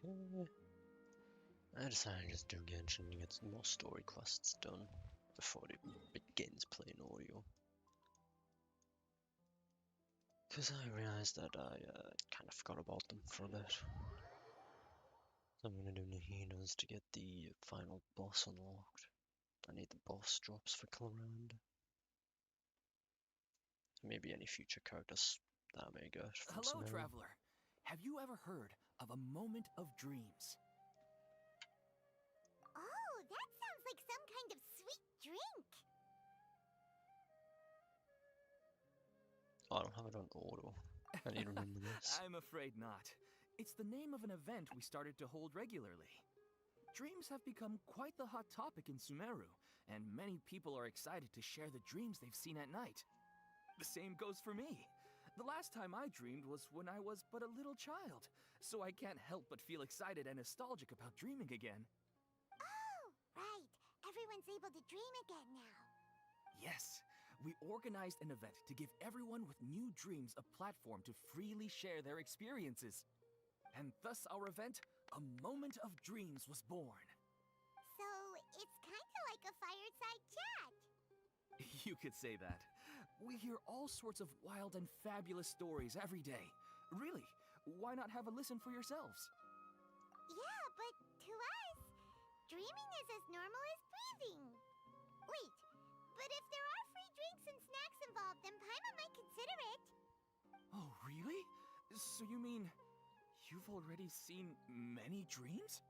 Okay. I decided to just do Genshin to get some more story quests done before it begins playing audio. Because I realized that I kind of forgot about them for a bit. So I'm gonna do Nahida's to get the final boss unlocked. I need the boss drops for Clorand. Maybe any future characters that I may get from Hello, Sumeru. traveler. Have you ever heard of a moment of dreams? Oh, that sounds like some kind of sweet drink. Oh, I don't have it on auto. I need to remember this. I'm afraid not. It's the name of an event we started to hold regularly. Dreams have become quite the hot topic in Sumeru, and many people are excited to share the dreams they've seen at night. The same goes for me. The last time I dreamed was when I was but a little child, so I can't help but feel excited and nostalgic about dreaming again. Oh, right. Everyone's able to dream again now. Yes, we organized an event to give everyone with new dreams a platform to freely share their experiences. And thus our event, A Moment of Dreams, was born. So, it's kind of like a fireside chat. You could say that. We hear all sorts of wild and fabulous stories every day. Really, why not have a listen for yourselves? Yeah, but to us, dreaming is as normal as breathing. Wait, but if there are free drinks and snacks involved, then Paimon might consider it. Oh, really? So you mean you've already seen many dreams?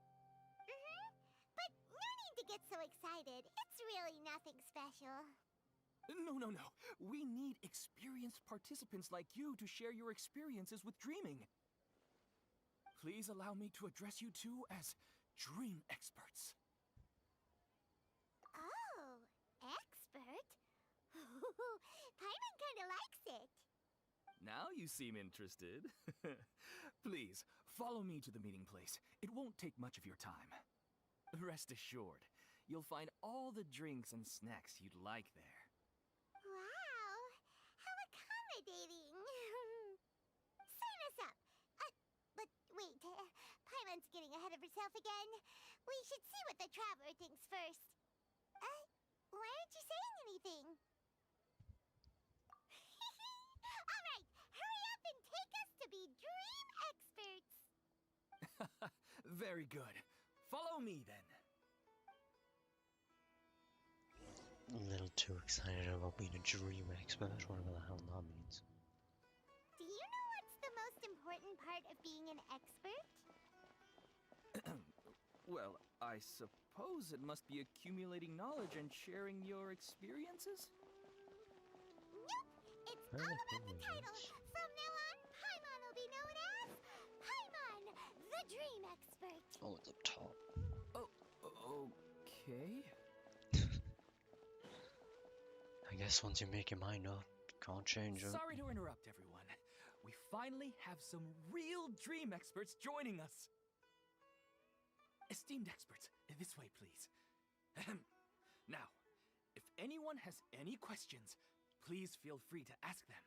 But no need to get so excited. It's really nothing special. No. We need experienced participants like you to share your experiences with dreaming. Please allow me to address you two as dream experts. Oh, expert? Paimon kinda likes it. Now you seem interested. Please, follow me to the meeting place. It won't take much of your time. Rest assured, you'll find all the drinks and snacks you'd like there. Wow, how accommodating. Sign us up. But wait, Paimon's getting ahead of herself again. We should see what the traveler thinks first. Why aren't you saying anything? All right, hurry up and take us to be dream experts. Very good. Follow me then. A little too excited about being a dream expert, whatever the hell that means. Do you know what's the most important part of being an expert? Well, I suppose it must be accumulating knowledge and sharing your experiences? Nope, it's all about the title. From now on, Paimon will be known as Paimon, the dream expert. Oh, it's up top. Oh, okay. I guess once you make your mind up, you can't change it. Sorry to interrupt, everyone. We finally have some real dream experts joining us. Esteemed experts, this way, please. Ahem. Now, if anyone has any questions, please feel free to ask them.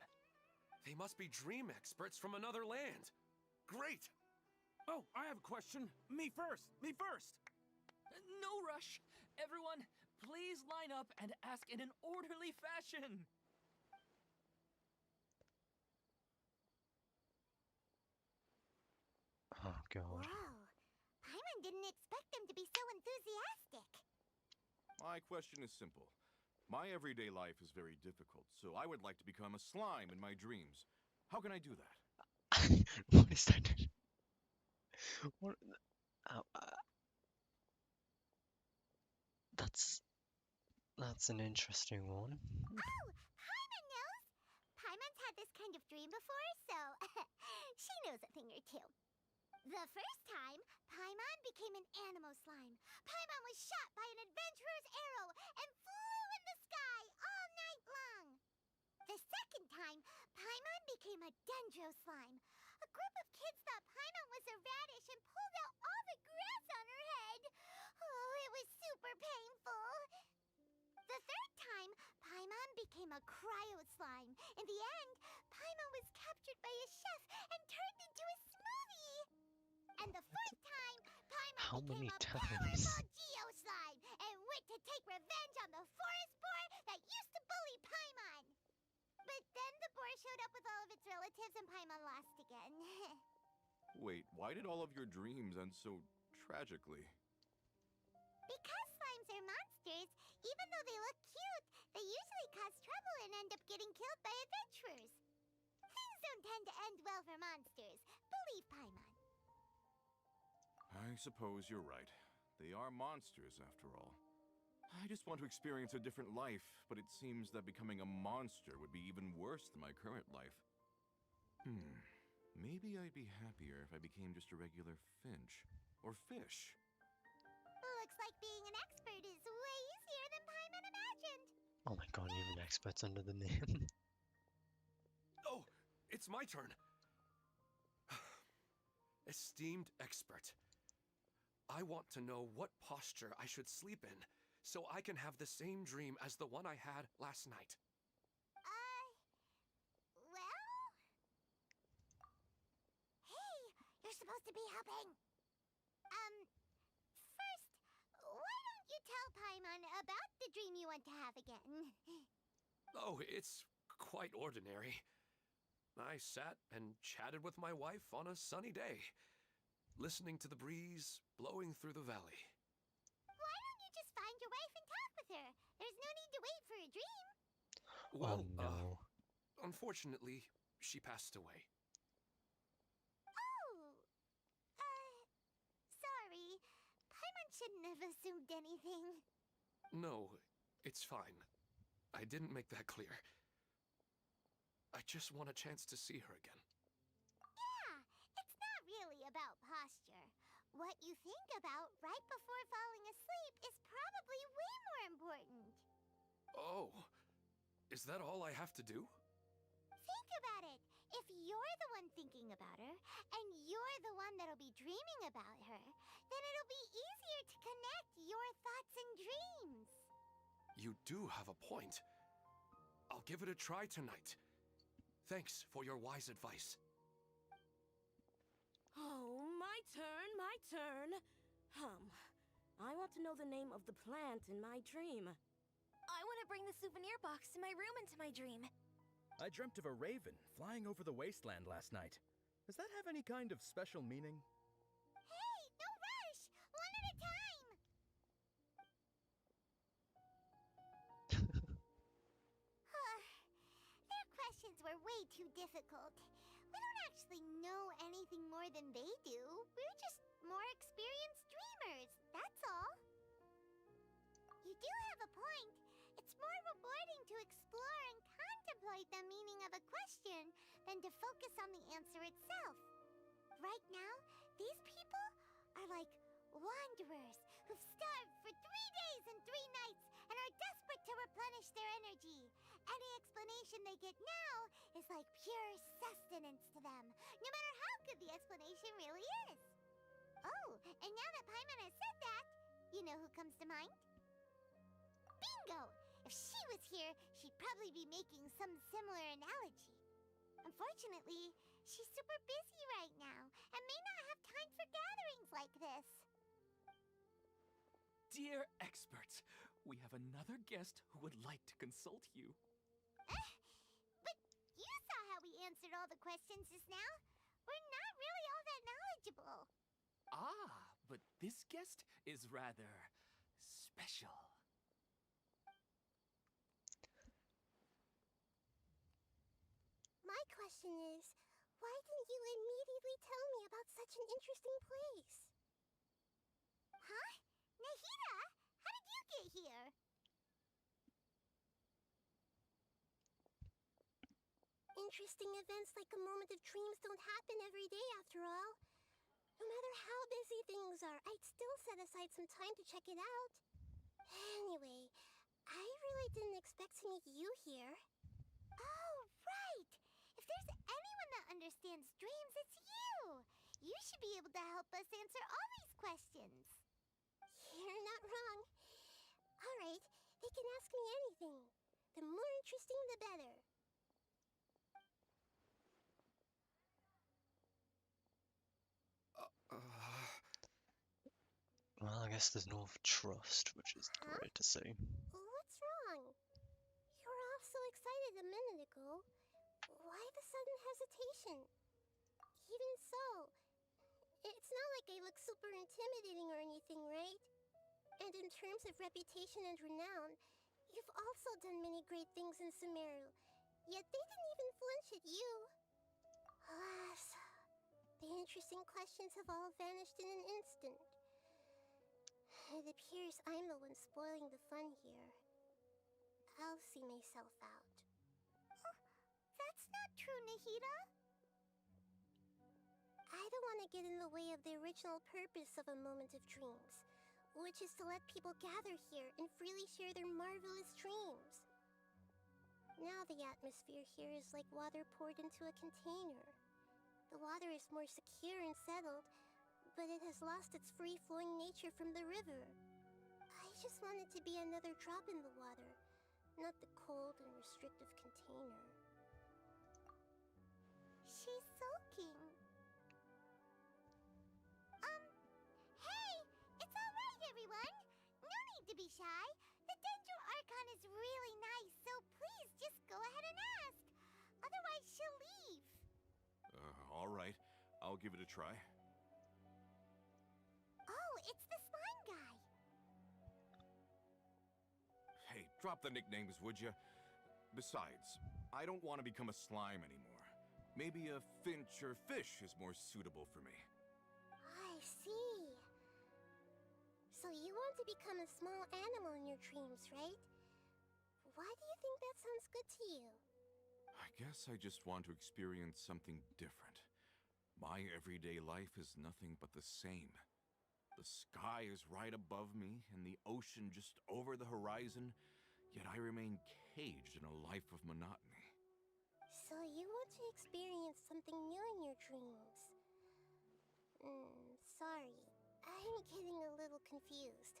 They must be dream experts from another land. Great! Oh, I have a question. Me first! Me first! No rush. Everyone, please line up and ask in an orderly fashion. Oh god. Whoa, Paimon didn't expect them to be so enthusiastic. My question is simple. My everyday life is very difficult, so I would like to become a slime in my dreams. How can I do that? What is that? What? Uh, uh, that's an interesting one. Oh, Paimon knows. Paimon's had this kind of dream before, so she knows a thing or two. The first time, Paimon became an animal slime. Paimon was shot by an adventurer's arrow and flew in the sky all night long. The second time, Paimon became a dendro slime. A group of kids thought Paimon was a radish and pulled out all the grass on her head. Oh, it was super painful. The third time, Paimon became a cryo slime. In the end, Paimon was captured by a chef and turned into a smoothie. And the fourth time, How became many a times? powerful Geo Slime and went to take revenge on the forest boar that used to bully Paimon. But then the boar showed up with all of its relatives and Paimon lost again. Wait, why did all of your dreams end so tragically? Because slimes are monsters, even though they look cute, they usually cause trouble and end up getting killed by adventurers. Things don't tend to end well for monsters. Believe Paimon. I suppose you're right. They are monsters, after all. I just want to experience a different life, but it seems that becoming a monster would be even worse than my current life. Maybe I'd be happier if I became just a regular finch. Or fish. Looks like being an expert is way easier than Paimon imagined. Oh my god, even experts under the name. Oh, it's my turn. Esteemed expert, I want to know what posture I should sleep in so I can have the same dream as the one I had last night. Well? Hey, you're supposed to be helping. First, why don't you tell Paimon about the dream you want to have again? Oh, it's quite ordinary. I sat and chatted with my wife on a sunny day, listening to the breeze blowing through the valley. Why don't you just find your wife and talk with her? There's no need to wait for a dream. Well, Oh no. unfortunately, she passed away. Oh, sorry. Paimon shouldn't have assumed anything. No, it's fine. I didn't make that clear. I just want a chance to see her again. Yeah, it's not really about posture. What you think about right before falling asleep is probably way more important. Oh, is that all I have to do? Think about it. If you're the one thinking about her, and you're the one that'll be dreaming about her, then it'll be easier to connect your thoughts and dreams. You do have a point. I'll give it a try tonight. Thanks for your wise advice. Oh, my turn, my turn. I want to know the name of the plant in my dream. I want to bring the souvenir box to my room into my dream. I dreamt of a raven flying over the wasteland last night. Does that have any kind of special meaning? Hey, no rush! One at a time! Their questions were way too difficult. We don't actually know anything more than they do. We're just more experienced dreamers, that's all. You do have a point. It's more rewarding to explore and contemplate the meaning of a question than to focus on the answer itself. Right now, these people are like wanderers who've starved for 3 days and 3 nights and are desperate to replenish their energy. Any explanation they get now is like pure sustenance to them, no matter how good the explanation really is. Oh, and now that Paimon has said that, you know who comes to mind? Bingo! If she was here, she'd probably be making some similar analogy. Unfortunately, she's super busy right now and may not have time for gatherings like this. Dear expert, we have another guest who would like to consult you. But you saw how we answered all the questions just now. We're not really all that knowledgeable. Ah, but this guest is rather special. My question is, why didn't you immediately tell me about such an interesting place? Huh? Nahida, how did you get here? Interesting events like a moment of dreams don't happen every day after all. No matter how busy things are, I'd still set aside some time to check it out. Anyway, I really didn't expect to meet you here. Oh, right! If there's anyone that understands dreams, it's you! You should be able to help us answer all these questions. You're not wrong. Alright, they can ask me anything. The more interesting, the better. I guess there's no trust, which is Huh? great to see. What's wrong? You were all so excited a minute ago. Why the sudden hesitation? Even so, it's not like I look super intimidating or anything, right? And in terms of reputation and renown, you've also done many great things in Sumeru, yet they didn't even flinch at you. Alas, the interesting questions have all vanished in an instant. It appears I'm the one spoiling the fun here. I'll see myself out. That's not true, Nahida. I don't want to get in the way of the original purpose of a Moment of Dreams, which is to let people gather here and freely share their marvelous dreams. Now the atmosphere here is like water poured into a container. The water is more secure and settled, but it has lost its free-flowing nature from the river. I just want it to be another drop in the water, not the cold and restrictive container. She's sulking. Hey! It's alright, everyone! No need to be shy. The Dendro Archon is really nice, so please just go ahead and ask. Otherwise, she'll leave. All right. I'll give it a try. Oh, it's the slime guy. Hey, drop the nicknames, would you? Besides, I don't want to become a slime anymore. Maybe a finch or fish is more suitable for me. I see. So you want to become a small animal in your dreams, right? Why do you think that sounds good to you? I guess I just want to experience something different. My everyday life is nothing but the same. The sky is right above me, and the ocean just over the horizon, yet I remain caged in a life of monotony. So you want to experience something new in your dreams? Sorry, I'm getting a little confused.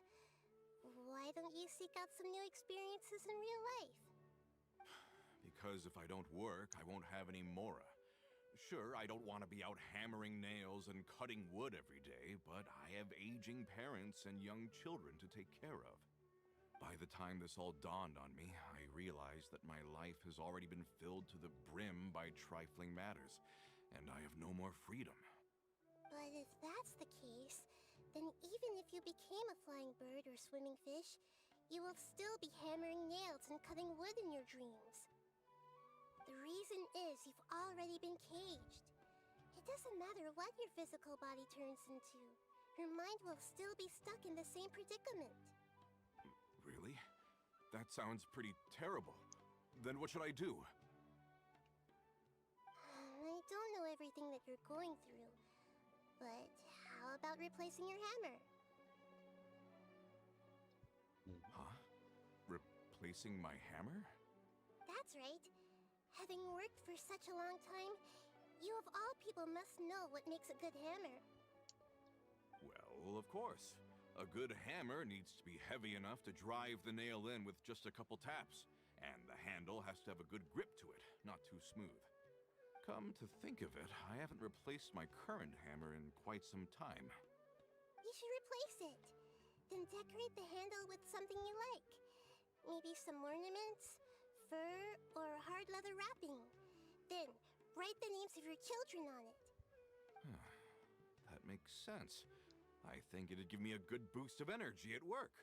Why don't you seek out some new experiences in real life? Because if I don't work, I won't have any Mora. Sure, I don't want to be out hammering nails and cutting wood every day, but I have aging parents and young children to take care of. By the time this all dawned on me, I realized that my life has already been filled to the brim by trifling matters, and I have no more freedom. But if that's the case, then even if you became a flying bird or swimming fish, you will still be hammering nails and cutting wood in your dreams. The reason is you've already been caged. It doesn't matter what your physical body turns into. Your mind will still be stuck in the same predicament. Really? That sounds pretty terrible. Then what should I do? I don't know everything that you're going through, but how about replacing your hammer? Huh? Replacing my hammer? That's right. Having worked for such a long time, you of all people must know what makes a good hammer. Well, of course. A good hammer needs to be heavy enough to drive the nail in with just a couple taps, and the handle has to have a good grip to it, not too smooth. Come to think of it, I haven't replaced my current hammer in quite some time. You should replace it. Then decorate the handle with something you like. Maybe some ornaments, fur, or hard leather wrapping. Then, write the names of your children on it. That makes sense. I think it'd give me a good boost of energy at work.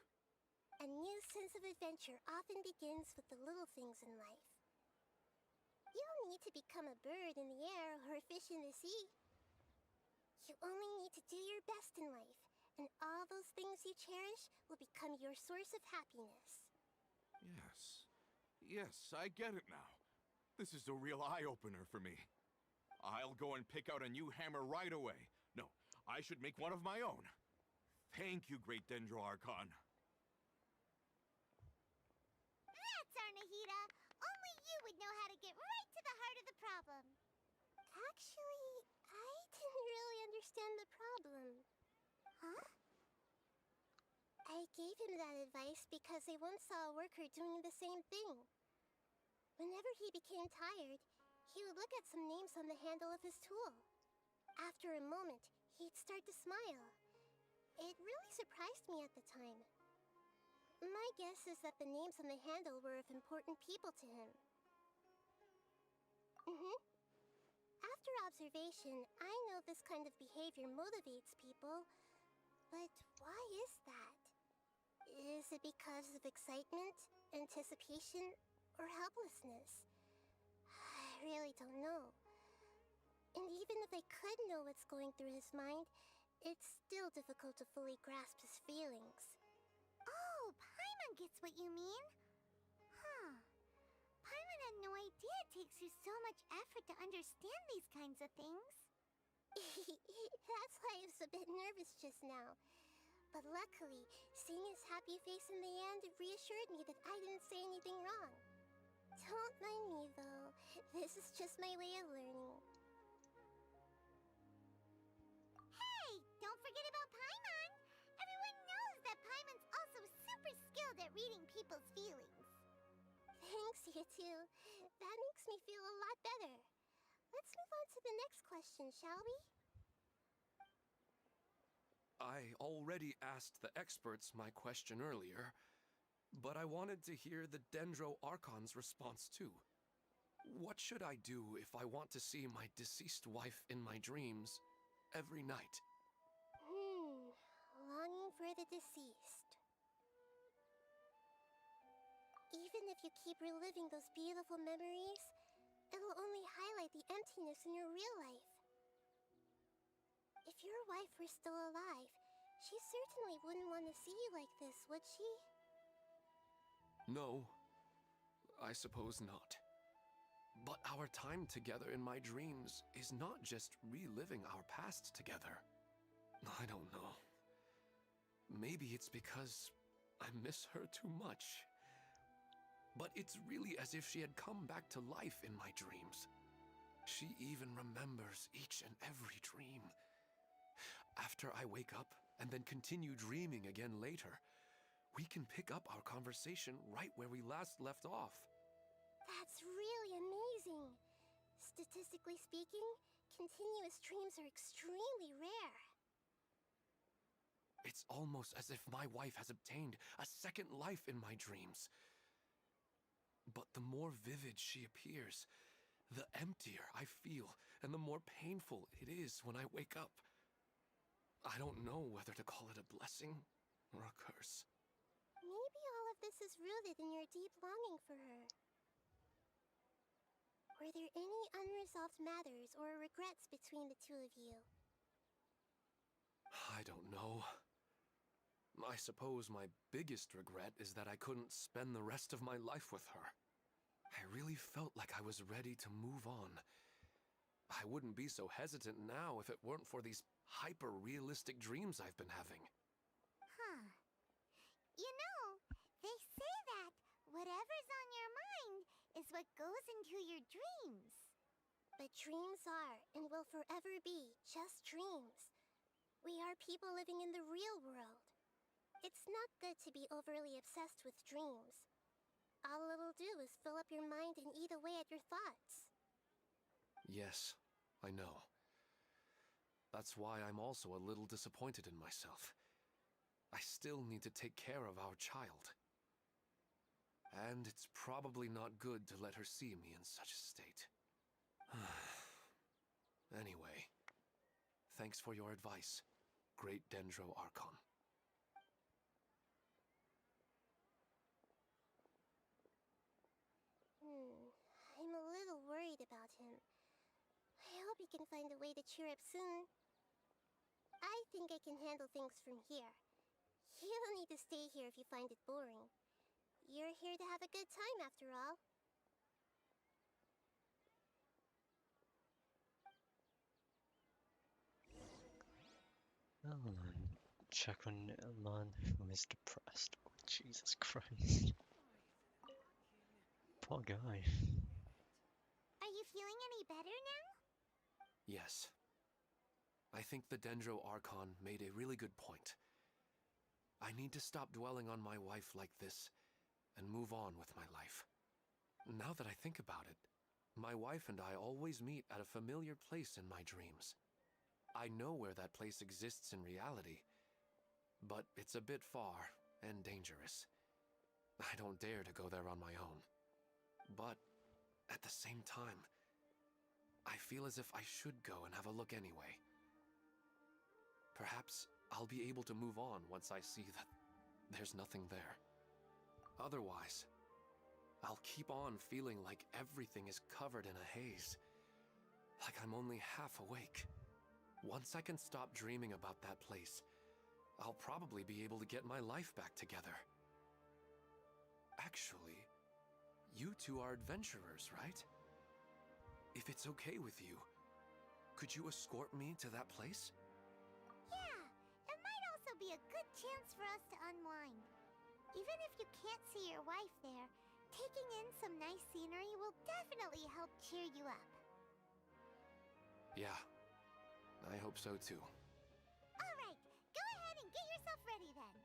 A new sense of adventure often begins with the little things in life. You don't need to become a bird in the air or a fish in the sea. You only need to do your best in life, and all those things you cherish will become your source of happiness. Yes. Yes, I get it now. This is a real eye-opener for me. I'll go and pick out a new hammer right away. No, I should make one of my own. Thank you, Great Dendro Archon. That's our Nahida. Only you would know how to get right to the heart of the problem. Actually, I didn't really understand the problem. Huh? I gave him that advice because I once saw a worker doing the same thing. Whenever he became tired, he would look at some names on the handle of his tool. After a moment, he'd start to smile. It really surprised me at the time. My guess is that the names on the handle were of important people to him. After observation, I know this kind of behavior motivates people, but why is that? Is it because of excitement, anticipation, or helplessness? I really don't know. And even if I could know what's going through his mind, it's still difficult to fully grasp his feelings. Oh, Paimon gets what you mean. Huh. Paimon had no idea it takes you so much effort to understand these kinds of things. That's why I was a bit nervous just now. But luckily, seeing his happy face in the end reassured me that I didn't say anything wrong. Don't mind me, though. This is just my way of learning. Hey, don't forget about Paimon! Everyone knows that Paimon's also super skilled at reading people's feelings. Thanks, you two. That makes me feel a lot better. Let's move on to the next question, shall we? I already asked the experts my question earlier, but I wanted to hear the Dendro Archon's response too. What should I do if I want to see my deceased wife in my dreams every night? Longing for the deceased. Even if you keep reliving those beautiful memories, it'll only highlight the emptiness in your real life. If your wife were still alive, she certainly wouldn't want to see you like this, would she? No, I suppose not. But our time together in my dreams is not just reliving our past together. I don't know. Maybe it's because I miss her too much. But it's really as if she had come back to life in my dreams. She even remembers each and every dream. After I wake up and then continue dreaming again later, we can pick up our conversation right where we last left off. That's really amazing. Statistically speaking, continuous dreams are extremely rare. It's almost as if my wife has obtained a second life in my dreams. But the more vivid she appears, the emptier I feel and the more painful it is when I wake up. I don't know whether to call it a blessing or a curse. Maybe all of this is rooted in your deep longing for her. Were there any unresolved matters or regrets between the two of you? I don't know. I suppose my biggest regret is that I couldn't spend the rest of my life with her. I really felt like I was ready to move on. I wouldn't be so hesitant now if it weren't for these hyper-realistic dreams I've been having. Huh. You know, they say that whatever's on your mind is what goes into your dreams. But dreams are, and will forever be, just dreams. We are people living in the real world. It's not good to be overly obsessed with dreams. All it'll do is fill up your mind and eat away at your thoughts. Yes, I know. That's why I'm also a little disappointed in myself. I still need to take care of our child. And it's probably not good to let her see me in such a state. Anyway, thanks for your advice, Great Dendro Archon. I'm a little worried about him. I hope he can find a way to cheer up soon. I think I can handle things from here. You don't need to stay here if you find it boring. You're here to have a good time, after all. Hold on. Check on man who is depressed. Oh, Jesus Christ. Poor guy. Are you feeling any better now? Yes. I think the Dendro Archon made a really good point. I need to stop dwelling on my wife like this and move on with my life. Now that I think about it, my wife and I always meet at a familiar place in my dreams. I know where that place exists in reality, but it's a bit far and dangerous. I don't dare to go there on my own. But at the same time, I feel as if I should go and have a look anyway. Perhaps I'll be able to move on once I see that there's nothing there. Otherwise, I'll keep on feeling like everything is covered in a haze. Like I'm only half awake. Once I can stop dreaming about that place, I'll probably be able to get my life back together. Actually, you two are adventurers, right? If it's okay with you, could you escort me to that place? Yeah, it might also be a good chance for us to unwind. Even if you can't see your wife there, taking in some nice scenery will definitely help cheer you up. Yeah, I hope so too. All right, go ahead and get yourself ready then.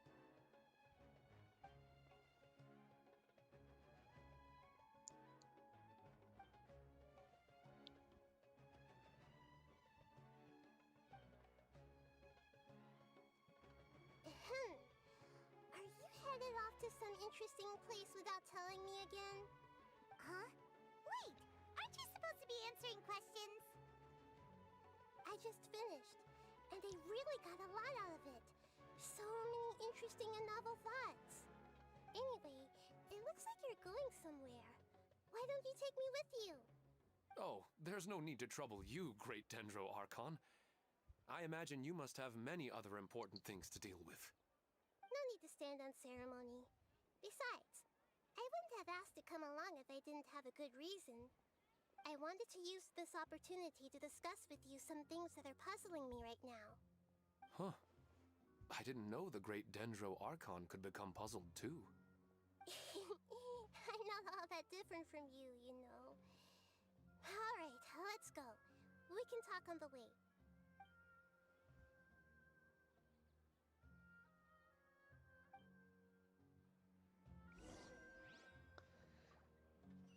Are you headed off to some interesting place without telling me again? Huh? Wait, aren't you supposed to be answering questions? I just finished, and I really got a lot out of it. So many interesting and novel thoughts. Anyway, it looks like you're going somewhere. Why don't you take me with you? Oh, there's no need to trouble you, Great Dendro Archon. I imagine you must have many other important things to deal with. No need to stand on ceremony. Besides, I wouldn't have asked to come along if I didn't have a good reason. I wanted to use this opportunity to discuss with you some things that are puzzling me right now. Huh. I didn't know the Great Dendro Archon could become puzzled too. I'm not all that different from you, you know. Alright, let's go. We can talk on the way.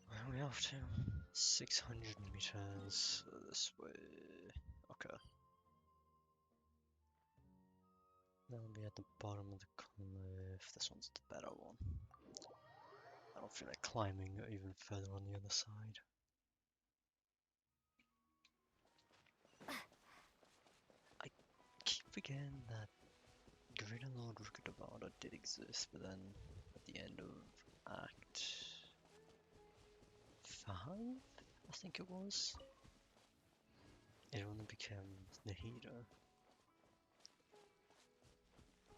Where are we off to? 600 meters this way. Okay. That'll be at the bottom of the cliff. This one's the better one. I don't feel like climbing even further on the other side. I keep forgetting that Greater Lord Rukadavada did exist, but then at the end of Act 5, I think it was, it only became Nahida.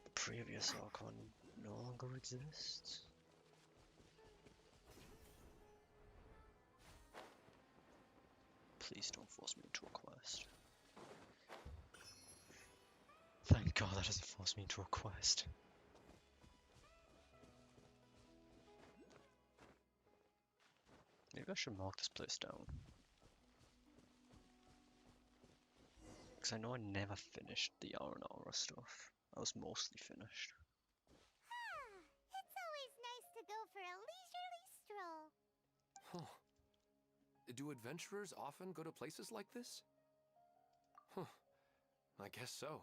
The previous Archon no longer exists. Please don't force me into a quest. Thank God that doesn't force me into a quest. Maybe I should mark this place down. Because I know I never finished the R&R stuff. I was mostly finished. It's always nice to go for a leisurely stroll. Huh. Do adventurers often go to places like this? Huh. I guess so.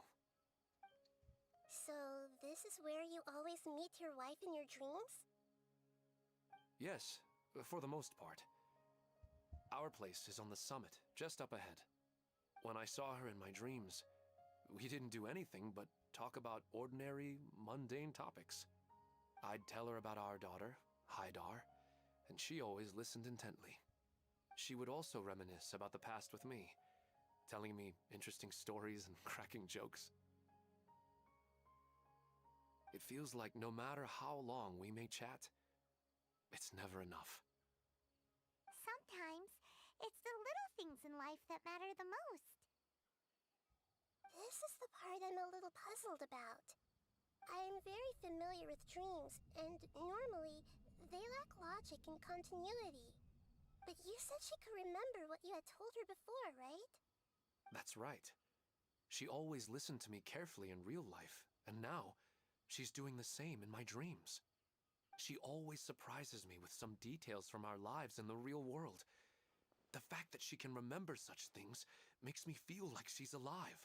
So, this is where you always meet your wife in your dreams? Yes, for the most part. Our place is on the summit, just up ahead. When I saw her in my dreams, we didn't do anything but talk about ordinary, mundane topics. I'd tell her about our daughter, Haidar, and she always listened intently. She would also reminisce about the past with me, telling me interesting stories and cracking jokes. It feels like no matter how long we may chat, it's never enough. Sometimes, it's the little things in life that matter the most. This is the part I'm a little puzzled about. I'm very familiar with dreams, and normally, they lack logic and continuity. But you said she could remember what you had told her before, right? That's right. She always listened to me carefully in real life, and now, she's doing the same in my dreams. She always surprises me with some details from our lives in the real world. The fact that she can remember such things makes me feel like she's alive.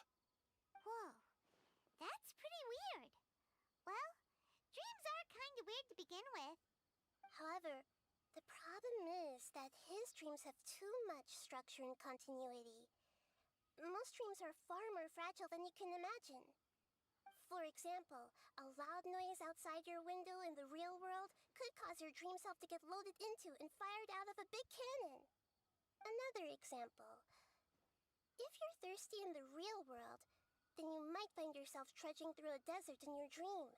Whoa, that's pretty weird. hard to begin with. However, the problem is that his dreams have too much structure and continuity. Most dreams are far more fragile than you can imagine. For example, a loud noise outside your window in the real world could cause your dream self to get loaded into and fired out of a big cannon. Another example. If you're thirsty in the real world, then you might find yourself trudging through a desert in your dream.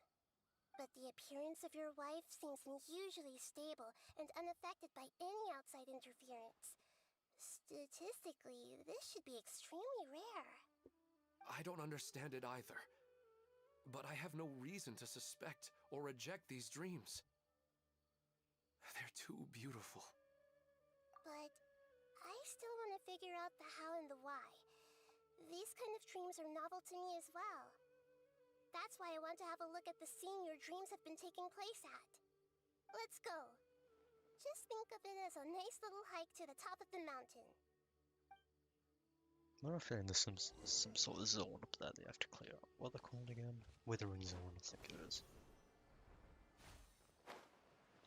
But the appearance of your wife seems unusually stable and unaffected by any outside interference. Statistically, this should be extremely rare. I don't understand it either. But I have no reason to suspect or reject these dreams. They're too beautiful. But I still want to figure out the how and the why. These kind of dreams are novel to me as well. That's why I want to have a look at the scene your dreams have been taking place at. Let's go. Just think of it as a nice little hike to the top of the mountain. I have a feeling there's some sort of zone up there that you have to clear up. What are they called again? Withering zone, I think it is.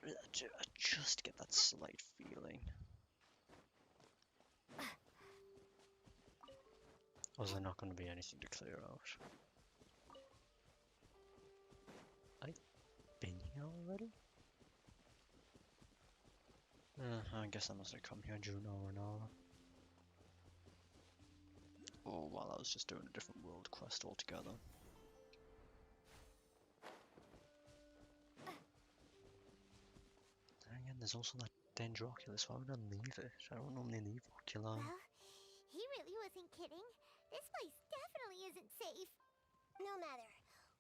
I just get that slight feeling. Or is there not going to be anything to clear out? I've been here already? I guess I must have come here during our hour. Or while I was just doing a different world quest altogether. Then again, there's also that Dendroculus. Why would I leave it? I don't normally leave Oculi. Well, he really wasn't kidding. This place definitely isn't safe. No matter.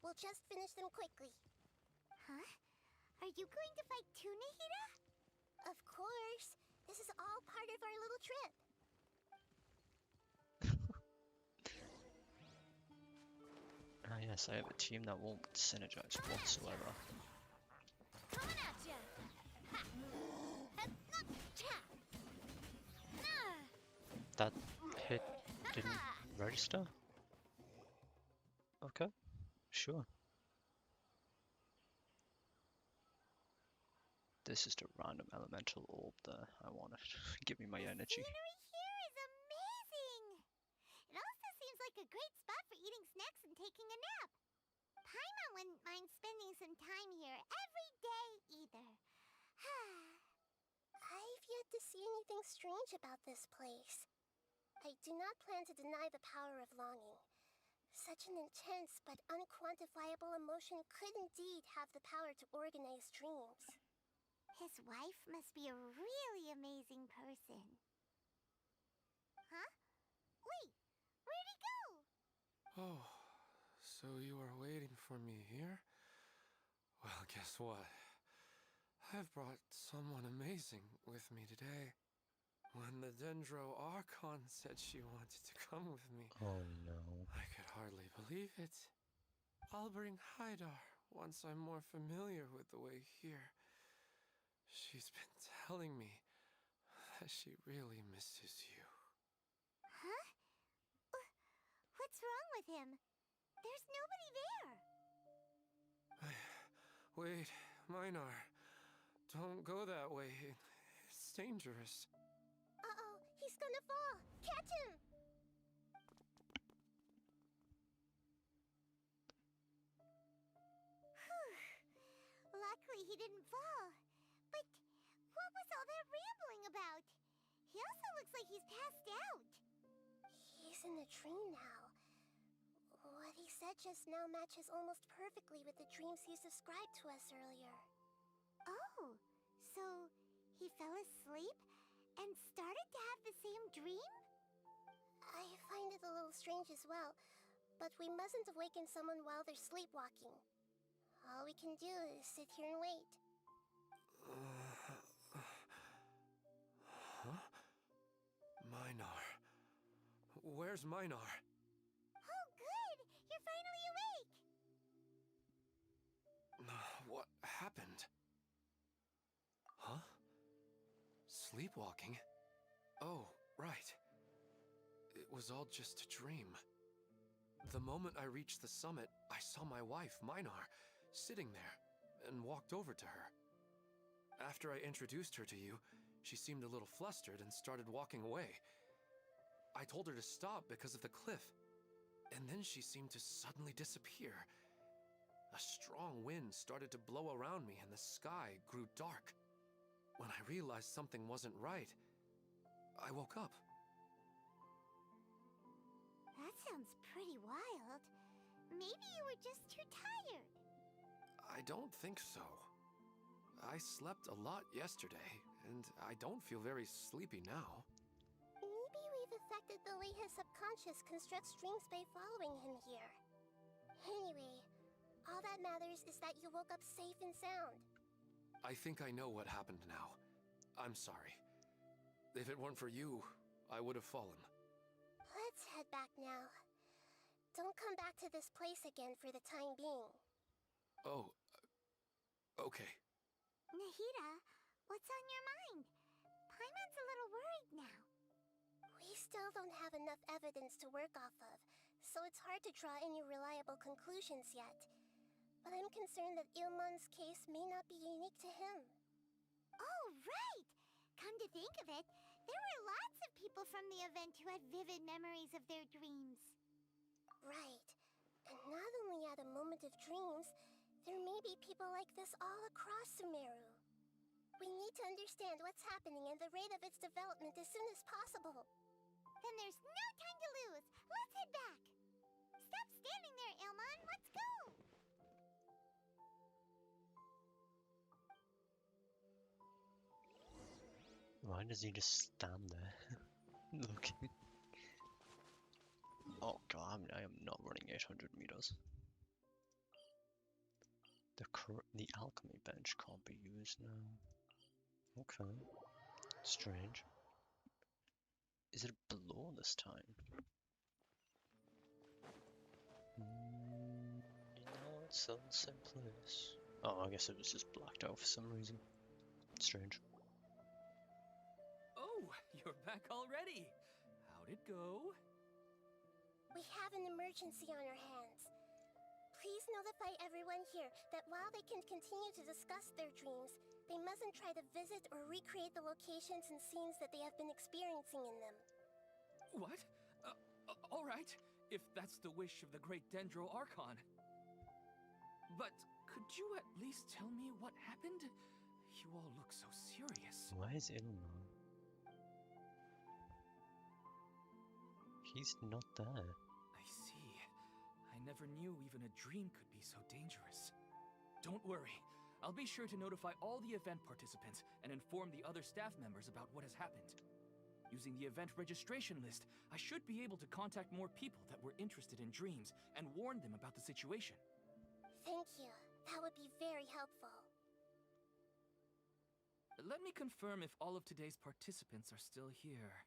We'll just finish them quickly. Huh? Are you going to fight too, Nahida? Of course. This is all part of our little trip. Ah yes, I have a team that won't synergize whatsoever. Coming at ya! Ha! Ha! That hit didn't register? Okay, sure. This is the random elemental orb there. I want it. Give me my energy. The scenery here is amazing! It also seems like a great spot for eating snacks and taking a nap. Paimon wouldn't mind spending some time here every day either. I've yet to see anything strange about this place. I do not plan to deny the power of longing. Such an intense but unquantifiable emotion could indeed have the power to organize dreams. His wife must be a really amazing person. Huh? Wait, where'd he go? Oh, so you are waiting for me here? Well, guess what? I've brought someone amazing with me today. When the Dendro Archon said she wanted to come with me, Oh no. I could hardly believe it. I'll bring Haidar once I'm more familiar with the way here. She's been telling me that she really misses you. Huh? What's wrong with him? There's nobody there. Wait, Minar. Don't go that way. It's dangerous. Uh-oh, he's gonna fall! Catch him! Luckily he didn't fall. But what was all that rambling about? He also looks like he's passed out. He's in a dream now. What he said just now matches almost perfectly with the dreams he's described to us earlier. Oh, so he fell asleep and started to have the same dream? I find it a little strange as well, but we mustn't awaken someone while they're sleepwalking. All we can do is sit here and wait. Huh? Minar. Where's Minar? Oh, good! You're finally awake! What happened? Huh? Sleepwalking? Oh, right. It was all just a dream. The moment I reached the summit, I saw my wife, Minar, sitting there, and walked over to her. After I introduced her to you, she seemed a little flustered and started walking away. I told her to stop because of the cliff, and then she seemed to suddenly disappear. A strong wind started to blow around me and the sky grew dark. When I realized something wasn't right, I woke up. That sounds pretty wild. Maybe you were just too tired. I don't think so. I slept a lot yesterday, and I don't feel very sleepy now. Maybe we've affected the way his subconscious constructs dreams by following him here. Anyway, all that matters is that you woke up safe and sound. I think I know what happened now. I'm sorry. If it weren't for you, I would have fallen. Let's head back now. Don't come back to this place again for the time being. Oh, okay. Nahida, what's on your mind? Paimon's a little worried now. We still don't have enough evidence to work off of, so it's hard to draw any reliable conclusions yet. But I'm concerned that Ilmon's case may not be unique to him. Oh, right! Come to think of it, there were lots of people from the event who had vivid memories of their dreams. Right. And not only at a moment of dreams, there may be people like this all across Sumeru. We need to understand what's happening and the rate of its development as soon as possible. Then there's no time to lose. Let's head back. Stop standing there, Ilmon. Let's go. Why does he just stand there looking? Oh god, I am not running 800 meters. The alchemy bench can't be used now. Okay. Strange. Is it below this time? No, it's still the same place. Oh, I guess it was just blacked out for some reason. Strange. Oh, you're back already. How'd it go? We have an emergency on our hands. Please notify everyone here that while they can continue to discuss their dreams, they mustn't try to visit or recreate the locations and scenes that they have been experiencing in them. What? All right, if that's the wish of the great Dendro Archon. But could you at least tell me what happened? You all look so serious. Why is Ilma? He's not there. I see. I never knew even a dream could be so dangerous. Don't worry. I'll be sure to notify all the event participants and inform the other staff members about what has happened. Using the event registration list, I should be able to contact more people that were interested in dreams and warn them about the situation. Thank you. That would be very helpful. Let me confirm if all of today's participants are still here.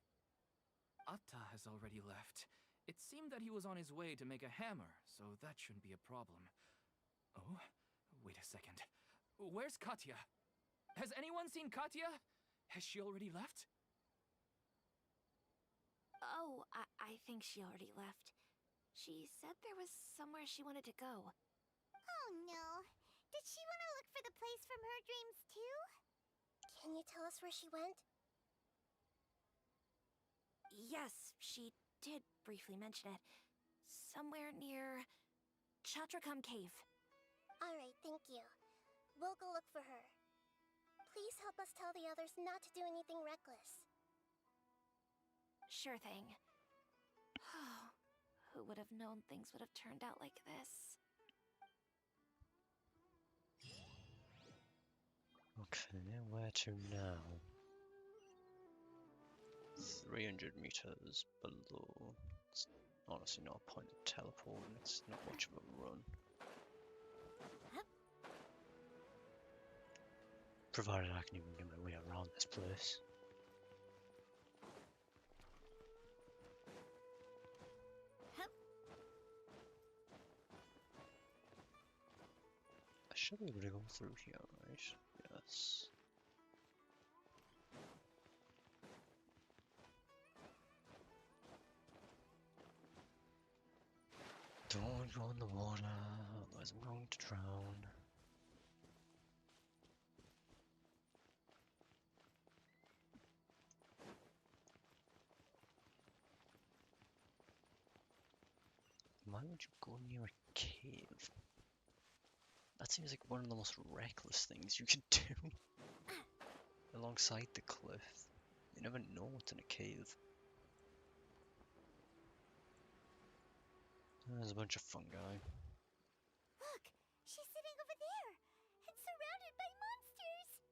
Atta has already left. It seemed that he was on his way to make a hammer, so that shouldn't be a problem. Oh, wait a second. Where's Katya? Has anyone seen Katya? Has she already left? Oh, I think she already left. She said there was somewhere she wanted to go. Oh no. Did she want to look for the place from her dreams too? Can you tell us where she went? Yes, she did briefly mention it. Somewhere near Chatrakam Cave. Alright, thank you. We'll go look for her. Please help us tell the others not to do anything reckless. Sure thing. Who would have known things would have turned out like this? Okay, where to now? 300 meters below. It's honestly not a point of teleporting, it's not much of a run. Provided I can even get my way around this place. I should be able to go through here, right? Yes. Don't go in the water, otherwise I'm going to drown. Why would you go near a cave? That seems like one of the most reckless things you could do. Alongside the cliff. You never know what's in a cave. There's a bunch of fungi. Look, she's sitting over there and surrounded by monsters.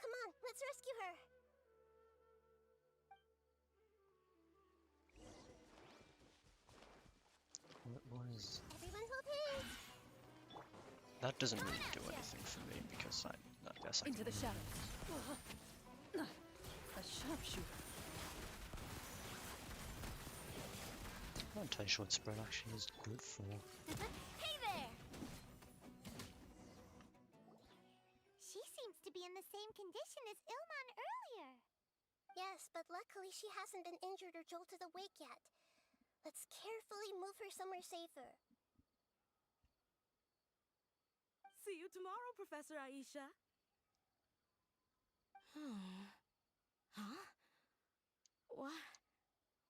Come on, let's rescue her. What was... Everyone hold hands. That doesn't really do anything for me because I guess I Into can... the shadows. A sharpshooter. I'm not entirely sure what spread actually is good for. Hey there! She seems to be in the same condition as Ilman earlier. Yes, but luckily she hasn't been injured or jolted awake yet. Let's carefully move her somewhere safer. See you tomorrow, Professor Aisha. Huh?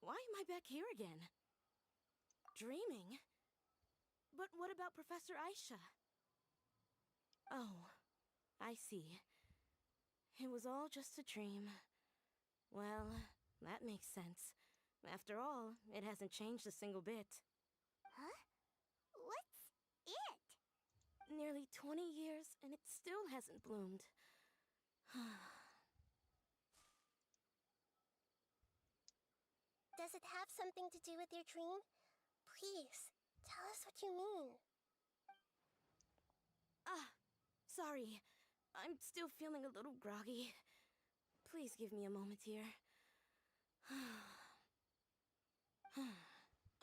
Why am I back here again? Dreaming? But what about Professor Aisha? Oh, I see. It was all just a dream. Well, that makes sense. After all, it hasn't changed a single bit. Huh? What's it? Nearly 20 years, and it still hasn't bloomed. Does it have something to do with your dream? Please, tell us what you mean. Sorry. I'm still feeling a little groggy. Please give me a moment here.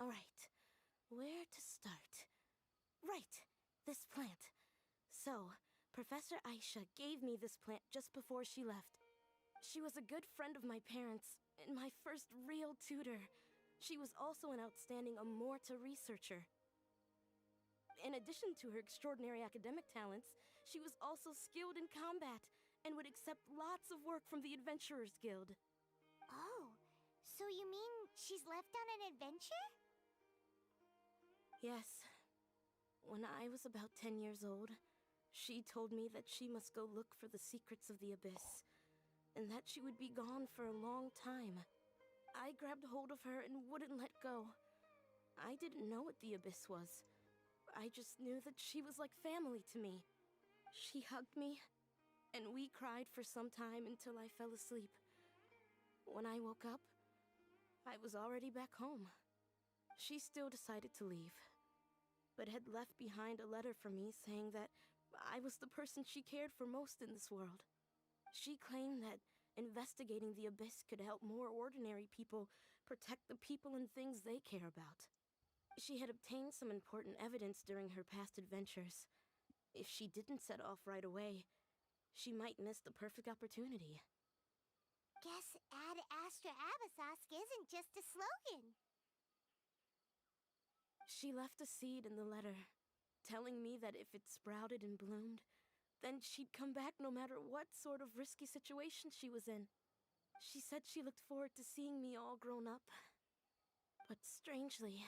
Alright, where to start? Right, this plant. So, Professor Aisha gave me this plant just before she left. She was a good friend of my parents, and my first real tutor. She was also an outstanding Amorta researcher. In addition to her extraordinary academic talents, she was also skilled in combat and would accept lots of work from the Adventurers Guild. Oh, so you mean she's left on an adventure? Yes. When I was about 10 years old, she told me that she must go look for the secrets of the Abyss, and that she would be gone for a long time. I grabbed hold of her and wouldn't let go. I didn't know what the Abyss was. I just knew that she was like family to me. She hugged me, and we cried for some time until I fell asleep. When I woke up, I was already back home. She still decided to leave, but had left behind a letter for me saying that I was the person she cared for most in this world. She claimed that investigating the Abyss could help more ordinary people protect the people and things they care about. She had obtained some important evidence during her past adventures. If she didn't set off right away, she might miss the perfect opportunity. Guess Ad Astra Abyssosque isn't just a slogan. She left a seed in the letter, telling me that if it sprouted and bloomed, then she'd come back no matter what sort of risky situation she was in. She said she looked forward to seeing me all grown up. But strangely,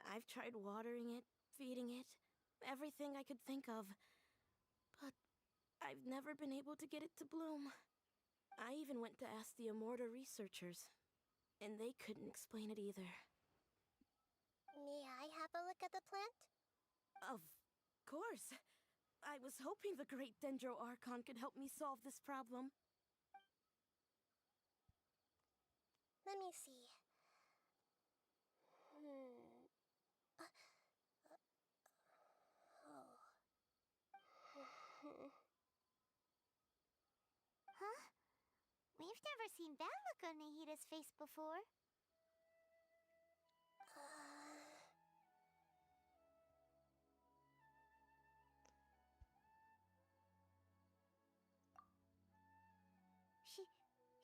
I've tried watering it, feeding it, everything I could think of, but I've never been able to get it to bloom. I even went to ask the Amorta researchers, and they couldn't explain it either. May I have a look at the plant? Of course. I was hoping the great Dendro Archon could help me solve this problem. Let me see. Huh? We've never seen that look on Nahida's face before.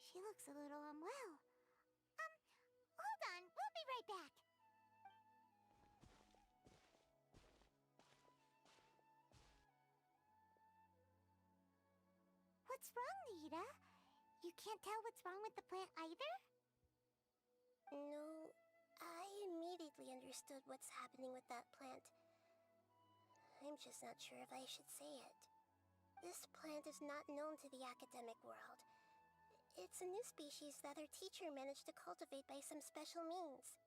She looks a little unwell. Hold on, we'll be right back. What's wrong, Nahida? You can't tell what's wrong with the plant either? No, I immediately understood what's happening with that plant. I'm just not sure if I should say it. This plant is not known to the academic world. It's a new species that our teacher managed to cultivate by some special means.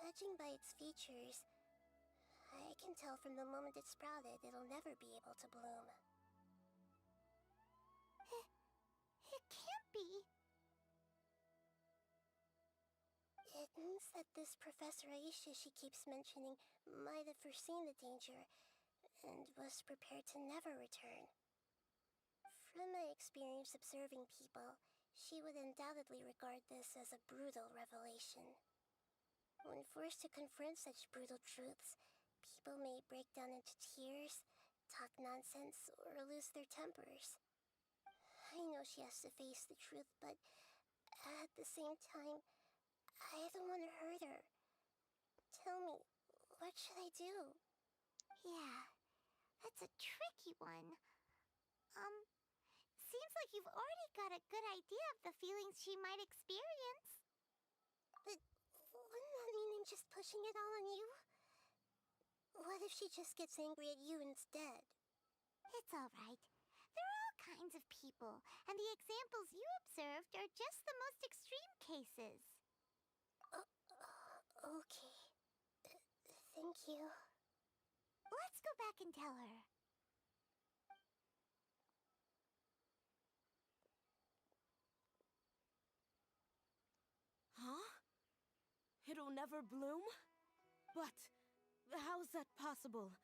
Judging by its features, I can tell from the moment it sprouted it'll never be able to bloom. It can't be. It means that this Professor Aisha she keeps mentioning might have foreseen the danger and was prepared to never return. From my experience observing people, she would undoubtedly regard this as a brutal revelation. When forced to confront such brutal truths, people may break down into tears, talk nonsense, or lose their tempers. I know she has to face the truth, but at the same time, I don't want to hurt her. Tell me, what should I do? Yeah, that's a tricky one. Seems like you've already got a good idea of the feelings she might experience. But wouldn't that mean I'm just pushing it all on you? What if she just gets angry at you instead? It's alright. There are all kinds of people, and the examples you observed are just the most extreme cases. Okay. Thank you. Let's go back and tell her. Huh? It'll never bloom? But how is that possible?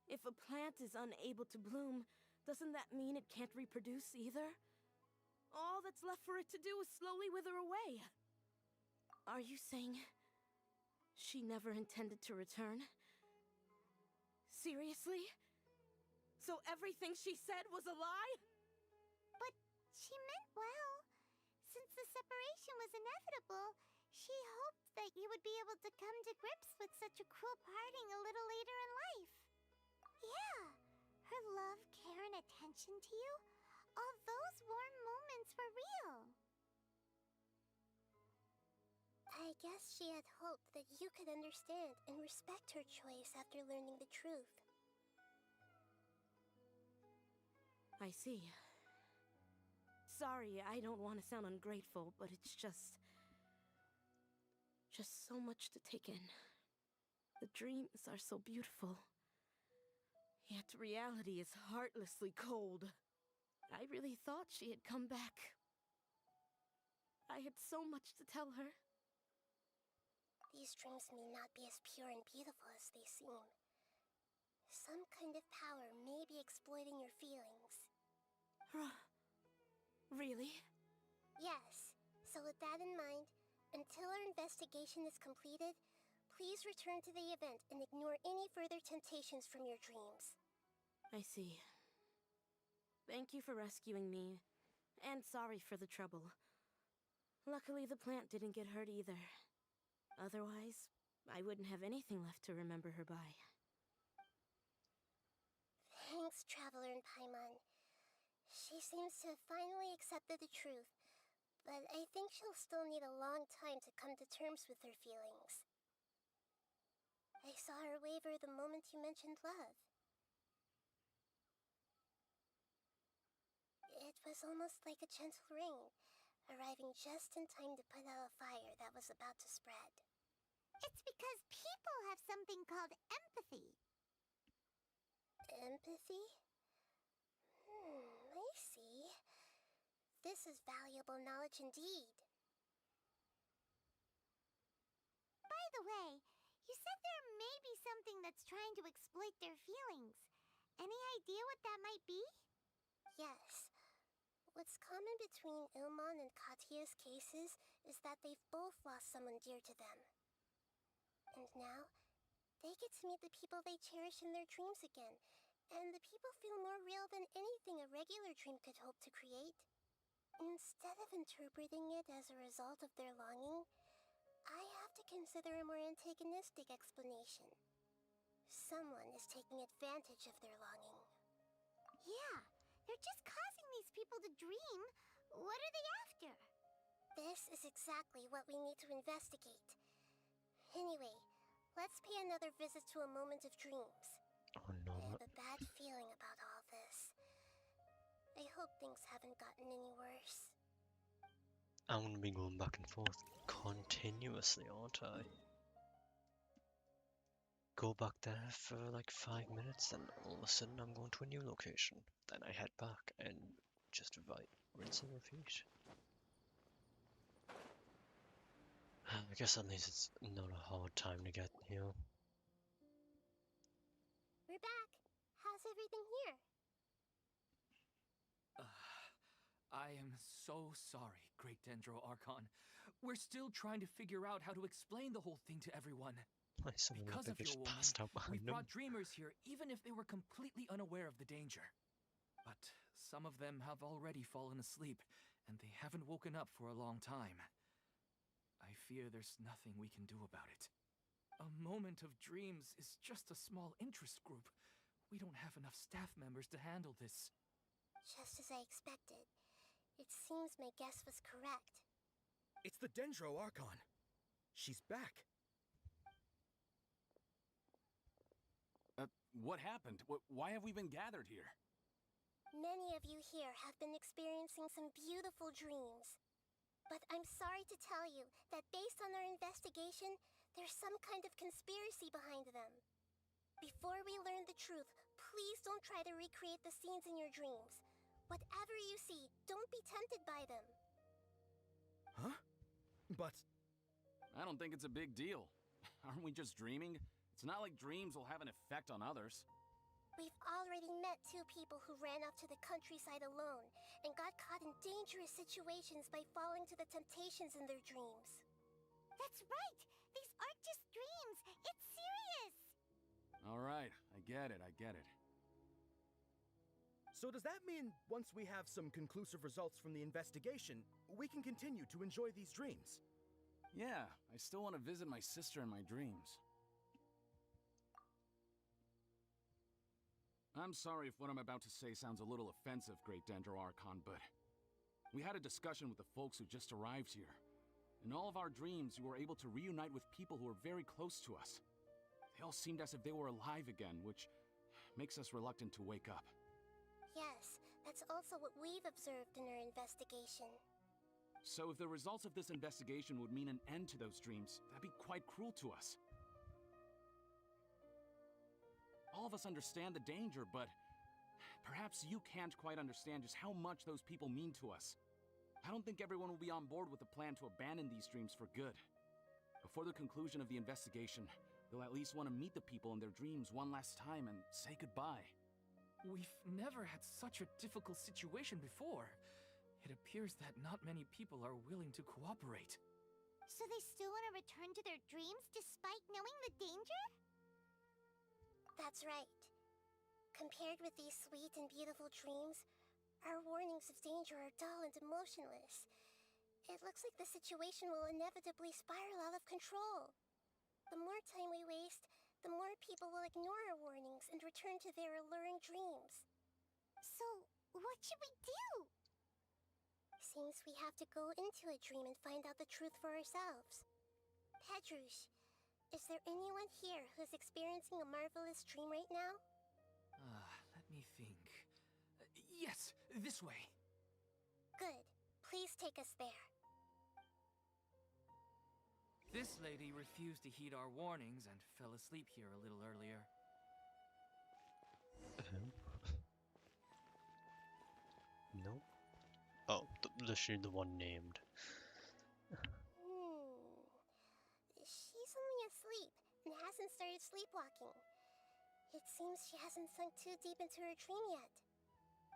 If a plant is unable to bloom, doesn't that mean it can't reproduce either? All that's left for it to do is slowly wither away. Are you saying she never intended to return? Seriously? So everything she said was a lie? But she meant well. Since the separation was inevitable, she hoped that you would be able to come to grips with such a cruel parting a little later in life. Yeah, her love, care, and attention to you, all those warm moments were real. I guess she had hoped that you could understand and respect her choice after learning the truth. I see. Sorry, I don't want to sound ungrateful, but it's just so much to take in. The dreams are so beautiful. Yet reality is heartlessly cold. I really thought she had come back. I had so much to tell her. These dreams may not be as pure and beautiful as they seem. Some kind of power may be exploiting your feelings. Really? Yes. So with that in mind, until our investigation is completed, please return to the event and ignore any further temptations from your dreams. I see. Thank you for rescuing me, and sorry for the trouble. Luckily, the plant didn't get hurt either. Otherwise, I wouldn't have anything left to remember her by. Thanks, Traveler and Paimon. She seems to have finally accepted the truth, but I think she'll still need a long time to come to terms with her feelings. I saw her waver the moment you mentioned love. It was almost like a gentle rain, arriving just in time to put out a fire that was about to spread. It's because people have something called empathy. Empathy? I see. This is valuable knowledge indeed. By the way, you said there may be something that's trying to exploit their feelings. Any idea what that might be? Yes. What's common between Ilmon and Katia's cases is that they've both lost someone dear to them. And now, they get to meet the people they cherish in their dreams again, and the people feel more real than anything a regular dream could hope to create. Instead of interpreting it as a result of their longing, I have to consider a more antagonistic explanation. Someone is taking advantage of their longing. Yeah, they're just causing these people to dream. What are they after? This is exactly what we need to investigate. Anyway, let's pay another visit to a moment of dreams. Oh no, I have a bad feeling about all this. I hope things haven't gotten any worse. I'm gonna be going back and forth continuously, aren't I? Go back there for like 5 minutes, then all of a sudden I'm going to a new location. Then I head back and just rinse and repeat. I guess at least it's not a hard time to get here. We're back. How's everything here? I am so sorry, Great Dendro Archon. We're still trying to figure out how to explain the whole thing to everyone. Some of Because the of your just warning, passed out we behind them. brought dreamers here even if they were completely unaware of the danger. But some of them have already fallen asleep, and they haven't woken up for a long time. I fear there's nothing we can do about it. A moment of dreams is just a small interest group. We don't have enough staff members to handle this. Just as I expected. It seems my guess was correct. It's the Dendro Archon. She's back. What happened? Why have we been gathered here? Many of you here have been experiencing some beautiful dreams. But I'm sorry to tell you that based on our investigation, there's some kind of conspiracy behind them. Before we learn the truth, please don't try to recreate the scenes in your dreams. Whatever you see, don't be tempted by them. Huh? But... I don't think it's a big deal. Aren't we just dreaming? It's not like dreams will have an effect on others. We've already met 2 people who ran off to the countryside alone and got caught in dangerous situations by falling to the temptations in their dreams. That's right! These aren't just dreams! It's serious! Alright, I get it. So does that mean once we have some conclusive results from the investigation, we can continue to enjoy these dreams? Yeah, I still want to visit my sister in my dreams. I'm sorry if what I'm about to say sounds a little offensive, Great Dendro Archon, but we had a discussion with the folks who just arrived here. In all of our dreams, we were able to reunite with people who were very close to us. They all seemed as if they were alive again, which makes us reluctant to wake up. Yes, that's also what we've observed in our investigation. So if the results of this investigation would mean an end to those dreams, that'd be quite cruel to us. All of us understand the danger, but perhaps you can't quite understand just how much those people mean to us. I don't think everyone will be on board with the plan to abandon these dreams for good. Before the conclusion of the investigation, they'll at least want to meet the people in their dreams one last time and say goodbye. We've never had such a difficult situation before. It appears that not many people are willing to cooperate. So they still want to return to their dreams despite knowing the danger? That's right. Compared with these sweet and beautiful dreams, our warnings of danger are dull and emotionless. It looks like the situation will inevitably spiral out of control. The more time we waste, the more people will ignore our warnings and return to their alluring dreams. So, what should we do? Seems we have to go into a dream and find out the truth for ourselves. Pedrush, is there anyone here who's experiencing a marvelous dream right now? Let me think. Yes, this way. Good. Please take us there. This lady refused to heed our warnings and fell asleep here a little earlier. No. Oh, literally the one named. She's only asleep and hasn't started sleepwalking. It seems she hasn't sunk too deep into her dream yet.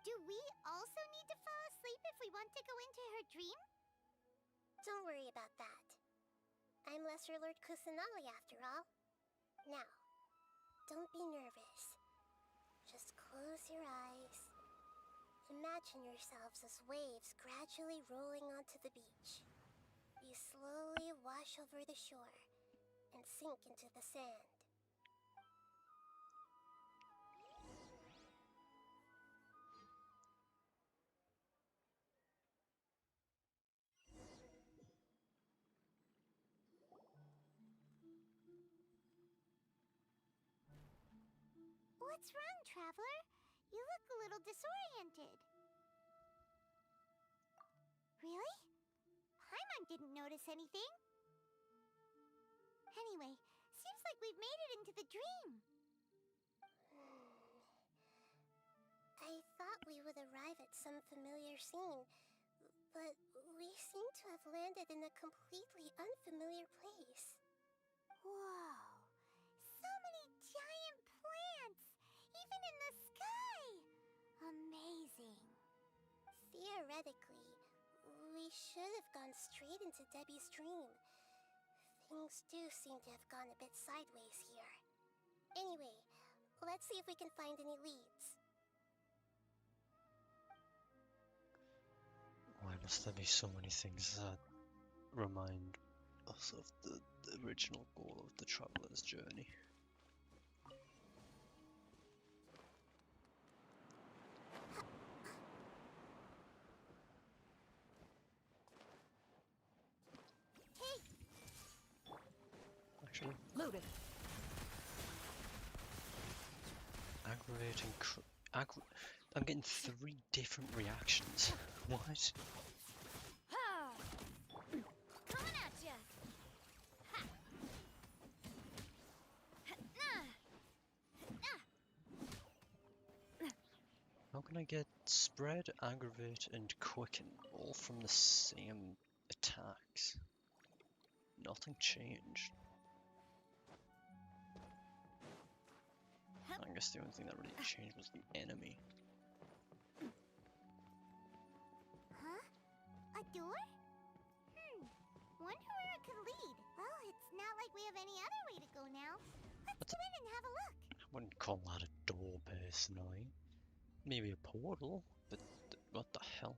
Do we also need to fall asleep if we want to go into her dream? Don't worry about that. I'm Lesser Lord Kusanali after all. Now, don't be nervous. Just close your eyes. Imagine yourselves as waves gradually rolling onto the beach. You slowly wash over the shore and sink into the sand. What's wrong, Traveler? You look a little disoriented. Really? Paimon didn't notice anything. Anyway, seems like we've made it into the dream. I thought we would arrive at some familiar scene, but we seem to have landed in a completely unfamiliar place. Whoa! So many giant plants! Even in the sky! Amazing. Theoretically, we should have gone straight into Debbie's dream. Things do seem to have gone a bit sideways here. Anyway, let's see if we can find any leads. Why must there be so many things that remind us of the original goal of the traveler's journey? Actually, Loaded. aggravating. I'm getting 3 different reactions. What? Ha! Coming at ya! Ha! How can I get spread, aggravate, and quicken all from the same attacks? Nothing changed. I guess the only thing that really changed was the enemy. Huh? A door? Wonder where it could lead. Well, it's not like we have any other way to go now. Let's go in and have a look. I wouldn't call that a door personally. Maybe a portal, but what the hell?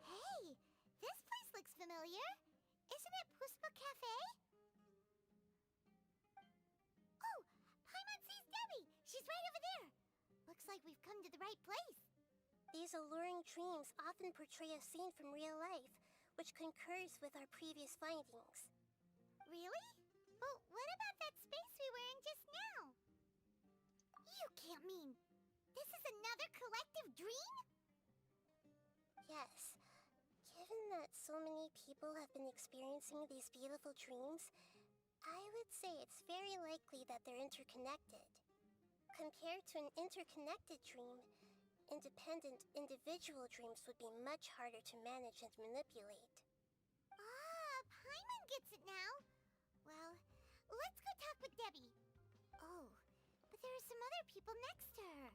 Hey, this place looks familiar. Isn't it Puspa Cafe? Oh, Paimon sees Debbie. She's right over there. Looks like we've come to the right place. These alluring dreams often portray a scene from real life, which concurs with our previous findings. Really? But what about that space we were in just now? You can't mean this is another collective dream? Yes. Given that so many people have been experiencing these beautiful dreams, I would say it's very likely that they're interconnected. Compared to an interconnected dream, independent individual dreams would be much harder to manage and manipulate. Ah, Paimon gets it now. Well, let's go talk with Debbie. Oh, but there are some other people next to her.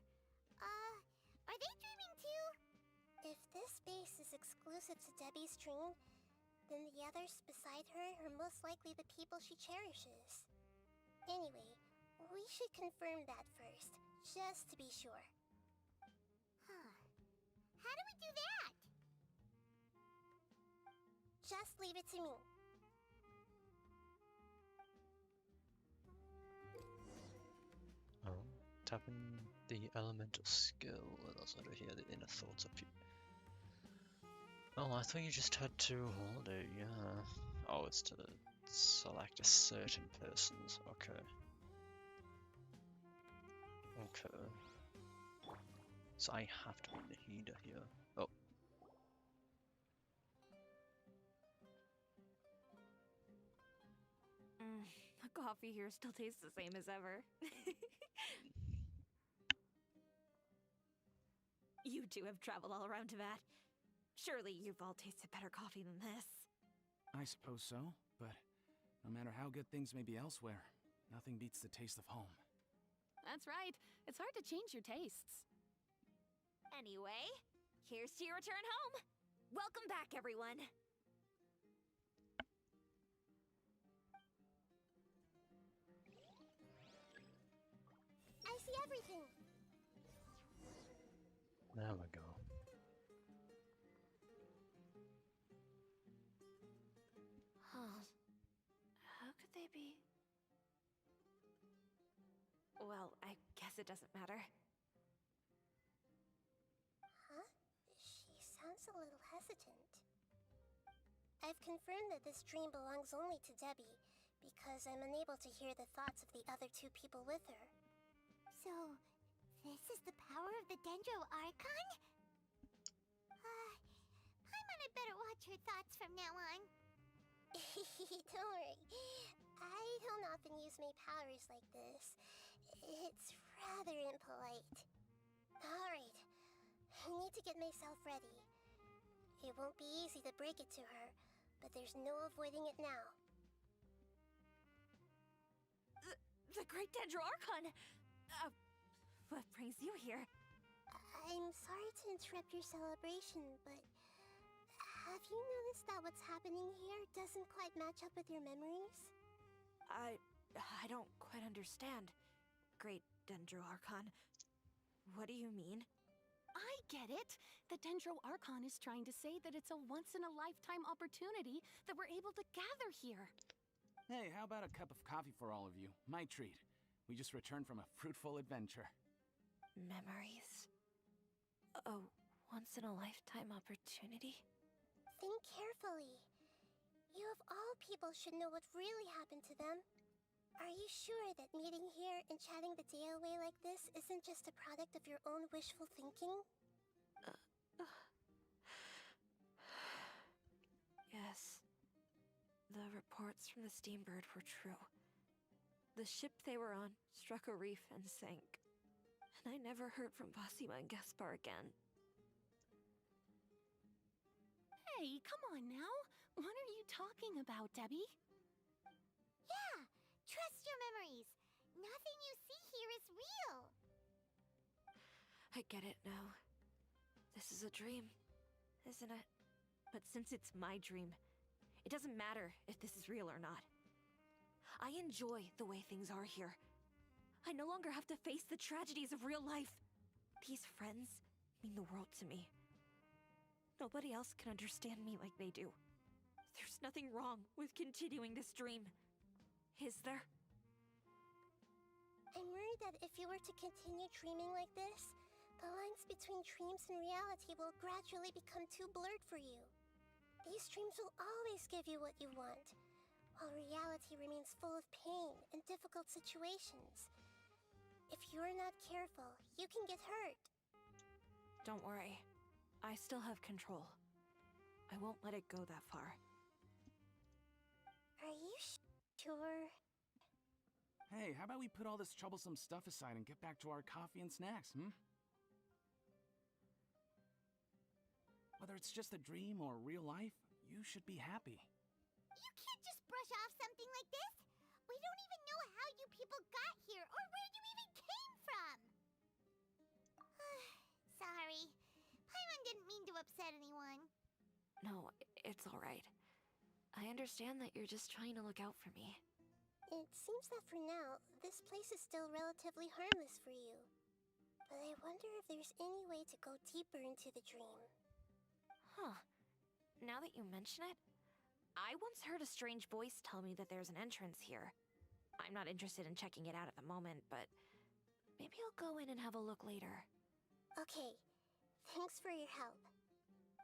Are they dreaming too? If this space is exclusive to Debbie's dream, then the others beside her are most likely the people she cherishes. Anyway, we should confirm that first, just to be sure. Huh. How do we do that? Just leave it to me. Oh, tapping the elemental skill. That's over here, the inner thoughts of you. Oh, I thought you just had to hold it, yeah. Oh, it's to select a certain person's. Okay. Okay. So I have to be Nahida here. Oh. The coffee here still tastes the same as ever. You two have traveled all around Tibet. Surely you've all tasted better coffee than this. I suppose so, but no matter how good things may be elsewhere, nothing beats the taste of home. That's right. It's hard to change your tastes. Anyway, here's to your return home. Welcome back, everyone. I see everything. There we go. Huh. How could they be? Well, I guess it doesn't matter. Huh? She sounds a little hesitant. I've confirmed that this dream belongs only to Debbie, because I'm unable to hear the thoughts of the other two people with her. So, this is the power of the Dendro Archon? Paimon had better watch her thoughts from now on. Don't worry. I don't often use my powers like this. It's rather impolite. Alright, I need to get myself ready. It won't be easy to break it to her, but there's no avoiding it now. The Great Dendro Archon! What brings you here? I'm sorry to interrupt your celebration, but have you noticed that what's happening here doesn't quite match up with your memories? I don't quite understand. Great Dendro Archon. What do you mean? I get it. The Dendro Archon is trying to say that it's a once-in-a-lifetime opportunity that we're able to gather here. Hey, how about a cup of coffee for all of you? My treat. We just returned from a fruitful adventure. Memories. A once-in-a-lifetime opportunity? Think carefully. You of all people should know what really happened to them. Are you sure that meeting here and chatting the day away like this isn't just a product of your own wishful thinking? Yes. The reports from the Steambird were true. The ship they were on struck a reef and sank. And I never heard from Basima and Gaspar again. Hey, come on now. What are you talking about, Debbie? Yeah, trust your memories. Nothing you see here is real. I get it now. This is a dream, isn't it? But since it's my dream, it doesn't matter if this is real or not. I enjoy the way things are here. I no longer have to face the tragedies of real life. These friends mean the world to me. Nobody else can understand me like they do. There's nothing wrong with continuing this dream. Is there? I'm worried that if you were to continue dreaming like this, the lines between dreams and reality will gradually become too blurred for you. These dreams will always give you what you want, while reality remains full of pain and difficult situations. If you're not careful, you can get hurt. Don't worry. I still have control. I won't let it go that far. Are you sure? Hey, how about we put all this troublesome stuff aside and get back to our coffee and snacks, Whether it's just a dream or real life, you should be happy. You can't just brush off something like this. We don't even know how you people got here or where you even came from. Sorry. Paimon didn't mean to upset anyone. No, it's alright. I understand that you're just trying to look out for me. It seems that for now, this place is still relatively harmless for you. But I wonder if there's any way to go deeper into the dream. Huh. Now that you mention it, I once heard a strange voice tell me that there's an entrance here. I'm not interested in checking it out at the moment, but maybe I'll go in and have a look later. Okay, thanks for your help.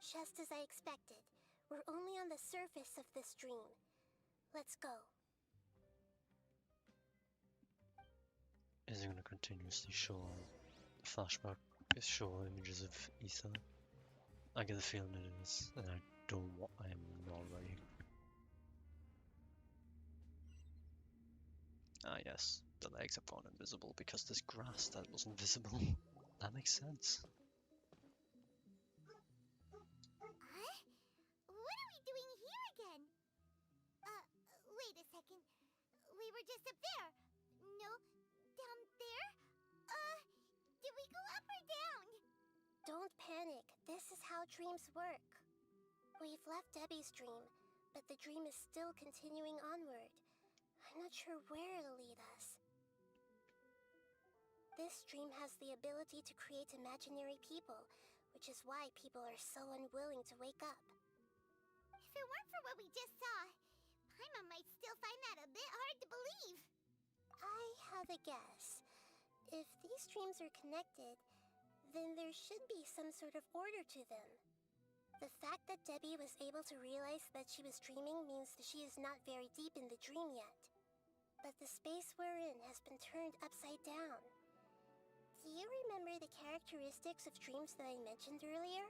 Just as I expected, we're only on the surface of this dream. Let's go. Is it going to continuously show show images of Ether? I get the feeling it is, and I am not ready. Ah yes, the legs have gone invisible because there's grass that wasn't visible. That makes sense. Huh? What are we doing here again? Wait a second. We were just up there. No, down there? Did we go up or down? Don't panic. This is how dreams work. We've left Debbie's dream, but the dream is still continuing onward. I'm not sure where it'll lead us. This dream has the ability to create imaginary people, which is why people are so unwilling to wake up. If it weren't for what we just saw, Paimon might still find that a bit hard to believe. I have a guess. If these dreams are connected, then there should be some sort of order to them. The fact that Debbie was able to realize that she was dreaming means that she is not very deep in the dream yet. But the space we're in has been turned upside down. Do you remember the characteristics of dreams that I mentioned earlier?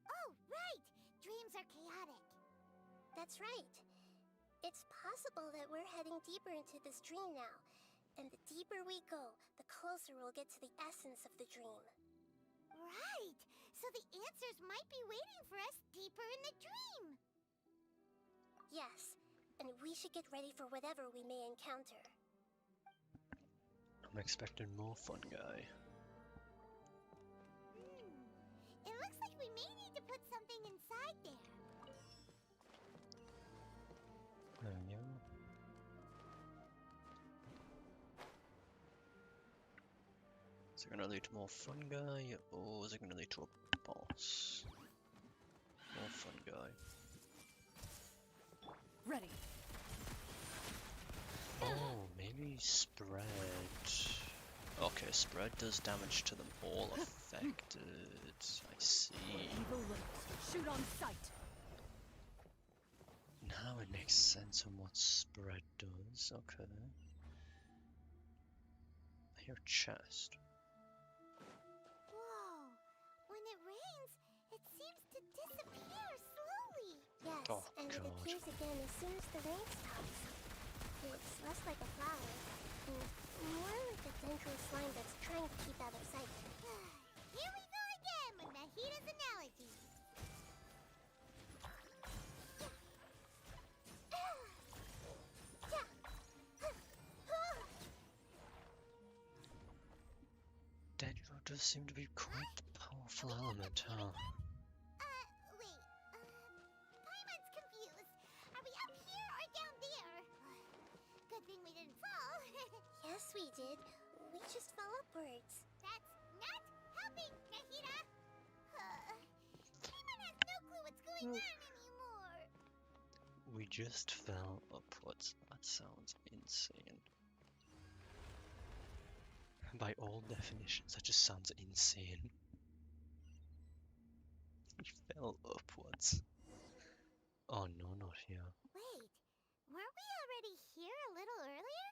Oh, right! Dreams are chaotic. That's right. It's possible that we're heading deeper into this dream now. And the deeper we go, the closer we'll get to the essence of the dream. Right! So the answers might be waiting for us deeper in the dream. Yes, and we should get ready for whatever we may encounter. I'm expecting more fun guy. It looks like we may need to put something inside there. There we go. Is it gonna lead to more fun guy, or is it gonna lead to a boss? More fun guy. Ready. Oh, maybe spread. Okay, spread does damage to them all affected. I see. Evil lips. Shoot on sight. Now it makes sense on what spread does. Okay. I hear chest. Whoa! When it rains, it seems to disappear slowly. Yes, Oh, and it God. appears again as soon as the rain stops. It's less like a flower, and more like a dendro slime that's trying to keep out of sight. Here we go again with Nahida's analogy. Dendro does seem to be quite the powerful element, huh? Wait. Paimon's confused. Are we up here or down there? Good thing we didn't fall. Yes, we did. We just fell upwards. That's not helping, Nahida. Paimon has no clue what's going on anymore. We just fell upwards. That sounds insane. By all definitions, that just sounds insane. We fell upwards. Oh no, not here. Wait, weren't we already here a little earlier?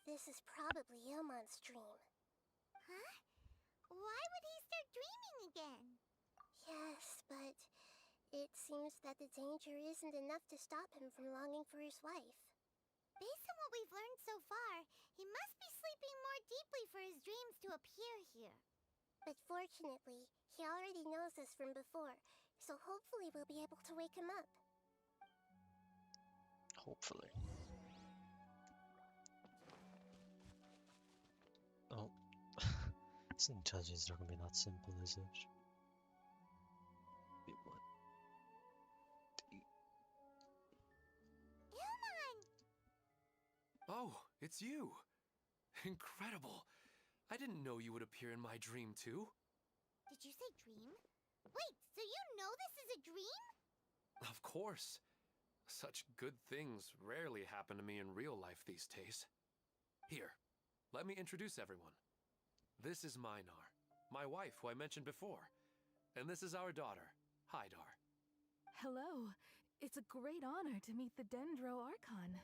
This is probably Ilmon's dream. Huh? Why would he start dreaming again? Yes, but it seems that the danger isn't enough to stop him from longing for his wife. Based on what we've learned so far, he must be sleeping more deeply for his dreams to appear here. But fortunately, he already knows us from before, so hopefully we'll be able to wake him up. Hopefully. Oh. Something tells you it's not gonna be that simple, is it? Wait, what? Ilmon! Oh, it's you! Incredible! I didn't know you would appear in my dream, too. Did you say dream? Wait, so you know this is a dream? Of course. Such good things rarely happen to me in real life these days. Here, let me introduce everyone. This is Minar, my wife who I mentioned before. And this is our daughter, Hydar. Hello. It's a great honor to meet the Dendro Archon.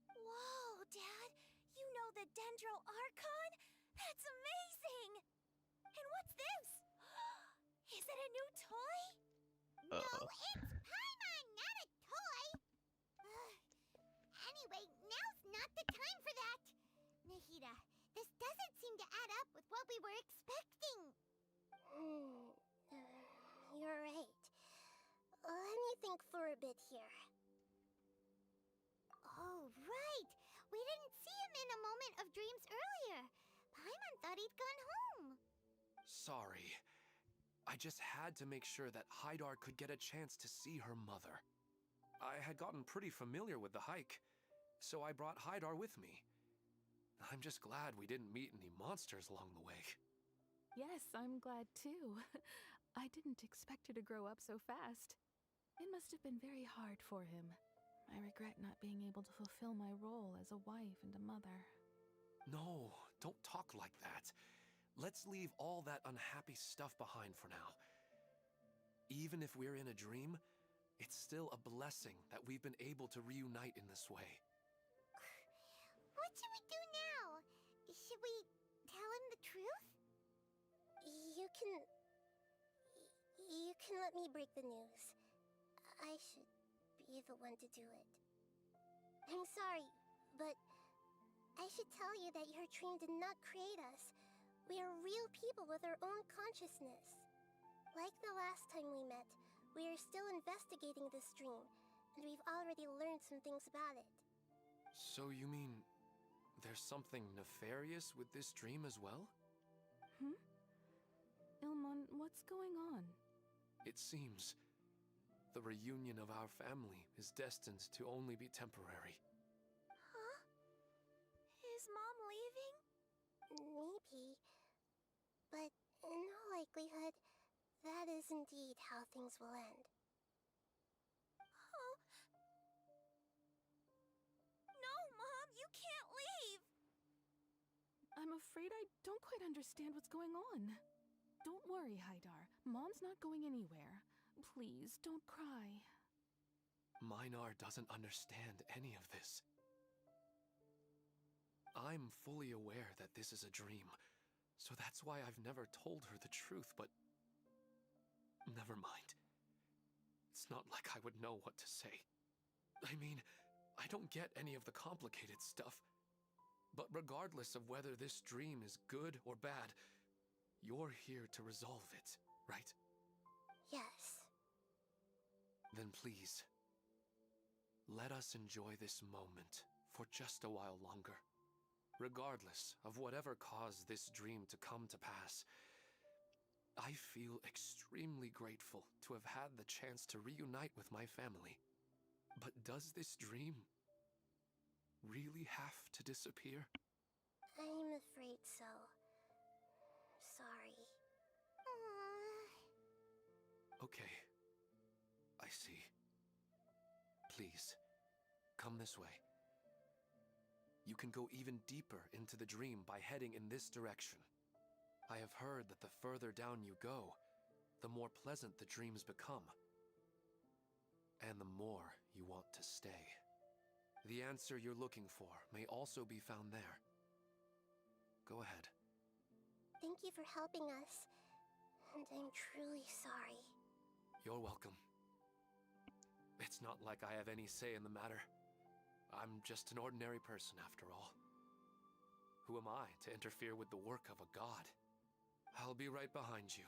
Whoa, Dad! You know the Dendro Archon? That's amazing! And what's this? Is it a new toy? No, it's Paimon, not a toy! Anyway, now's not the time for that! Nahida, this doesn't seem to add up with what we were expecting. You're right. Let me think for a bit here. Oh, right! We didn't see him in a moment of dreams earlier. Paimon thought he'd gone home. Sorry. I just had to make sure that Hydar could get a chance to see her mother. I had gotten pretty familiar with the hike, so I brought Hydar with me. I'm just glad we didn't meet any monsters along the way. Yes, I'm glad too. I didn't expect her to grow up so fast. It must have been very hard for him. I regret not being able to fulfill my role as a wife and a mother. No, don't talk like that. Let's leave all that unhappy stuff behind for now. Even if we're in a dream, it's still a blessing that we've been able to reunite in this way. What should we do now? Should we tell him the truth? You can... You can let me break the news. I should be the one to do it. I'm sorry, but I should tell you that your dream did not create us. We are real people with our own consciousness. Like the last time we met, we are still investigating this dream, and we've already learned some things about it. So you mean there's something nefarious with this dream as well? Ilmon, what's going on? It seems the reunion of our family is destined to only be temporary. Huh? Is Mom leaving? Maybe. But in all likelihood, that is indeed how things will end. Oh. No, Mom, you can't leave! I'm afraid I don't quite understand what's going on. Don't worry, Haidar. Mom's not going anywhere. Please, don't cry. Minar doesn't understand any of this. I'm fully aware that this is a dream, so that's why I've never told her the truth, but... Never mind. It's not like I would know what to say. I mean, I don't get any of the complicated stuff. But regardless of whether this dream is good or bad, you're here to resolve it, right? Yes. Then please, let us enjoy this moment for just a while longer. Regardless of whatever caused this dream to come to pass, I feel extremely grateful to have had the chance to reunite with my family. But does this dream really have to disappear? I'm afraid so. Sorry. Okay. I see. Please, come this way. You can go even deeper into the dream by heading in this direction. I have heard that the further down you go, the more pleasant the dreams become. And the more you want to stay. The answer you're looking for may also be found there. Go ahead. Thank you for helping us, and I'm truly sorry. You're welcome. It's not like I have any say in the matter. I'm just an ordinary person after all. Who am I to interfere with the work of a god? I'll be right behind you.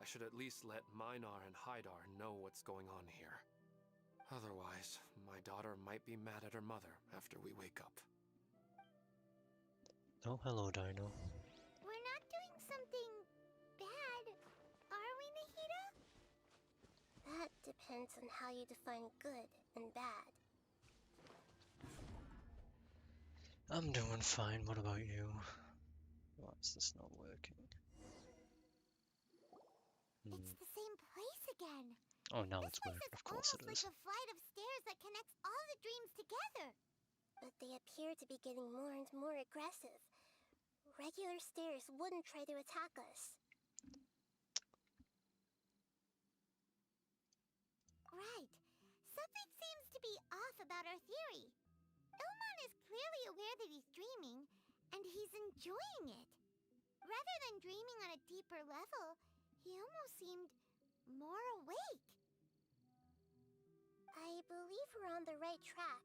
I should at least let Minar and Haidar know what's going on here. Otherwise, my daughter might be mad at her mother after we wake up. Oh, hello, Dino. We're not doing something bad, are we, Nahida? That depends on how you define good and bad. I'm doing fine. What about you? Why is this not working? It's the same place again. Oh, now This it's place working. is Of course it almost is. like a flight of stairs that connects all the dreams together. But they appear to be getting more and more aggressive. Regular stairs wouldn't try to attack us. Right. Something seems to be off about our theory. Ilmon is clearly aware that he's dreaming, and he's enjoying it. Rather than dreaming on a deeper level, he almost seemed more awake. I believe we're on the right track,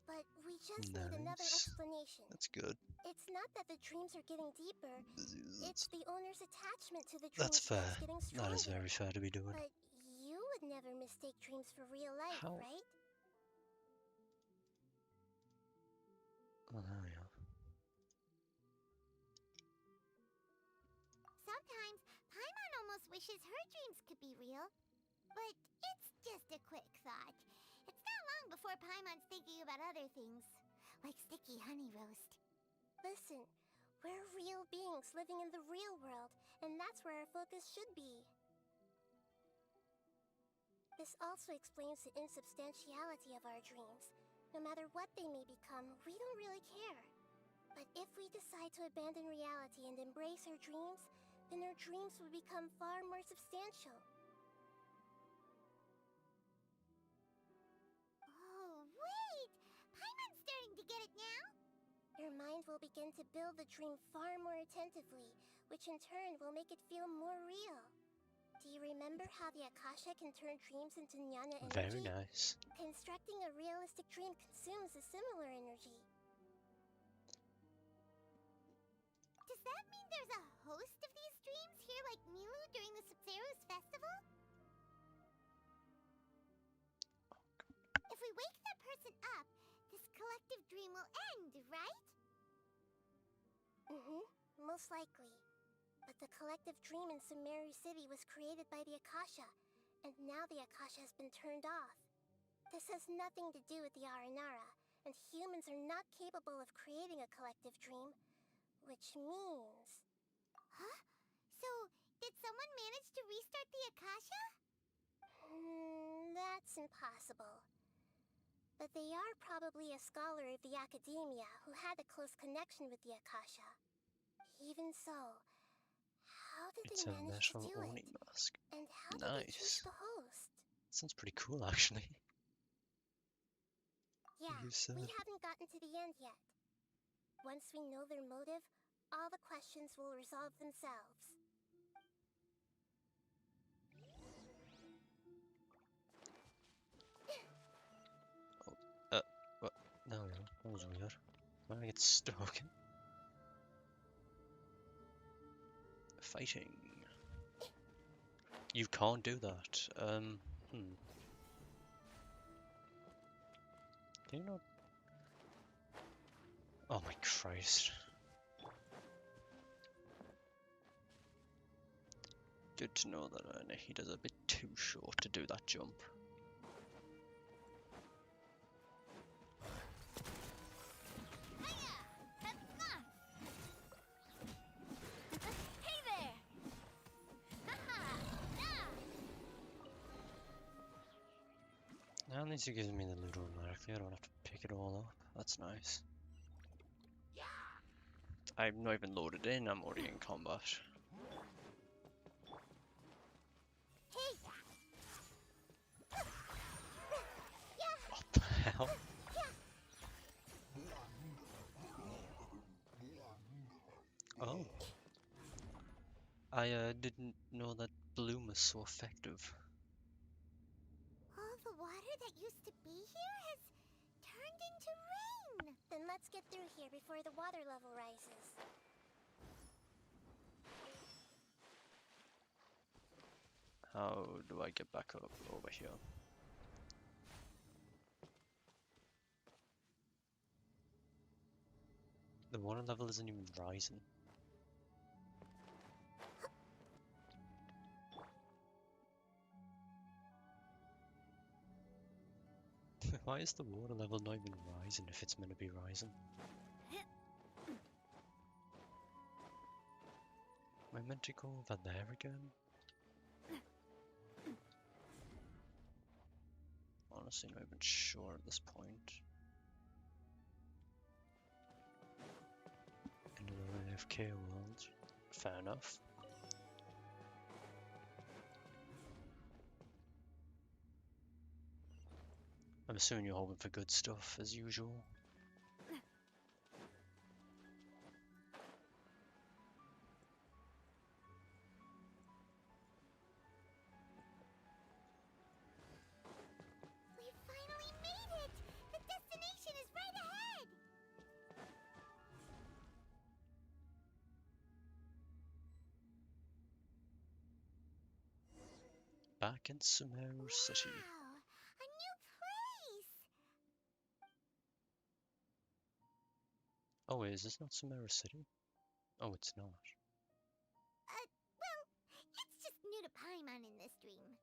but we just need another Nice. explanation. That's good. It's not that the dreams are getting deeper, it's the owner's attachment to the That's dreams fair. that's getting stronger. That is very fair to be doing. But you would never mistake dreams for real life, How? right? Oh, there we are. Sometimes, Paimon almost wishes her dreams could be real. But it's just a quick thought. It's not long before Paimon's thinking about other things, like sticky honey roast. Listen, we're real beings living in the real world, and that's where our focus should be. This also explains the insubstantiality of our dreams. No matter what they may become, we don't really care. But if we decide to abandon reality and embrace our dreams, then our dreams will become far more substantial. Oh, wait! Paimon's starting to get it now! Your mind will begin to build the dream far more attentively, which in turn will make it feel more real. Do you remember how the Akasha can turn dreams into jnana energy? Very nice. Constructing a realistic dream consumes a similar energy. Does that mean there's a host of these dreams here like Milu during the Sub-Zero's festival? If we wake that person up, this collective dream will end, right? Most likely. But the collective dream in Sumeru City was created by the Akasha, and now the Akasha has been turned off. This has nothing to do with the Aranara, and humans are not capable of creating a collective dream, which means... Huh? So, did someone manage to restart the Akasha? That's impossible. But they are probably a scholar of the Academia who had a close connection with the Akasha. Even so, how did It's they a manage to metal do Oni it? mask. And how did they choose Nice. the host? Sounds pretty cool, actually. Yeah, You said. we haven't gotten to the end yet. Once we know their motive, all the questions will resolve themselves. What? No, that was weird. Why did I get stuck? Fighting. You can't do that. Can you not? Oh my Christ. Good to know that Nahida's a bit too short to do that jump. Hey there! Now at least it gives me the loot automatically, I don't have to pick it all up. That's nice. I'm not even loaded in, I'm already in combat. What the hell? Oh. I didn't know that bloom was so effective. All the water that used to be here has turned into rain! Then let's get through here before the water level rises. How do I get back up over here? The water level isn't even rising. Why is the water level not even rising if it's meant to be rising? Am I meant to go over there again? Honestly, not even sure at this point. In an AFK world. Fair enough. I'm assuming you're hoping for good stuff, as usual. We finally made it! The destination is right ahead! Back in Sumeru City. Wow! A new place! Oh wait, is this not Sumeru City? Oh, it's not. Well, it's just new to Paimon in this dream.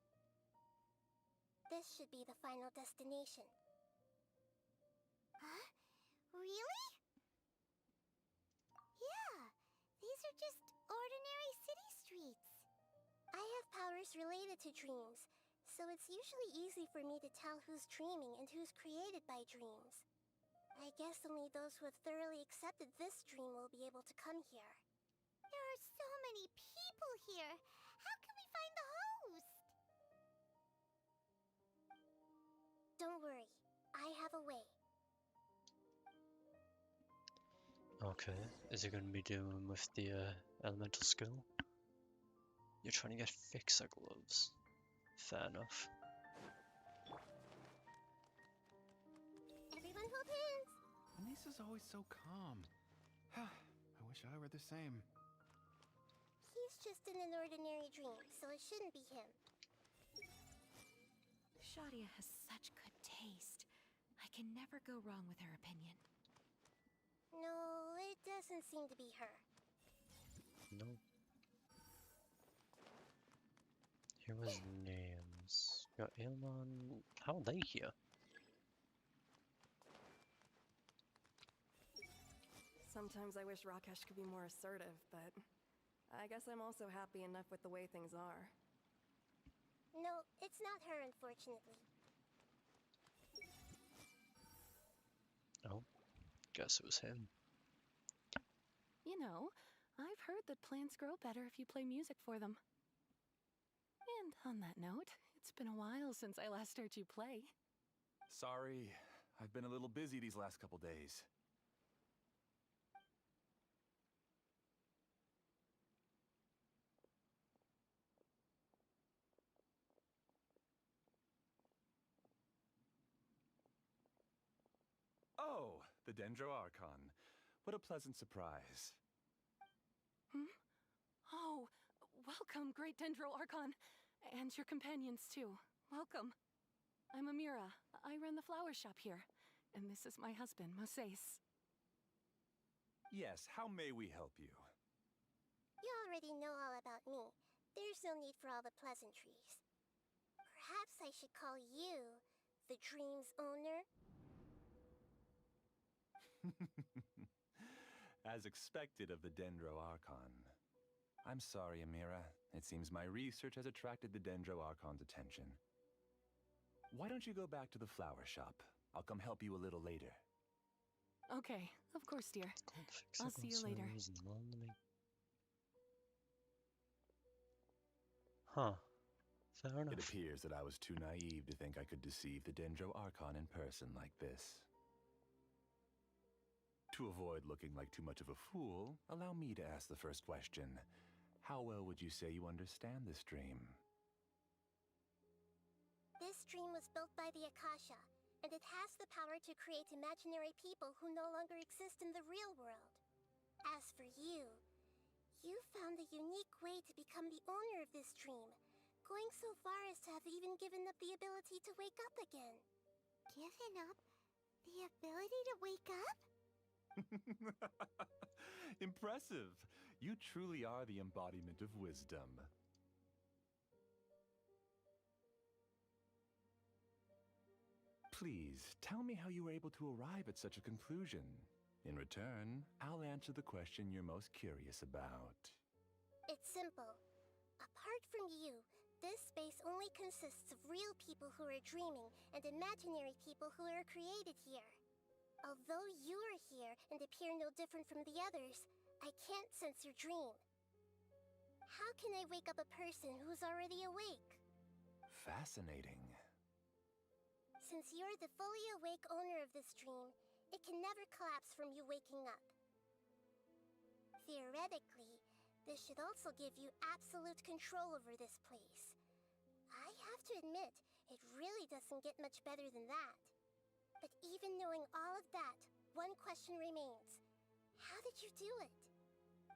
This should be the final destination. Huh? Really? Yeah, these are just ordinary city streets. I have powers related to dreams, so it's usually easy for me to tell who's dreaming and who's created by dreams. I guess only those who have thoroughly accepted this dream will be able to come here. There are so many people here. How can we find the host? Don't worry, I have a way. Okay, is it going to be doing with the elemental skill? You're trying to get fixer gloves. Fair enough. Everyone hold hands! Anissa's always so calm. I wish I were the same. He's just in an ordinary dream, so it shouldn't be him. Shadia has such good taste. I can never go wrong with her opinion. No, it doesn't seem to be her. No. Here was names. Got Ilman. How are they here? Sometimes I wish Rakesh could be more assertive, but I guess I'm also happy enough with the way things are. No, it's not her, unfortunately. Oh, guess it was him. You know, I've heard that plants grow better if you play music for them. And on that note, it's been a while since I last heard you play. Sorry, I've been a little busy these last couple days. Oh, the Dendro Archon. What a pleasant surprise. Oh, welcome, Great Dendro Archon. And your companions, too. Welcome. I'm Amira. I run the flower shop here. And this is my husband, Moses. Yes, how may we help you? You already know all about me. There's no need for all the pleasantries. Perhaps I should call you the dream's owner? As expected of the Dendro Archon. I'm sorry, Amira. It seems my research has attracted the Dendro Archon's attention. Why don't you go back to the flower shop? I'll come help you a little later. Okay, of course, dear. I'll see you later. Huh. Fair enough. It appears that I was too naive to think I could deceive the Dendro Archon in person like this. To avoid looking like too much of a fool, allow me to ask the first question. How well would you say you understand this dream? This dream was built by the Akasha, and it has the power to create imaginary people who no longer exist in the real world. As for you, you found a unique way to become the owner of this dream, going so far as to have even given up the ability to wake up again. Given up the ability to wake up? Impressive! You truly are the embodiment of wisdom. Please, tell me how you were able to arrive at such a conclusion. In return, I'll answer the question you're most curious about. It's simple. Apart from you, this space only consists of real people who are dreaming and imaginary people who are created here. Although you are here and appear no different from the others, I can't sense your dream. How can I wake up a person who's already awake? Fascinating. Since you're the fully awake owner of this dream, it can never collapse from you waking up. Theoretically, this should also give you absolute control over this place. I have to admit, it really doesn't get much better than that. But even knowing all of that, one question remains. How did you do it?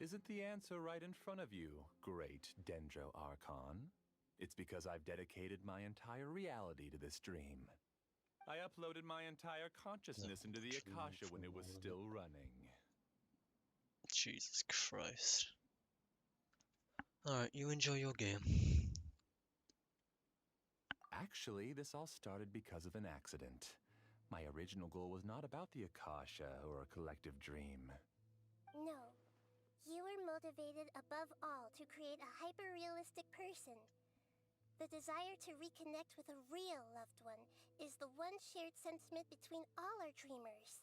Isn't the answer right in front of you, great Dendro Archon? It's because I've dedicated my entire reality to this dream. I uploaded my entire consciousness into the Akasha when it was still running. Jesus Christ. Alright, you enjoy your game. Actually, this all started because of an accident. My original goal was not about the Akasha or a collective dream. No. You were motivated above all to create a hyper-realistic person. The desire to reconnect with a real loved one is the one shared sentiment between all our dreamers.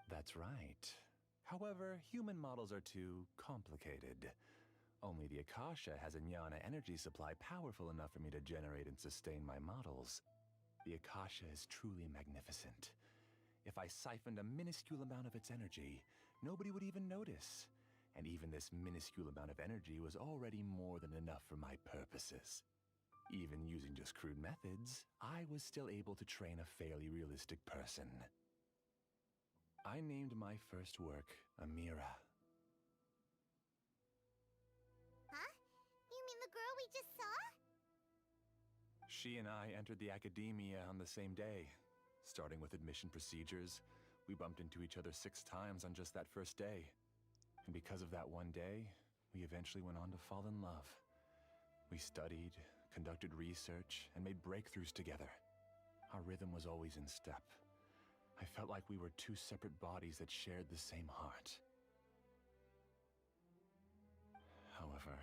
That's right. However, human models are too complicated. Only the Akasha has a jnana energy supply powerful enough for me to generate and sustain my models. The Akasha is truly magnificent. If I siphoned a minuscule amount of its energy, nobody would even notice. And even this minuscule amount of energy was already more than enough for my purposes. Even using just crude methods, I was still able to train a fairly realistic person. I named my first work Amira. Huh? You mean the girl we just saw? She and I entered the academia on the same day. Starting with admission procedures, we bumped into each other 6 times on just that first day. And because of that one day, we eventually went on to fall in love. We studied, conducted research, and made breakthroughs together. Our rhythm was always in step. I felt like we were 2 separate bodies that shared the same heart. However,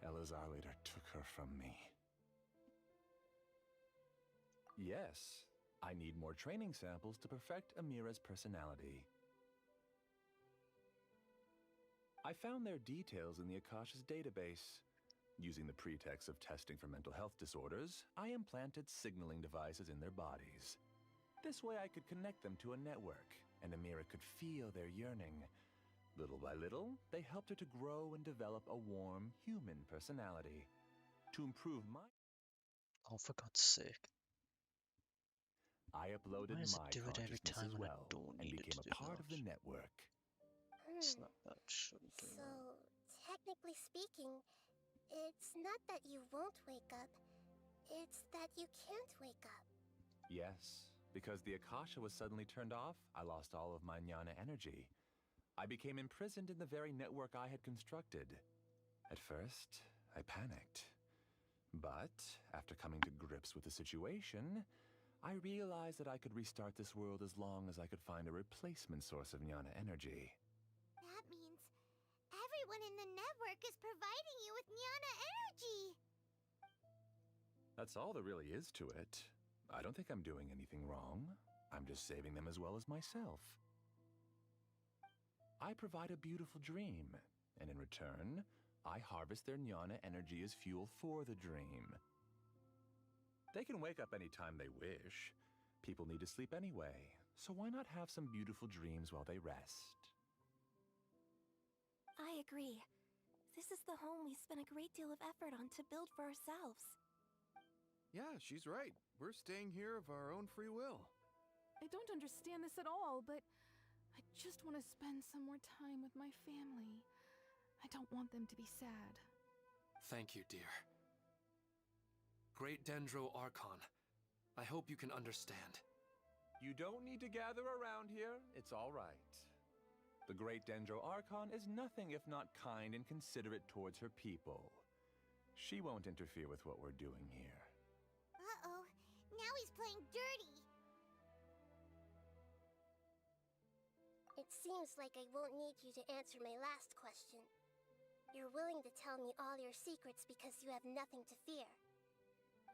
Elazar later took her from me. Yes, I need more training samples to perfect Amira's personality. I found their details in the Akasha's database. Using the pretext of testing for mental health disorders, I implanted signaling devices in their bodies. This way I could connect them to a network, and Amira could feel their yearning. Little by little, they helped her to grow and develop a warm, human personality. To improve my... Oh, for God's sake. I uploaded Why does it my do it every consciousness time as when I well, don't and need it became to a do part of the that? network. It's not that shouldn't do So, that. technically speaking, it's not that you won't wake up, it's that you can't wake up. Yes, because the Akasha was suddenly turned off, I lost all of my jnana energy. I became imprisoned in the very network I had constructed. At first, I panicked. But, after coming to grips with the situation, I realized that I could restart this world as long as I could find a replacement source of jnana energy. That means everyone in the network is providing you with jnana energy. That's all there really is to it. I don't think I'm doing anything wrong. I'm just saving them as well as myself. I provide a beautiful dream, and in return, I harvest their jnana energy as fuel for the dream. They can wake up anytime they wish. People need to sleep anyway, so why not have some beautiful dreams while they rest? I agree. This is the home we spent a great deal of effort on to build for ourselves. Yeah, she's right. We're staying here of our own free will. I don't understand this at all, but I just want to spend some more time with my family. I don't want them to be sad. Thank you, dear. Great Dendro Archon, I hope you can understand. You don't need to gather around here. It's all right. The Great Dendro Archon is nothing if not kind and considerate towards her people. She won't interfere with what we're doing here. Uh-oh, now he's playing dirty. It seems like I won't need you to answer my last question. You're willing to tell me all your secrets because you have nothing to fear.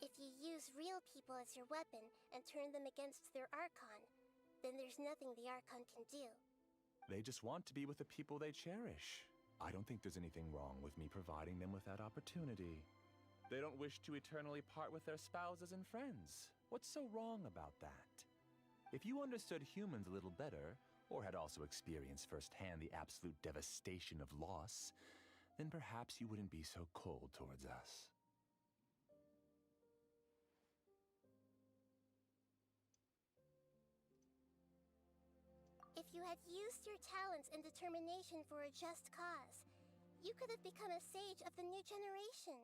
If you use real people as your weapon and turn them against their Archon, then there's nothing the Archon can do. They just want to be with the people they cherish. I don't think there's anything wrong with me providing them with that opportunity. They don't wish to eternally part with their spouses and friends. What's so wrong about that? If you understood humans a little better, or had also experienced firsthand the absolute devastation of loss, then perhaps you wouldn't be so cold towards us. If you had used your talents and determination for a just cause, you could have become a sage of the new generation.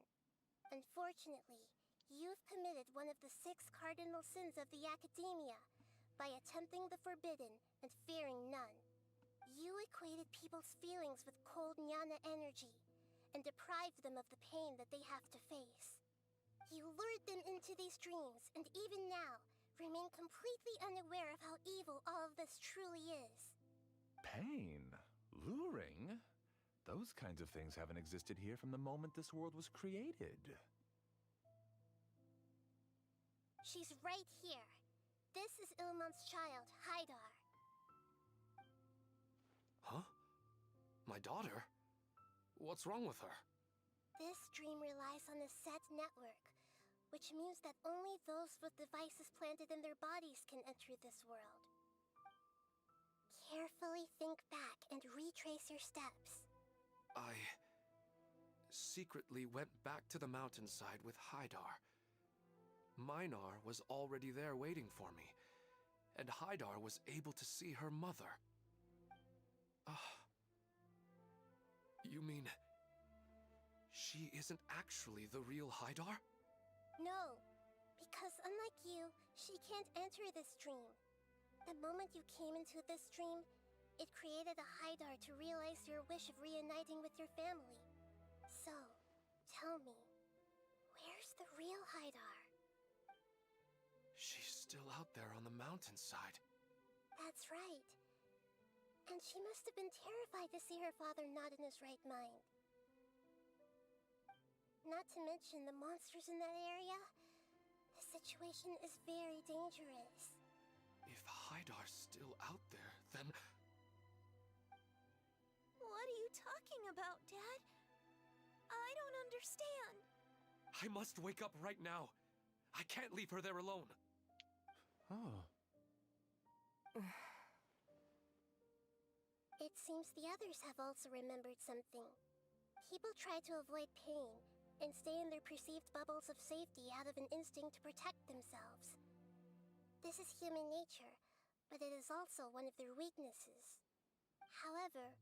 Unfortunately, you've committed one of the 6 cardinal sins of the Academia by attempting the forbidden and fearing none. You equated people's feelings with cold jnana energy and deprived them of the pain that they have to face. You lured them into these dreams, and even now, remain completely unaware of how evil all of this truly is. Pain? Luring? Those kinds of things haven't existed here from the moment this world was created. She's right here. This is Ilmon's child, Haidar. My daughter? What's wrong with her? This dream relies on a set network, which means that only those with devices planted in their bodies can enter this world. Carefully think back and retrace your steps. I secretly went back to the mountainside with Haidar. Minar was already there waiting for me, and Haidar was able to see her mother. You mean she isn't actually the real Haidar? No, because unlike you, she can't enter this dream. The moment you came into this dream, it created a Haidar to realize your wish of reuniting with your family. So, tell me, where's the real Haidar? She's still out there on the mountainside. That's right. And she must have been terrified to see her father not in his right mind. Not to mention the monsters in that area. The situation is very dangerous. If Haidar's still out there, then... What are you talking about, Dad? I don't understand. I must wake up right now. I can't leave her there alone. Oh. It seems the others have also remembered something. People try to avoid pain and stay in their perceived bubbles of safety out of an instinct to protect themselves. This is human nature, but it is also one of their weaknesses. However,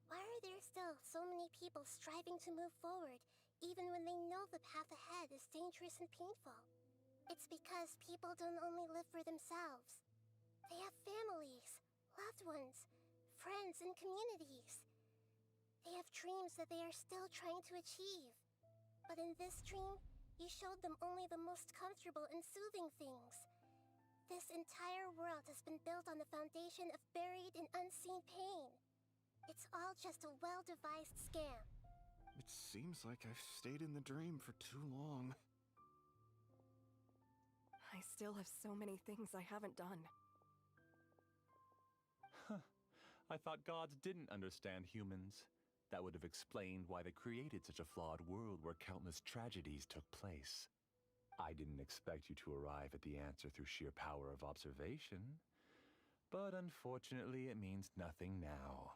why are there still so many people striving to move forward, even when they know the path ahead is dangerous and painful? It's because people don't only live for themselves. They have families, loved ones, friends, and communities. They have dreams that they are still trying to achieve. But in this dream, you showed them only the most comfortable and soothing things. This entire world has been built on the foundation of buried and unseen pain. It's all just a well-devised scam. It seems like I've stayed in the dream for too long. I still have so many things I haven't done. I thought gods didn't understand humans. That would have explained why they created such a flawed world where countless tragedies took place. I didn't expect you to arrive at the answer through sheer power of observation. But unfortunately, it means nothing now.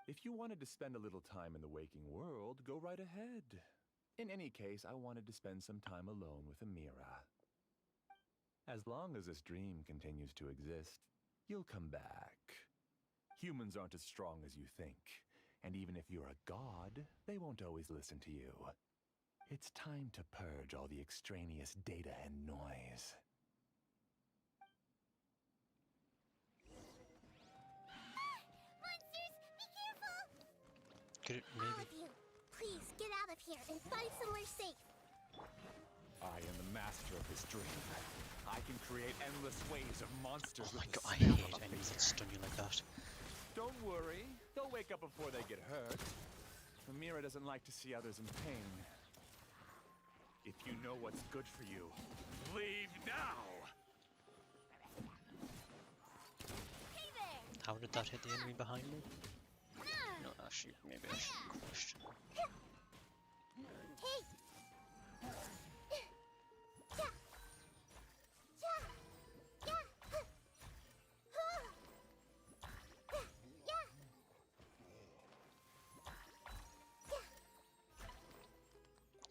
If you wanted to spend a little time in the waking world, go right ahead. In any case, I wanted to spend some time alone with Amira. As long as this dream continues to exist, you'll come back. Humans aren't as strong as you think, and even if you're a god, they won't always listen to you. It's time to purge all the extraneous data and noise. Monsters, be careful! Could it All maybe... of you, please get out of here and find somewhere safe. I am the master of this dream. I can create endless waves of monsters. Oh my with the god, I snap hate of a enemies that finger. stun you like that. Don't worry, they'll wake up before they get hurt. Amira doesn't like to see others in pain. If you know what's good for you, leave now! Hey there! How did that hit the enemy behind me? No, actually, maybe I should question. Hey!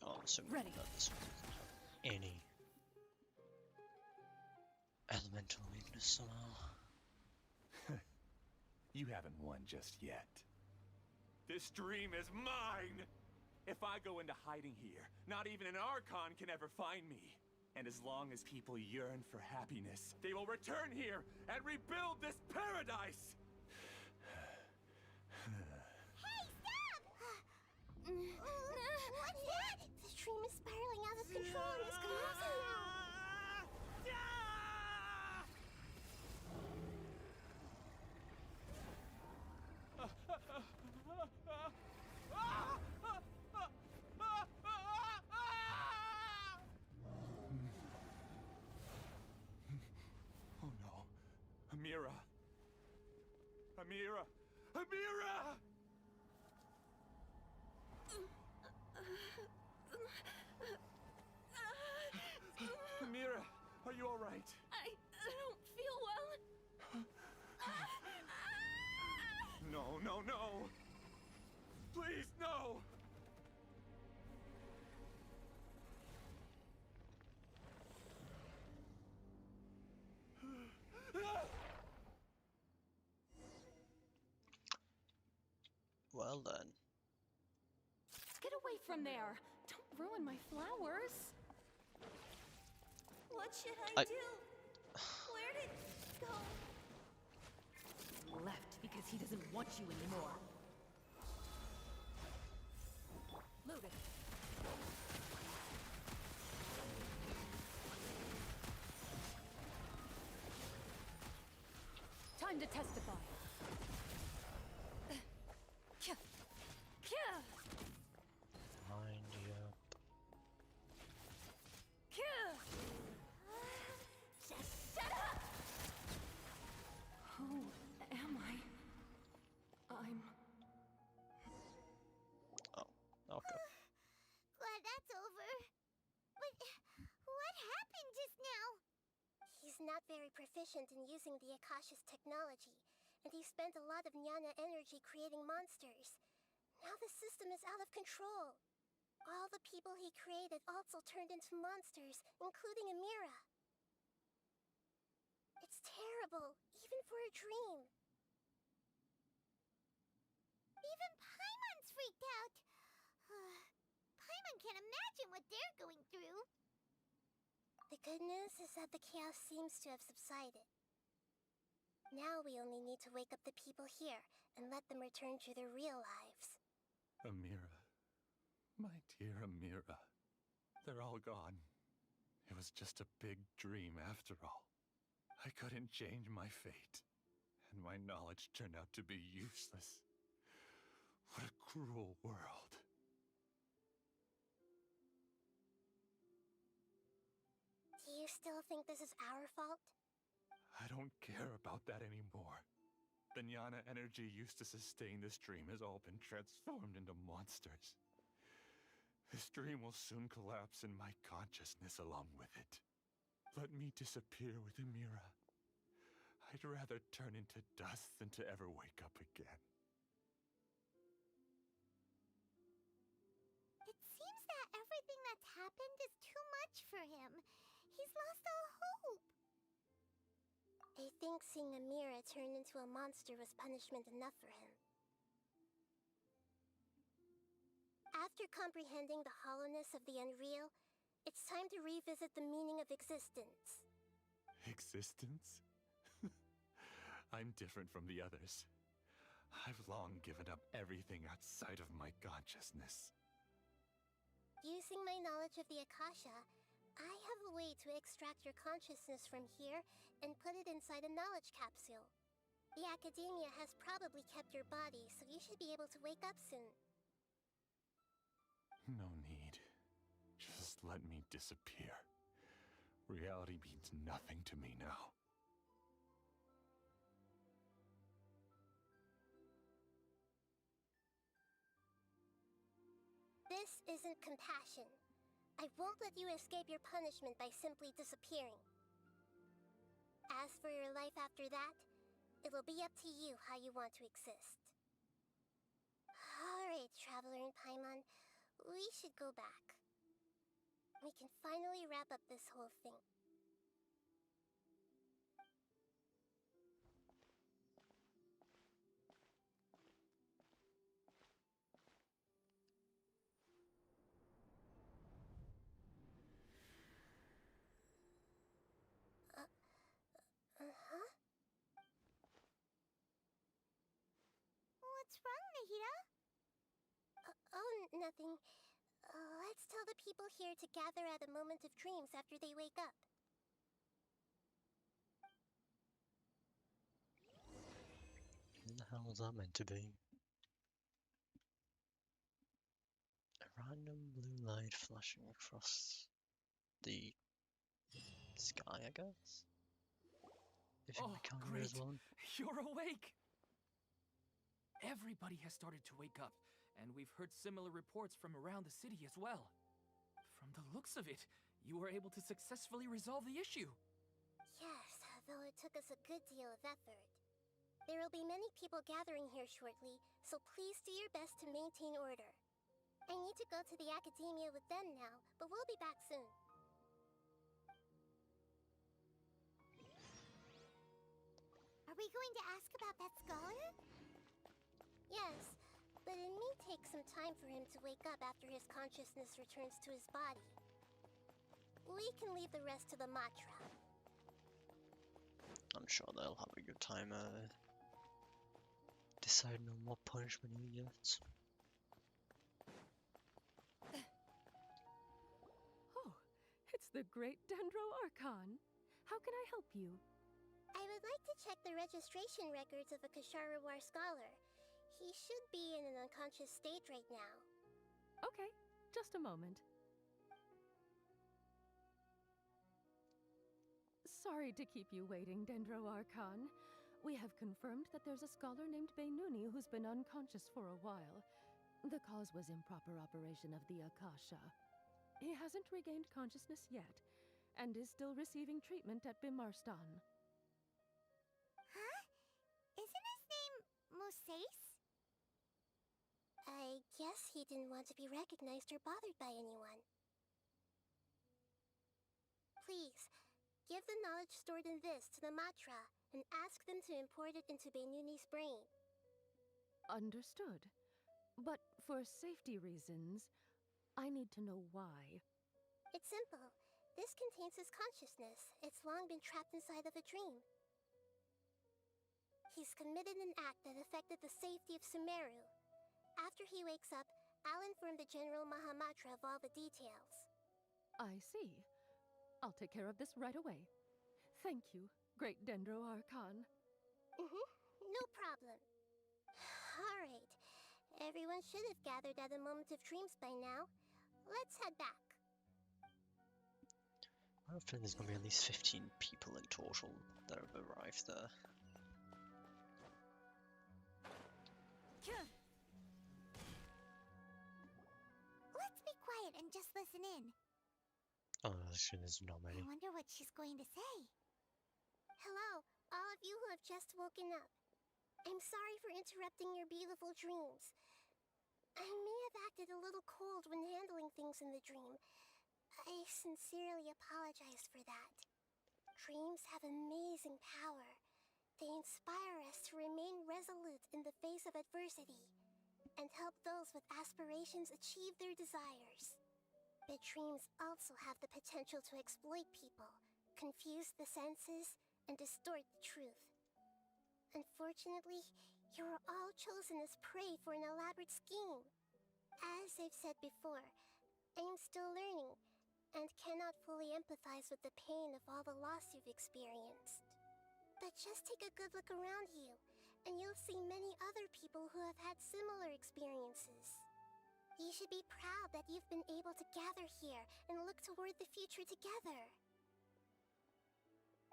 Oh, I'm assuming Ready. that this one doesn't have any elemental weakness somehow. You haven't won just yet. This dream is mine! If I go into hiding here, not even an Archon can ever find me. And as long as people yearn for happiness, they will return here and rebuild this paradise! Hey, stop! What's that? This dream is spiraling out of control and is collapsing. Oh no. Amira! Amira! Amira! Are you alright? I don't feel well. No, no, no! Please, no! Well then. Get away from there. Don't ruin my flowers. What should I do? Where did he go? Left because he doesn't want you anymore. Loaded. Time to testify. Mind you. Just shut up! Who am I? I'm... Oh, okay. Glad that's over. But what happened just now? He's not very proficient in using the Akasha's technology, and he spent a lot of Jnana energy creating monsters. Now the system is out of control. All the people he created also turned into monsters, including Amira. It's terrible, even for a dream. Even Paimon's freaked out. Paimon can't imagine what they're going through. The good news is that the chaos seems to have subsided. Now we only need to wake up the people here and let them return to their real lives. Amira. My dear Amira. They're all gone. It was just a big dream after all. I couldn't change my fate, and my knowledge turned out to be useless. What a cruel world. Do you still think this is our fault? I don't care about that anymore. The Jnana energy used to sustain this dream has all been transformed into monsters. This dream will soon collapse and my consciousness along with it. Let me disappear with Amira. I'd rather turn into dust than to ever wake up again. It seems that everything that's happened is too much for him. He's lost all hope. I think seeing Amira turn into a monster was punishment enough for him. After comprehending the hollowness of the unreal, it's time to revisit the meaning of existence. Existence? I'm different from the others. I've long given up everything outside of my consciousness. Using my knowledge of the Akasha, I have a way to extract your consciousness from here and put it inside a knowledge capsule. The Academia has probably kept your body, so you should be able to wake up soon. No need. Just let me disappear. Reality means nothing to me now. This isn't compassion. I won't let you escape your punishment by simply disappearing. As for your life after that, it'll be up to you how you want to exist. Alright, Traveler and Paimon, we should go back. We can finally wrap up this whole thing. Uh-huh? What's wrong, Nahida? Oh, nothing. Let's tell the people here to gather at a moment of dreams after they wake up. What the hell is that meant to be? A random blue light flashing across the sky, I guess? If Oh, my camera great! is one. You're awake! Everybody has started to wake up, and we've heard similar reports from around the city as well. From the looks of it, you were able to successfully resolve the issue. Yes, though it took us a good deal of effort. There will be many people gathering here shortly, so please do your best to maintain order. I need to go to the academia with them now, but we'll be back soon. Are we going to ask about that scholar? Yes, but it may take some time for him to wake up after his consciousness returns to his body. We can leave the rest to the Matra. I'm sure they'll have a good time deciding on what punishment he gets. Oh, it's the great Dendro Archon. How can I help you? I would like to check the registration records of a Kasharawar scholar. He should be in an unconscious state right now. Okay, just a moment. Sorry to keep you waiting, Dendro Archon. We have confirmed that there's a scholar named Beinuni who's been unconscious for a while. The cause was improper operation of the Akasha. He hasn't regained consciousness yet, and is still receiving treatment at Bimarstan. Huh? Isn't his name Moses? I guess he didn't want to be recognized or bothered by anyone. Please, give the knowledge stored in this to the Matra and ask them to import it into Beinuni's brain. Understood. But for safety reasons, I need to know why. It's simple. This contains his consciousness. It's long been trapped inside of a dream. He's committed an act that affected the safety of Sumeru. After he wakes up, I'll inform the General Mahamatra of all the details. I see. I'll take care of this right away. Thank you, Great Dendro Archon. No problem. Alright. Everyone should have gathered at a Moment of Dreams by now. Let's head back. I have a feeling there's going to be at least 15 people in total that have arrived there. Let's be quiet and just listen in. Oh, actually, there's not I many. wonder what she's going to say. Hello, all of you who have just woken up. I'm sorry for interrupting your beautiful dreams. I may have acted a little cold when handling things in the dream. I sincerely apologize for that. Dreams have amazing power. They inspire us to remain resolute in the face of adversity and help those with aspirations achieve their desires. But dreams also have the potential to exploit people, confuse the senses, and distort the truth. Unfortunately, you were all chosen as prey for an elaborate scheme. As I've said before, I am still learning, and cannot fully empathize with the pain of all the loss you've experienced. But just take a good look around you, and you'll see many other people who have had similar experiences. You should be proud that you've been able to gather here and look toward the future together.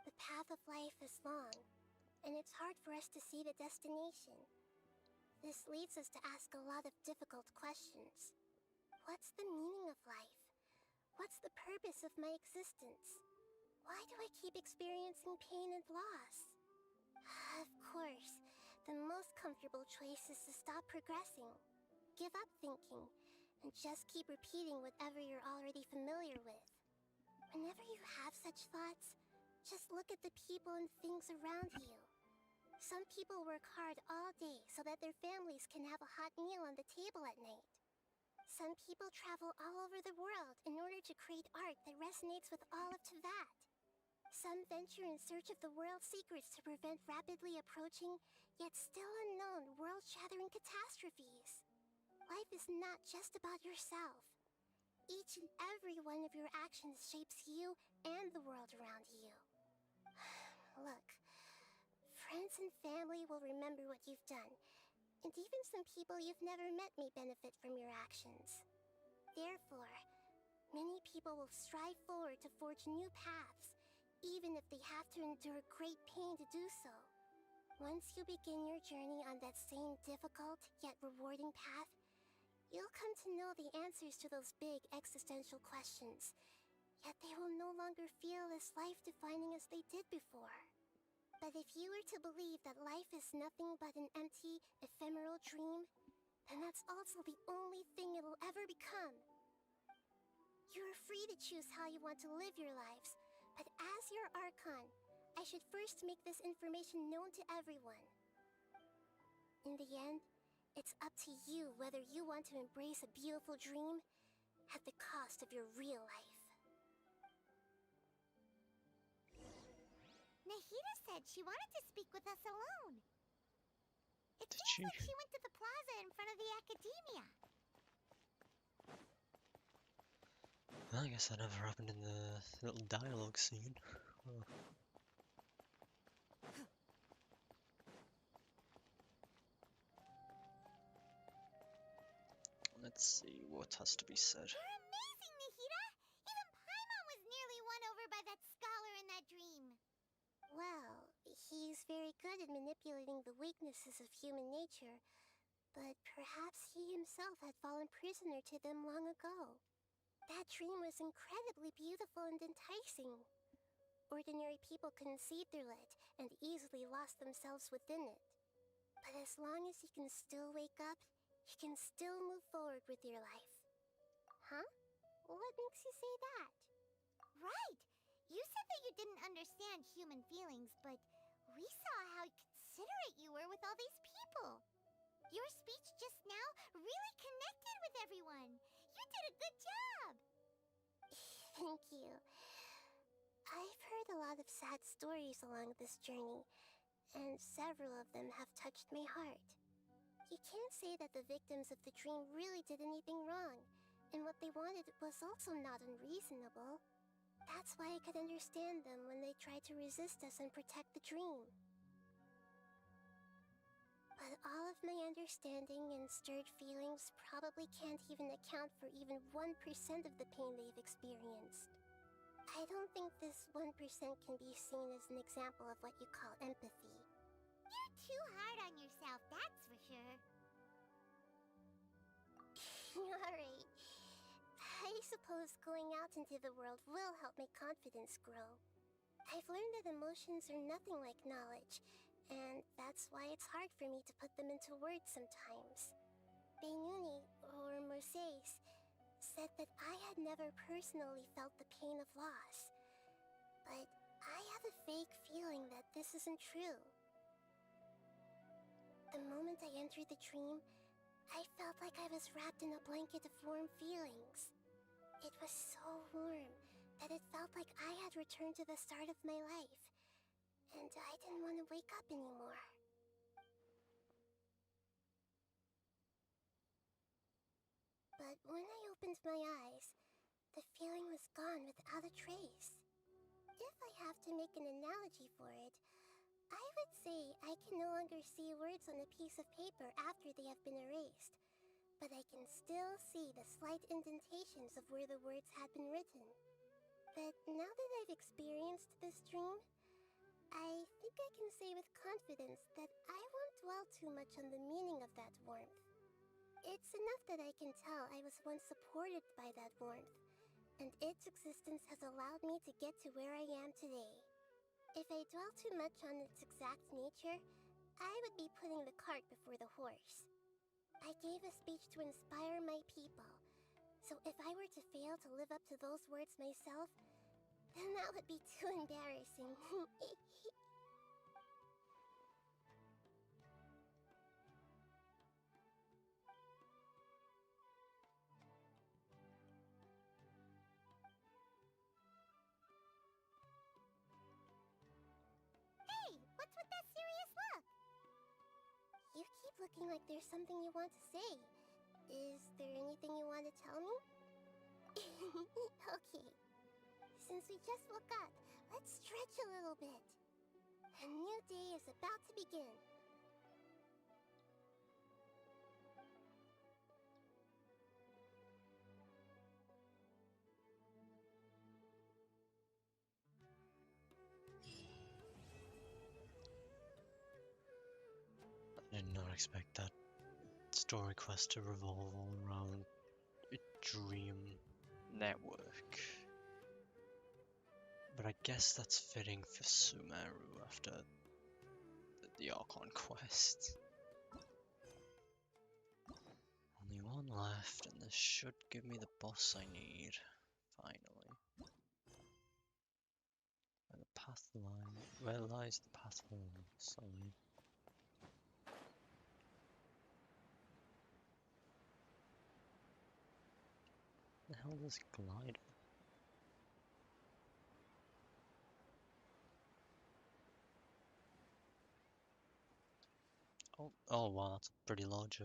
The path of life is long, and it's hard for us to see the destination. This leads us to ask a lot of difficult questions. What's the meaning of life? What's the purpose of my existence? Why do I keep experiencing pain and loss? Of course, the most comfortable choice is to stop progressing. Give up thinking, and just keep repeating whatever you're already familiar with. Whenever you have such thoughts, just look at the people and things around you. Some people work hard all day so that their families can have a hot meal on the table at night. Some people travel all over the world in order to create art that resonates with all of Teyvat. Some venture in search of the world's secrets to prevent rapidly approaching, yet still unknown, world-shattering catastrophes. Life is not just about yourself. Each and every one of your actions shapes you and the world around you. Look, friends and family will remember what you've done, and even some people you've never met may benefit from your actions. Therefore, many people will strive forward to forge new paths, even if they have to endure great pain to do so. Once you begin your journey on that same difficult yet rewarding path, you'll come to know the answers to those big existential questions. yet they will no longer feel as life-defining as they did before. But if you were to believe that life is nothing but an empty, ephemeral dream, then that's also the only thing it'll ever become. You are free to choose how you want to live your lives, but as your Archon, I should first make this information known to everyone. In the end, it's up to you whether you want to embrace a beautiful dream at the cost of your real life. Nahida said she wanted to speak with us alone. It Did seems she? like she went to the plaza in front of the academia. Well, I guess that never happened in the little dialogue scene. Oh. Let's see what has to be said. You're amazing, Nahida! Even Paimon was nearly won over by that scholar in that dream. Well, he's very good at manipulating the weaknesses of human nature, but perhaps he himself had fallen prisoner to them long ago. That dream was incredibly beautiful and enticing. Ordinary people couldn't see through it and easily lost themselves within it. But as long as you can still wake up, you can still move forward with your life. Huh? What makes you say that? Right! You said that you didn't understand human feelings, but we saw how considerate you were with all these people. Your speech just now really connected with everyone. You did a good job. Thank you. I've heard a lot of sad stories along this journey, and several of them have touched my heart. You can't say that the victims of the dream really did anything wrong, and what they wanted was also not unreasonable. That's why I could understand them when they tried to resist us and protect the dream. But all of my understanding and stirred feelings probably can't even account for even 1% of the pain they've experienced. I don't think this 1% can be seen as an example of what you call empathy. You're too hard on yourself, that's for sure. Alright. I suppose going out into the world will help my confidence grow. I've learned that emotions are nothing like knowledge, and that's why it's hard for me to put them into words sometimes. Benuni, or Mercedes, said that I had never personally felt the pain of loss, but I have a vague feeling that this isn't true. The moment I entered the dream, I felt like I was wrapped in a blanket of warm feelings. It was so warm that it felt like I had returned to the start of my life, and I didn't want to wake up anymore. But when I opened my eyes, the feeling was gone without a trace. If I have to make an analogy for it, I would say I can no longer see words on a piece of paper after they have been erased, but I can still see the slight indentations of where the words had been written. But now that I've experienced this dream, I think I can say with confidence that I won't dwell too much on the meaning of that warmth. It's enough that I can tell I was once supported by that warmth, and its existence has allowed me to get to where I am today. If I dwell too much on its exact nature, I would be putting the cart before the horse. I gave a speech to inspire my people, so if I were to fail to live up to those words myself, then that would be too embarrassing. Hey, what's with that serious look? You keep looking like there's something you want to say. Is there anything you want to tell me? Okay. Since we just woke up, let's stretch a little bit. A new day is about to begin. I did not expect that story quest to revolve all around a dream network. But I guess that's fitting for Sumeru after the Archon quest. Only one left, and this should give me the boss I need, finally. Where the path lies, where lies the path home? Sorry. The hell is this glider? Oh wow, that's a pretty large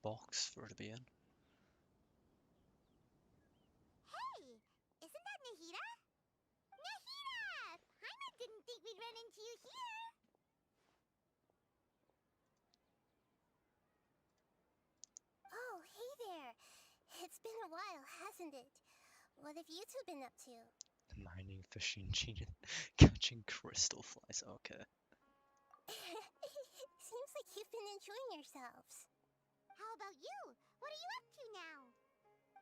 box for it to be in. Hey, isn't that Nahida? Nahida! Paimon didn't think we'd run into you here. Oh, hey there. It's been a while, hasn't it? What have you two been up to? Mining, fishing, cheating, catching crystal flies. Okay. Seems like you've been enjoying yourselves. How about you? What are you up to now?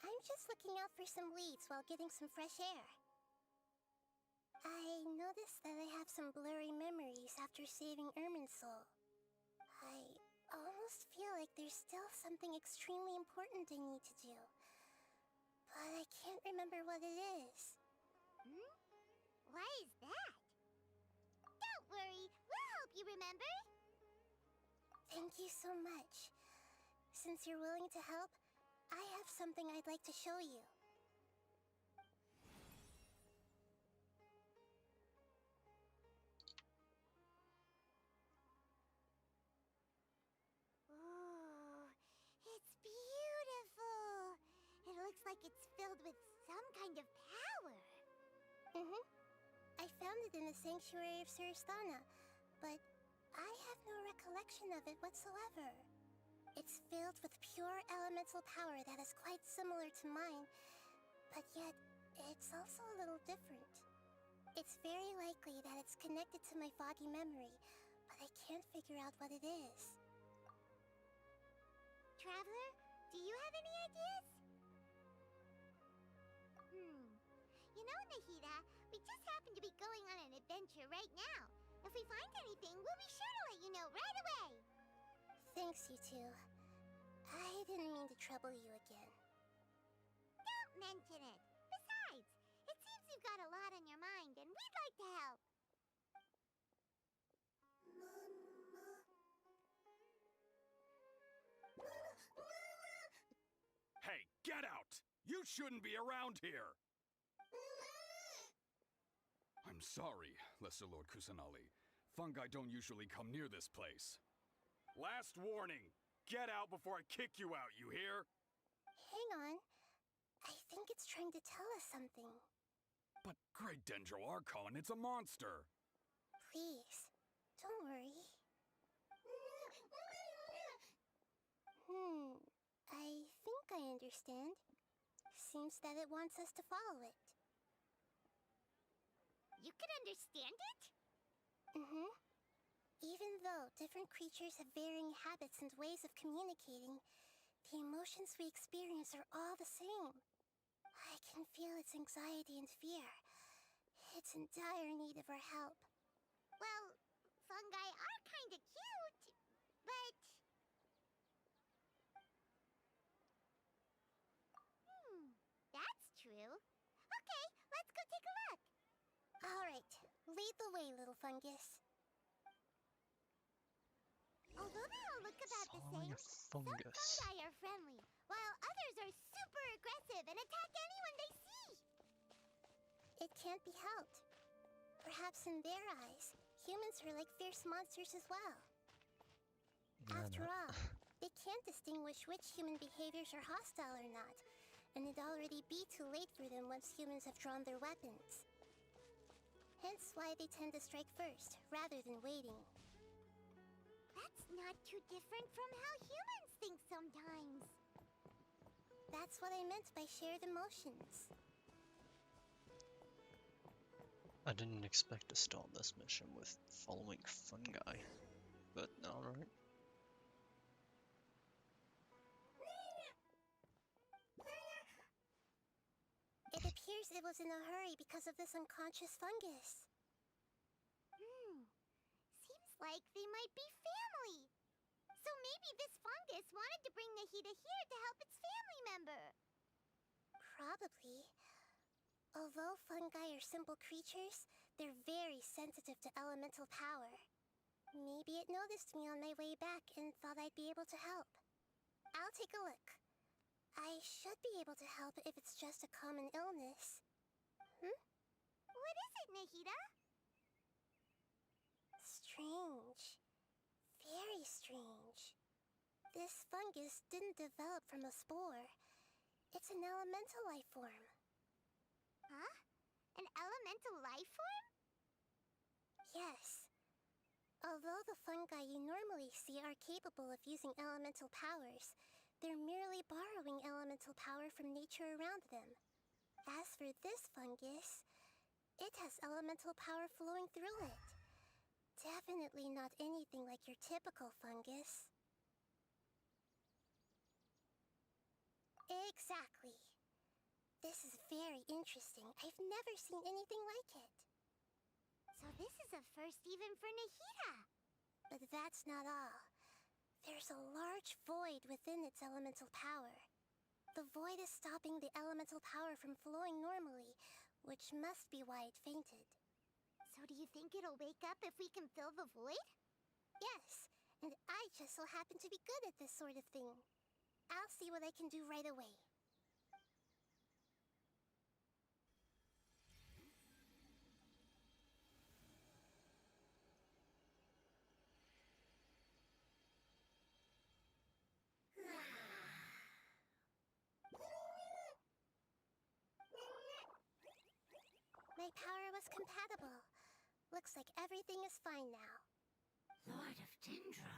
I'm just looking out for some leads while getting some fresh air. I noticed that I have some blurry memories after saving Ermin's soul. I almost feel like there's still something extremely important I need to do. But I can't remember what it is. Why is that? Don't worry, we'll help you remember. Thank you so much. Since you're willing to help, I have something I'd like to show you. Ooh, it's beautiful. It looks like it's filled with some kind of power. I found it in the sanctuary of Suristana, but I have no recollection of it whatsoever. It's filled with pure elemental power that is quite similar to mine, but yet it's also a little different. It's very likely that it's connected to my foggy memory, but I can't figure out what it is. Traveler, do you have any ideas? You know, Nahida, we just happen to be going on an adventure right now. If we find anything, we'll be sure to let you know right away. Thanks, you two. I didn't mean to trouble you again. Don't mention it. Besides, it seems you've got a lot on your mind, and we'd like to help. Hey, get out! You shouldn't be around here! I'm sorry, Lesser Lord Kusanali. Fungi don't usually come near this place. Last warning! Get out before I kick you out, you hear? Hang on. I think it's trying to tell us something. But Great Dendro Archon, it's a monster! Please, don't worry. I think I understand. Seems that it wants us to follow it. You can understand it? Even though different creatures have varying habits and ways of communicating, the emotions we experience are all the same. I can feel its anxiety and fear. It's in dire need of our help. Well, fungi are kinda cute, but... that's true. Okay, let's go take a look. Alright, lead the way, little fungus. Although they all look about the same, some fungi are friendly, while others are super aggressive and attack anyone they see. It can't be helped. Perhaps in their eyes, humans are like fierce monsters as well. After all, they can't distinguish which human behaviors are hostile or not, and it'd already be too late for them once humans have drawn their weapons. Hence why they tend to strike first, rather than waiting. That's not too different from how humans think sometimes. That's what I meant by shared emotions. I didn't expect to start this mission with following fungi, but alright. It appears appears it was in a hurry because of this unconscious fungus. Seems like they might be family. So maybe this fungus wanted to bring Nahida here to help its family member. Probably. Although fungi are simple creatures, they're very sensitive to elemental power. Maybe it noticed me on my way back and thought I'd be able to help. I'll take a look. I should be able to help if it's just a common illness. What is it, Nahida? Strange. Very strange. This fungus didn't develop from a spore. It's an elemental life form. Huh? An elemental life form? Yes. Although the fungi you normally see are capable of using elemental powers, they're merely borrowing elemental power from nature around them. As for this fungus, it has elemental power flowing through it. Definitely not anything like your typical fungus. Exactly. This is very interesting. I've never seen anything like it. So this is a first even for Nahida. But that's not all. There's a large void within its elemental power. The void is stopping the elemental power from flowing normally, which must be why it fainted. So do you think it'll wake up if we can fill the void? Yes, and I just so happen to be good at this sort of thing. I'll see what I can do right away. My power was compatible. Looks like everything is fine now. Lord of Dendro?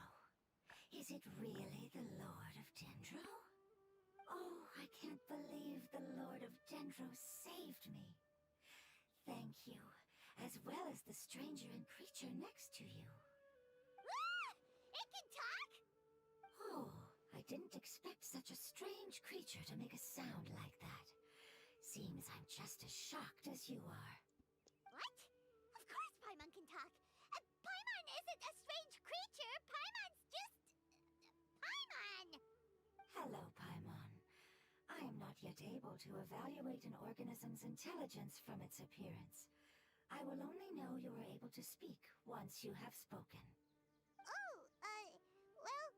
Is it really the Lord of Dendro? Oh, I can't believe the Lord of Dendro saved me. Thank you, as well as the stranger and creature next to you. Ah! It can talk? Oh, I didn't expect such a strange creature to make a sound like that. Seems I'm just as shocked as you are. What? Of course Paimon can talk. Paimon isn't a strange creature. Paimon's just... Paimon! Hello, Paimon. I am not yet able to evaluate an organism's intelligence from its appearance. I will only know you are able to speak once you have spoken. Oh, well,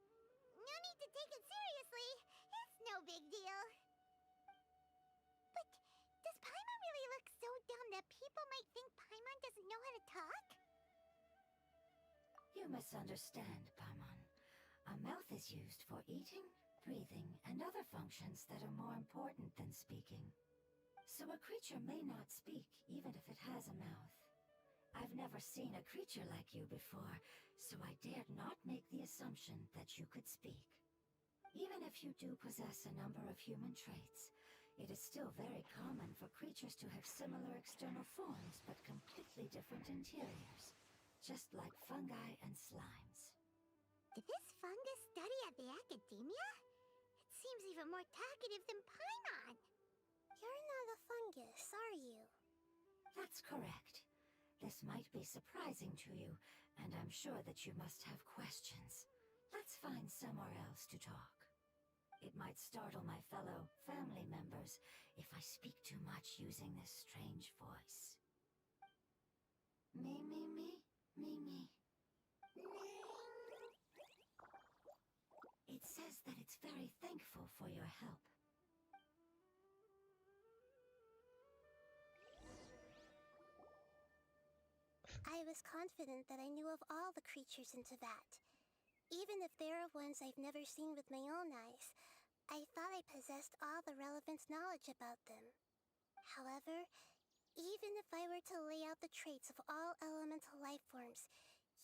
no need to take it seriously. It's no big deal. But does Paimon really look so dumb that people might think Paimon doesn't know how to talk? You misunderstand, Paimon. A mouth is used for eating, breathing, and other functions that are more important than speaking. So a creature may not speak, even if it has a mouth. I've never seen a creature like you before, so I dared not make the assumption that you could speak. Even if you do possess a number of human traits, it is still very common for creatures to have similar external forms but completely different interiors, just like fungi and slimes. Did this fungus study at the academia? It seems even more talkative than Paimon. You're not a fungus, are you? That's correct. This might be surprising to you, and I'm sure that you must have questions. Let's find somewhere else to talk. It might startle my fellow family members if I speak too much using this strange voice. Me, me, me, me, me. It says that it's very thankful for your help. I was confident that I knew of all the creatures in Teyvat. Even if there are ones I've never seen with my own eyes, I thought I possessed all the relevant knowledge about them. However, even if I were to lay out the traits of all elemental life forms,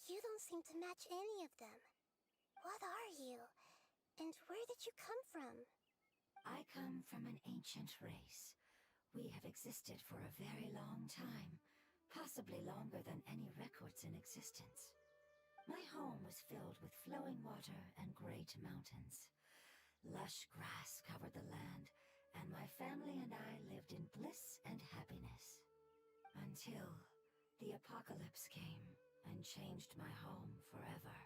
you don't seem to match any of them. What are you? And where did you come from? I come from an ancient race. We have existed for a very long time, possibly longer than any records in existence. My home was filled with flowing water and great mountains. Lush grass covered the land, and my family and I lived in bliss and happiness. Until the apocalypse came and changed my home forever.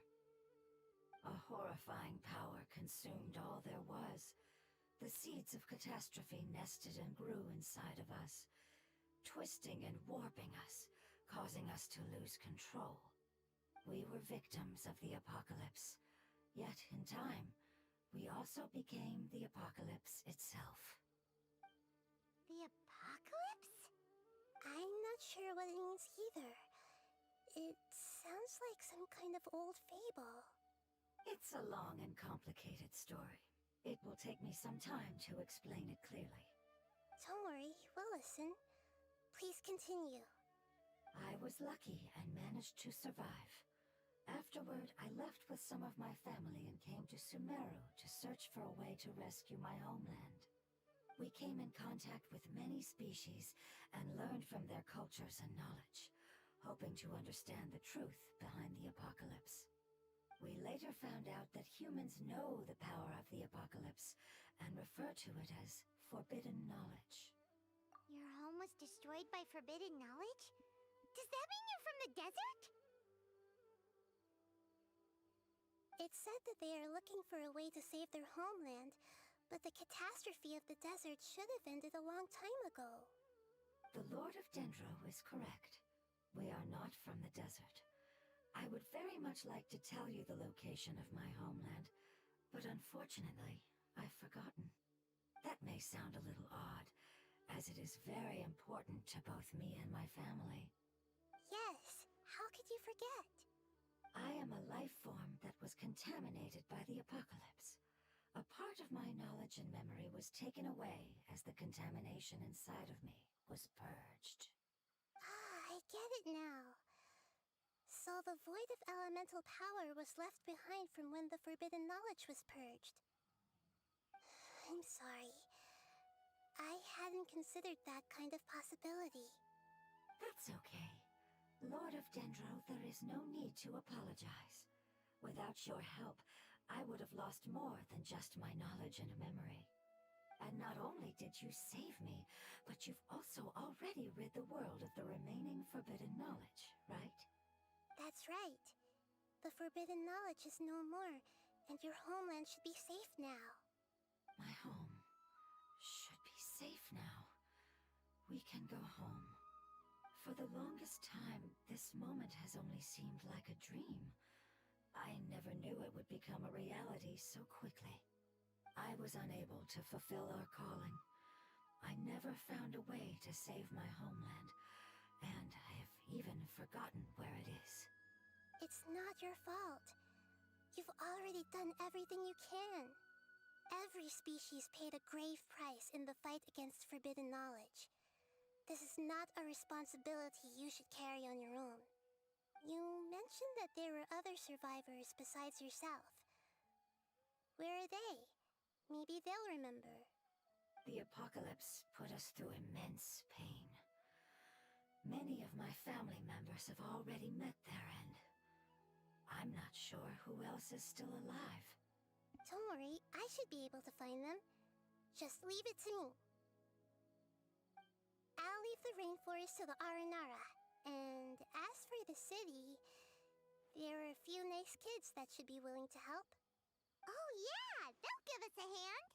A horrifying power consumed all there was. The seeds of catastrophe nested and grew inside of us, twisting and warping us, causing us to lose control. We were victims of the apocalypse, yet in time, we also became the apocalypse itself. The apocalypse? I'm not sure what it means either. It sounds like some kind of old fable. It's a long and complicated story. It will take me some time to explain it clearly. Don't worry, we'll listen. Please continue. I was lucky and managed to survive. Afterward, I left with some of my family and came to Sumeru to search for a way to rescue my homeland. We came in contact with many species and learned from their cultures and knowledge, hoping to understand the truth behind the apocalypse. We later found out that humans know the power of the apocalypse and refer to it as forbidden knowledge. Your home was destroyed by forbidden knowledge? Does that mean you're from the desert? It's said that they are looking for a way to save their homeland, but the catastrophe of the desert should have ended a long time ago. The Lord of Dendro is correct. We are not from the desert. I would very much like to tell you the location of my homeland, but unfortunately, I've forgotten. That may sound a little odd, as it is very important to both me and my family. Yes, how could you forget? I am a life form that was contaminated by the apocalypse. A part of my knowledge and memory was taken away as the contamination inside of me was purged. Ah, I get it now. So the void of elemental power was left behind from when the forbidden knowledge was purged. I'm sorry. I hadn't considered that kind of possibility. That's okay. Lord of Dendro, there is no need to apologize. Without your help, I would have lost more than just my knowledge and memory. And not only did you save me, but you've also already rid the world of the remaining forbidden knowledge, right? That's right. The forbidden knowledge is no more, and your homeland should be safe now. My home should be safe now. We can go home. For the longest time, this moment has only seemed like a dream. I never knew it would become a reality so quickly. I was unable to fulfill our calling. I never found a way to save my homeland, and I have even forgotten where it is. It's not your fault. You've already done everything you can. Every species paid a grave price in the fight against forbidden knowledge. This is not a responsibility you should carry on your own. You mentioned that there were other survivors besides yourself. Where are they? Maybe they'll remember. The apocalypse put us through immense pain. Many of my family members have already met their end. I'm not sure who else is still alive. Don't worry, I should be able to find them. Just leave it to me. I'll leave the rainforest to the Aranara. And as for the city, there are a few nice kids that should be willing to help. Oh yeah, they'll give us a hand.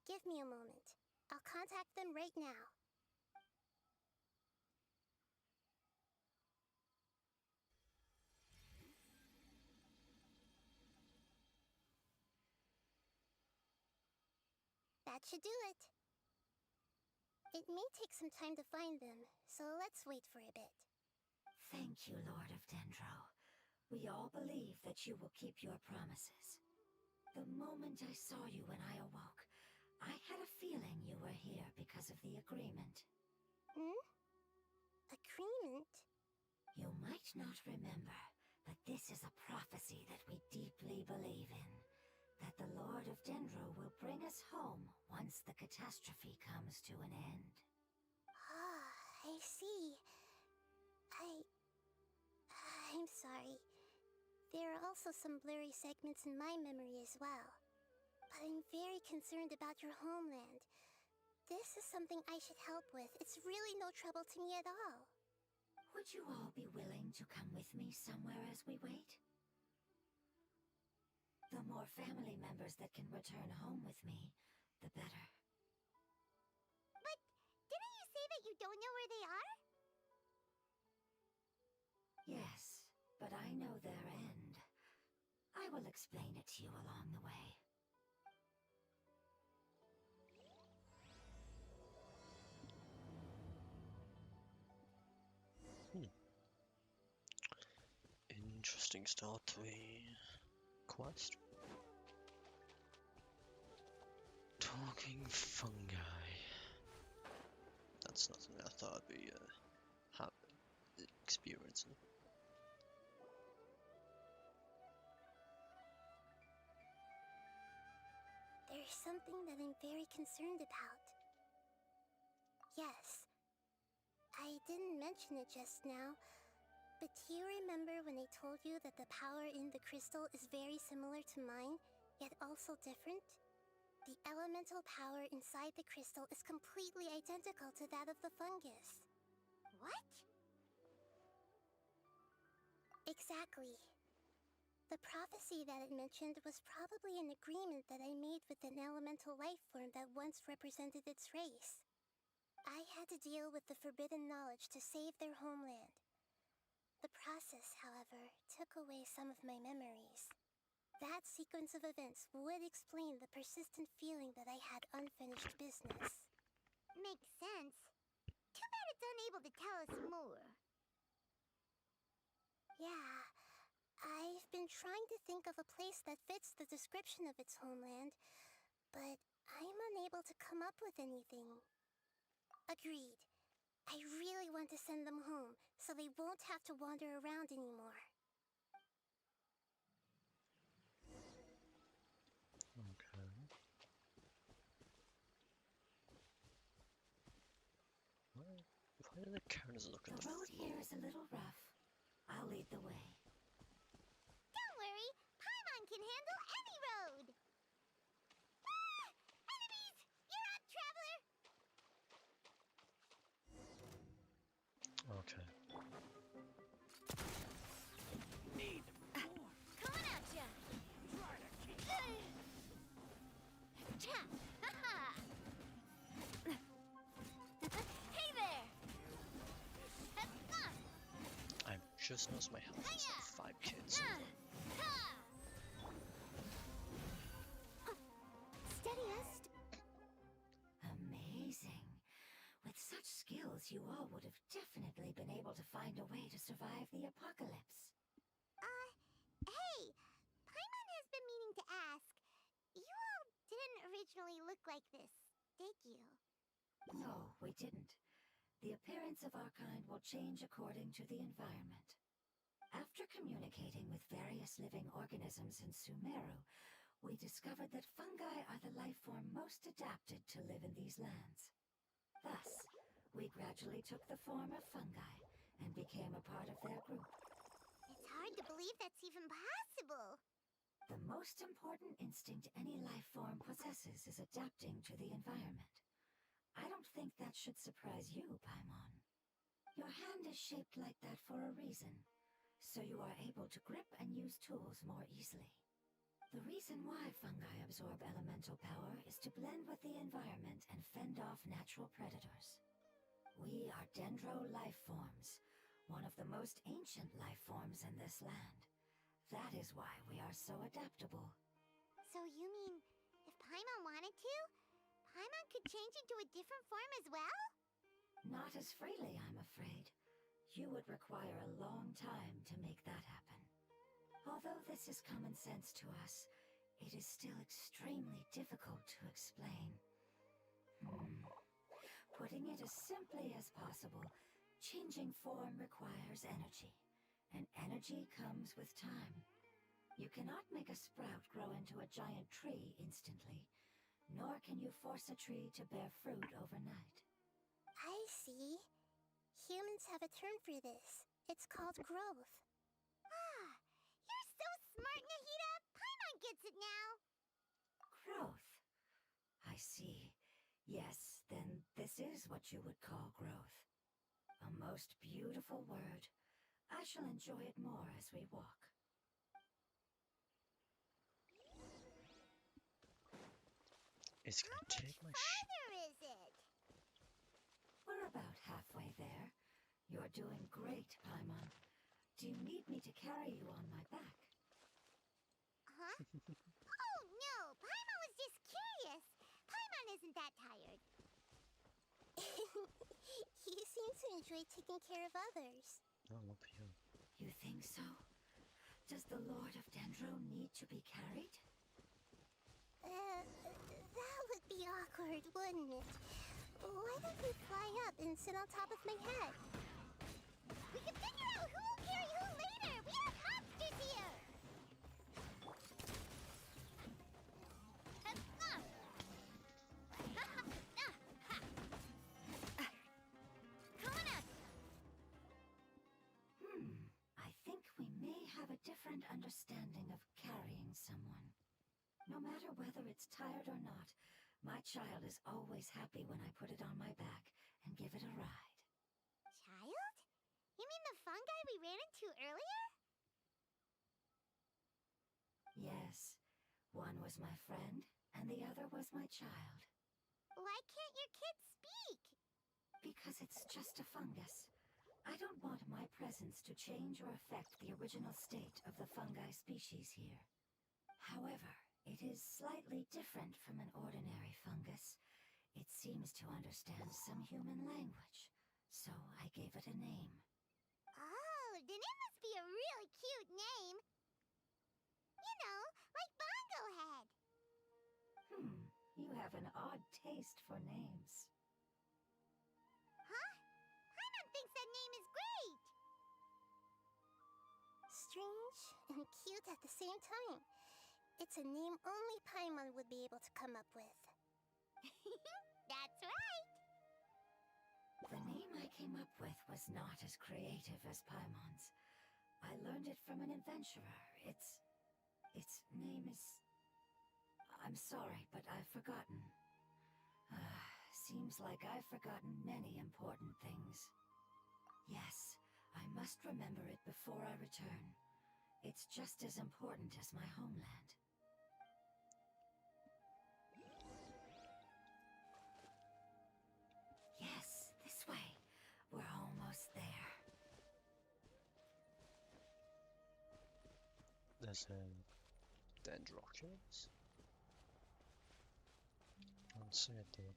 Give me a moment. I'll contact them right now. That should do it. It may take some time to find them, so let's wait for a bit. Thank you, Lord of Dendro. We all believe that you will keep your promises. The moment I saw you when I awoke, I had a feeling you were here because of the agreement. Hmm? Agreement? You might not remember, but this is a prophecy that we deeply believe in. That the Lord of Dendro will bring us home once the catastrophe comes to an end. Ah, I see. I'm sorry. There are also some blurry segments in my memory as well. but I'm very concerned about your homeland. This is something I should help with. It's really no trouble to me at all. Would you all be willing to come with me somewhere as we wait? The more family members that can return home with me, the better. But didn't you say that you don't know where they are? Yes, but I know their end. I will explain it to you along the way. Interesting start to a quest. Talking fungi. That's not something I thought I'd be experiencing. There's something that I'm very concerned about. Yes, I didn't mention it just now, but do you remember when I told you that the power in the crystal is very similar to mine, yet also different? The elemental power inside the crystal is completely identical to that of the fungus. What? Exactly. The prophecy that it mentioned was probably an agreement that I made with an elemental life form that once represented its race. I had to deal with the forbidden knowledge to save their homeland. The process, however, took away some of my memories. That sequence of events would explain the persistent feeling that I had unfinished business. Makes sense. Too bad it's unable to tell us more. Yeah, I've been trying to think of a place that fits the description of its homeland, but I'm unable to come up with anything. Agreed. I really want to send them home, so they won't have to wander around anymore. Okay. Why do the characters look at The road here is a little rough. I'll lead the way. Don't worry, Paimon can handle any road! Ah! Enemies! You're up, traveler! Okay. Need Coming at ya! Cha! Ha-ha! Hey there! I've just noticed my health is like 5 kids. Steadiest. Amazing. With such skills, you all would have definitely been able to find a way to survive the apocalypse. Hey! Paimon has been meaning to ask. You all didn't originally look like this, did you? No, we didn't. The appearance of our kind will change according to the environment. After communicating with various living organisms in Sumeru, we discovered that fungi are the life form most adapted to live in these lands. Thus, we gradually took the form of fungi and became a part of their group. It's hard to believe that's even possible. The most important instinct any life form possesses is adapting to the environment. I don't think that should surprise you, Paimon. Your hand is shaped like that for a reason, so you are able to grip and use tools more easily. The reason why fungi absorb elemental power is to blend with the environment and fend off natural predators. We are dendro life forms, one of the most ancient life forms in this land. That is why we are so adaptable. So you mean, if Paimon wanted to, Paimon could change into a different form as well? Not as freely, I'm afraid. You would require a long time to make that happen. Although this is common sense to us, it is still extremely difficult to explain. Putting it as simply as possible, changing form requires energy, and energy comes with time. You cannot make a sprout grow into a giant tree instantly, nor can you force a tree to bear fruit overnight. I see. Humans have a term for this. It's called growth. Ah, you're so smart, Nahida! Paimon gets it now! Growth. I see. Yes, then this is what you would call growth. A most beautiful word. I shall enjoy it more as we walk. It's gonna take my Farther is it? We're about halfway there. You're doing great, Paimon. Do you need me to carry you on my back? Huh? Oh no, Paimon was just curious. Paimon isn't that tired. You seem to enjoy taking care of others. Oh, look at you. You think so? Does the Lord of Dendro need to be carried? That would be awkward, wouldn't it? Why don't we fly up and sit on top of my head? We can figure out who will carry who later. We have hostages here. Come on up. I think we may have a different understanding of carrying someone. No matter whether it's tired or not, my child is always happy when I put it on my back and give it a ride. Child? You mean the fungi we ran into earlier? Yes, one was my friend, and the other was my child. Why can't your kid speak? Because it's just a fungus. I don't want my presence to change or affect the original state of the fungi species here. However, it is slightly different from an ordinary fungus. It seems to understand some human language, so I gave it a name. Oh, then it must be a really cute name. You know, like Bongo Head. You have an odd taste for names. Huh? Paimon thinks that name is great. Strange and cute at the same time. It's a name only Paimon would be able to come up with. That's right. The name I came up with was not as creative as Paimon's. I learned it from an adventurer. Its name is... I'm sorry, but I've forgotten. Seems like I've forgotten many important things. Yes, I must remember it before I return. It's just as important as my homeland. Yes, this way. We're almost there. There's dendrochils. Don't see it though.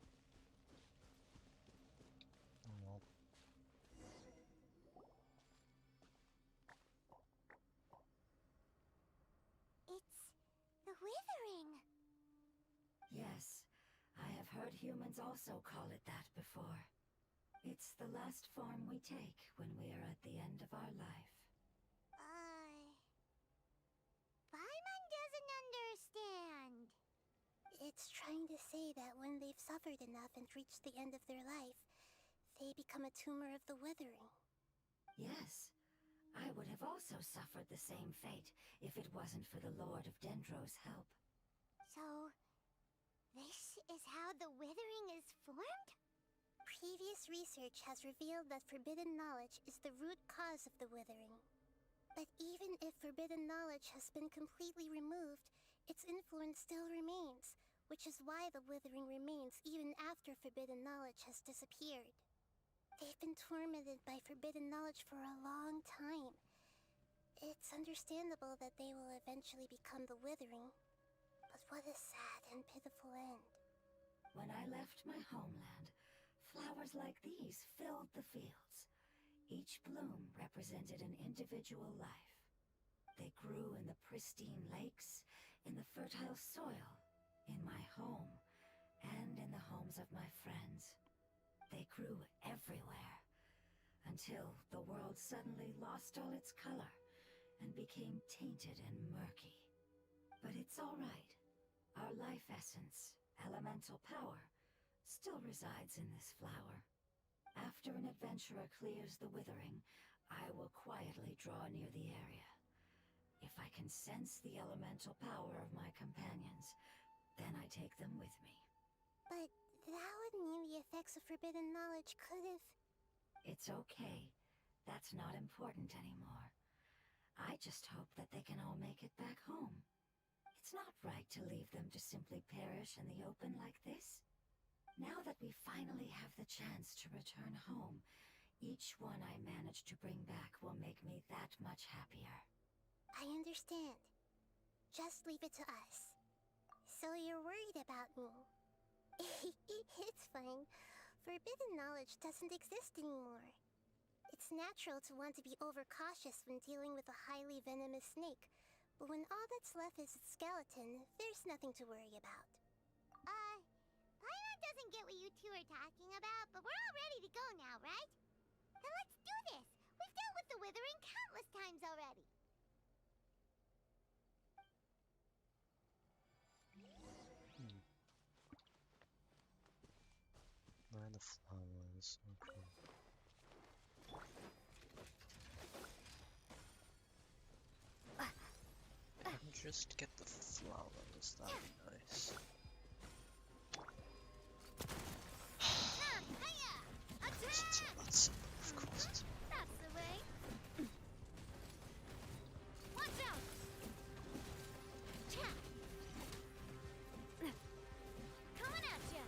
Oh well. It's the withering. Yes, I have heard humans also call it that before. It's the last form we take when we are at the end of our life. Paimon doesn't understand. It's trying to say that when they've suffered enough and reached the end of their life, they become a tumor of the withering. Yes, I would have also suffered the same fate if it wasn't for the Lord of Dendro's help. So, this is how the withering is formed? Previous research has revealed that forbidden knowledge is the root cause of the withering. But even if forbidden knowledge has been completely removed, its influence still remains, which is why the withering remains even after forbidden knowledge has disappeared. They've been tormented by forbidden knowledge for a long time. It's understandable that they will eventually become the withering. But what a sad and pitiful end. When I left my homeland, flowers like these filled the fields. Each bloom represented an individual life. They grew in the pristine lakes, in the fertile soil, in my home, and in the homes of my friends. They grew everywhere, until the world suddenly lost all its color and became tainted and murky. But it's all right. Our life essence, elemental power, still resides in this flower. After an adventurer clears the withering, I will quietly draw near the area. If I can sense the elemental power of my companions, Then I take them with me. But that would mean the effects of forbidden knowledge could have... It's okay. That's not important anymore. I just hope that they can all make it back home. It's not right to leave them to simply perish in the open like this. Now that we finally have the chance to return home, each one I manage to bring back will make me that much happier. I understand. Just leave it to us. So you're worried about me? It's fine. Forbidden knowledge doesn't exist anymore. It's natural to want to be overcautious when dealing with a highly venomous snake, but when all that's left is its skeleton, there's nothing to worry about. Paimon doesn't get what you two are talking about, but we're all ready to go now, right? Then let's do this! We've dealt with the Withering countless times already! Where are the flowers? Okay. Just get the flowers, that'd be nice. It's all that simple, of course it's not. That's the way! Watch out! Coming at ya!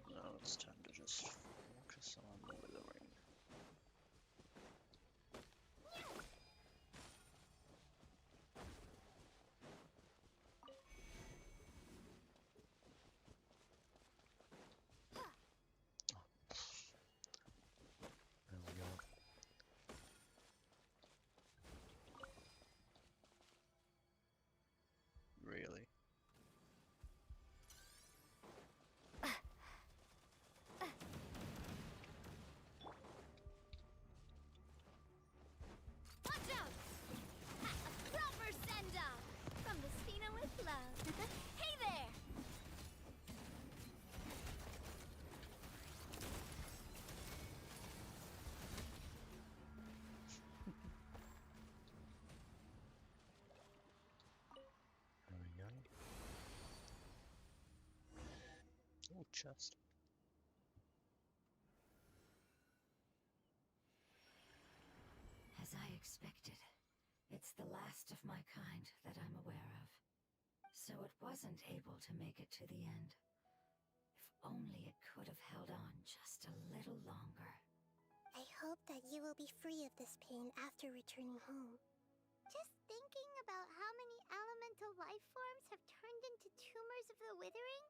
Now it's time to just focus on the withering. There we go. Really? Watch out! A proper send-off! From the Spina with love. Hey there! There we go. Oh, chest. As I expected, it's the last of my kind that I'm aware of. So it wasn't able to make it to the end. If only it could have held on just a little longer. I hope that you will be free of this pain after returning home. Just thinking about how many elemental life forms have turned into tumors of the Withering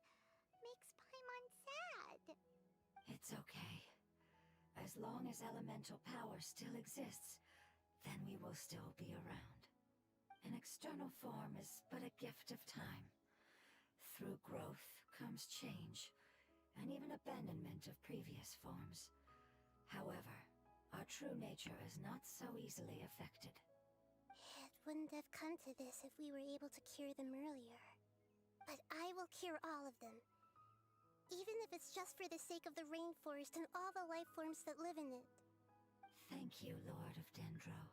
makes Paimon sad. It's okay. As long as elemental power still exists, then we will still be around. An external form is but a gift of time. Through growth comes change, and even abandonment of previous forms. However, our true nature is not so easily affected. It wouldn't have come to this if we were able to cure them earlier. But I will cure all of them. Even if it's just for the sake of the rainforest and all the life forms that live in it. Thank you, Lord of Dendro.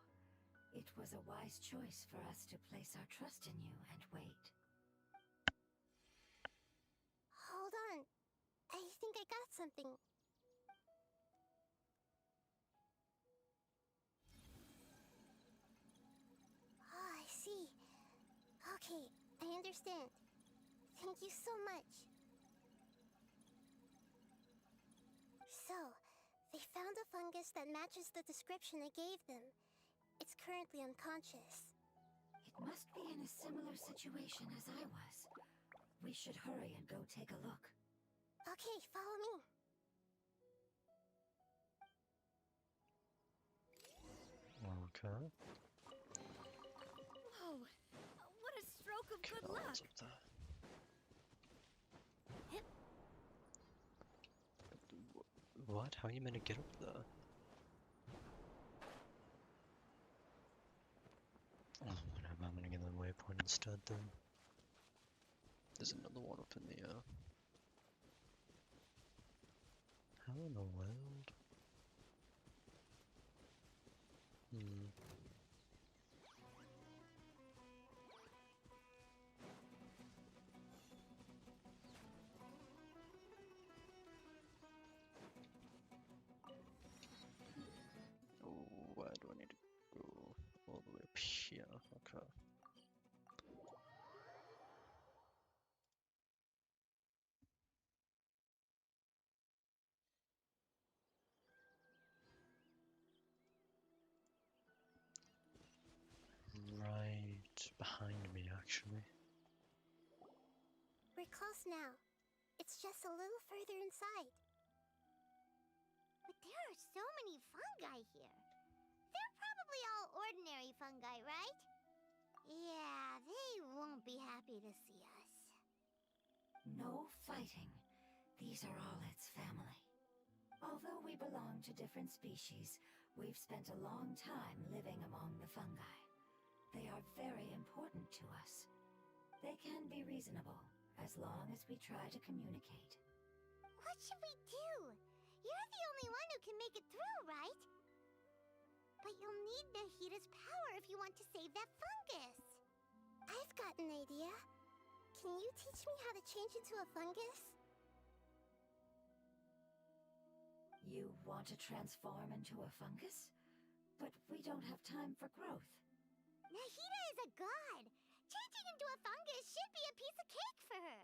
It was a wise choice for us to place our trust in you and wait. Hold on. I think I got something. Oh, I see. Okay, I understand. Thank you so much. So, they found a fungus that matches the description I gave them. It's currently unconscious. It must be in a similar situation as I was. We should hurry and go take a look. Okay, follow me. Okay. Whoa! What a stroke of good luck! Up there. What? How are you meant to get up there? Oh, whatever. I'm gonna get the waypoint instead then. There's another one up in the air. How in the world? Oh, where do I need to go? All the way up here. Okay. Right behind me, actually. We're close now. It's just a little further inside. But there are so many fungi here. They're probably all ordinary fungi, right? Yeah, they won't be happy to see us. No fighting. These are all its family. Although we belong to different species, we've spent a long time living among the fungi. They are very important to us. They can be reasonable, as long as we try to communicate. What should we do? You're the only one who can make it through, right? But you'll need Nahida's power if you want to save that fungus. I've got an idea. Can you teach me how to change into a fungus? You want to transform into a fungus? But we don't have time for growth. Nahida is a god. Changing into a fungus should be a piece of cake for her.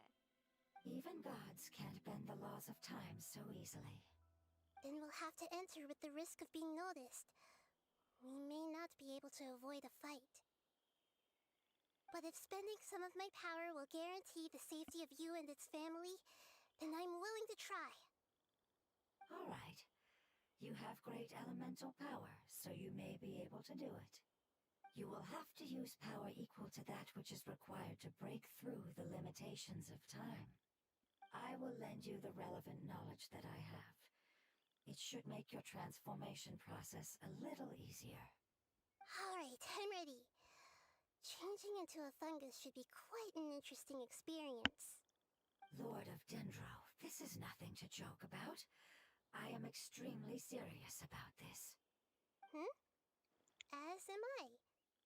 Even gods can't bend the laws of time so easily. Then we'll have to enter with the risk of being noticed. We may not be able to avoid a fight. But if spending some of my power will guarantee the safety of you and its family, then I'm willing to try. All right. You have great elemental power, so you may be able to do it. You will have to use power equal to that which is required to break through the limitations of time. I will lend you the relevant knowledge that I have. It should make your transformation process a little easier. All right, I'm ready. Changing into a fungus should be quite an interesting experience. Lord of Dendro, this is nothing to joke about. I am extremely serious about this. As am I.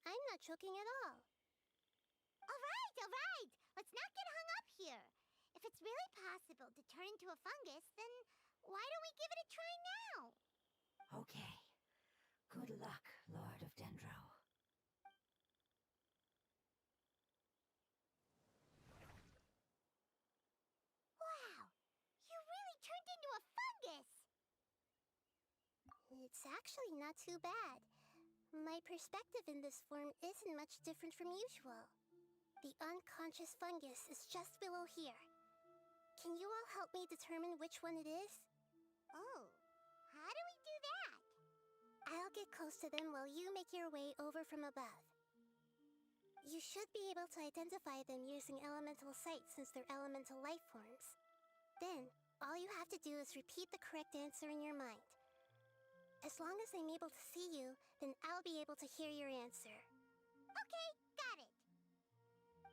I'm not joking at all. All right. Let's not get hung up here. If it's really possible to turn into a fungus, then why don't we give it a try now? Okay. Good luck, Lord of Dendro. Wow! You really turned into a fungus! It's actually not too bad. My perspective in this form isn't much different from usual. The unconscious fungus is just below here. Can you all help me determine which one it is? Oh, how do we do that? I'll get close to them while you make your way over from above. You should be able to identify them using elemental sight since they're elemental life forms. Then, all you have to do is repeat the correct answer in your mind. As long as I'm able to see you, then I'll be able to hear your answer. Okay, got it.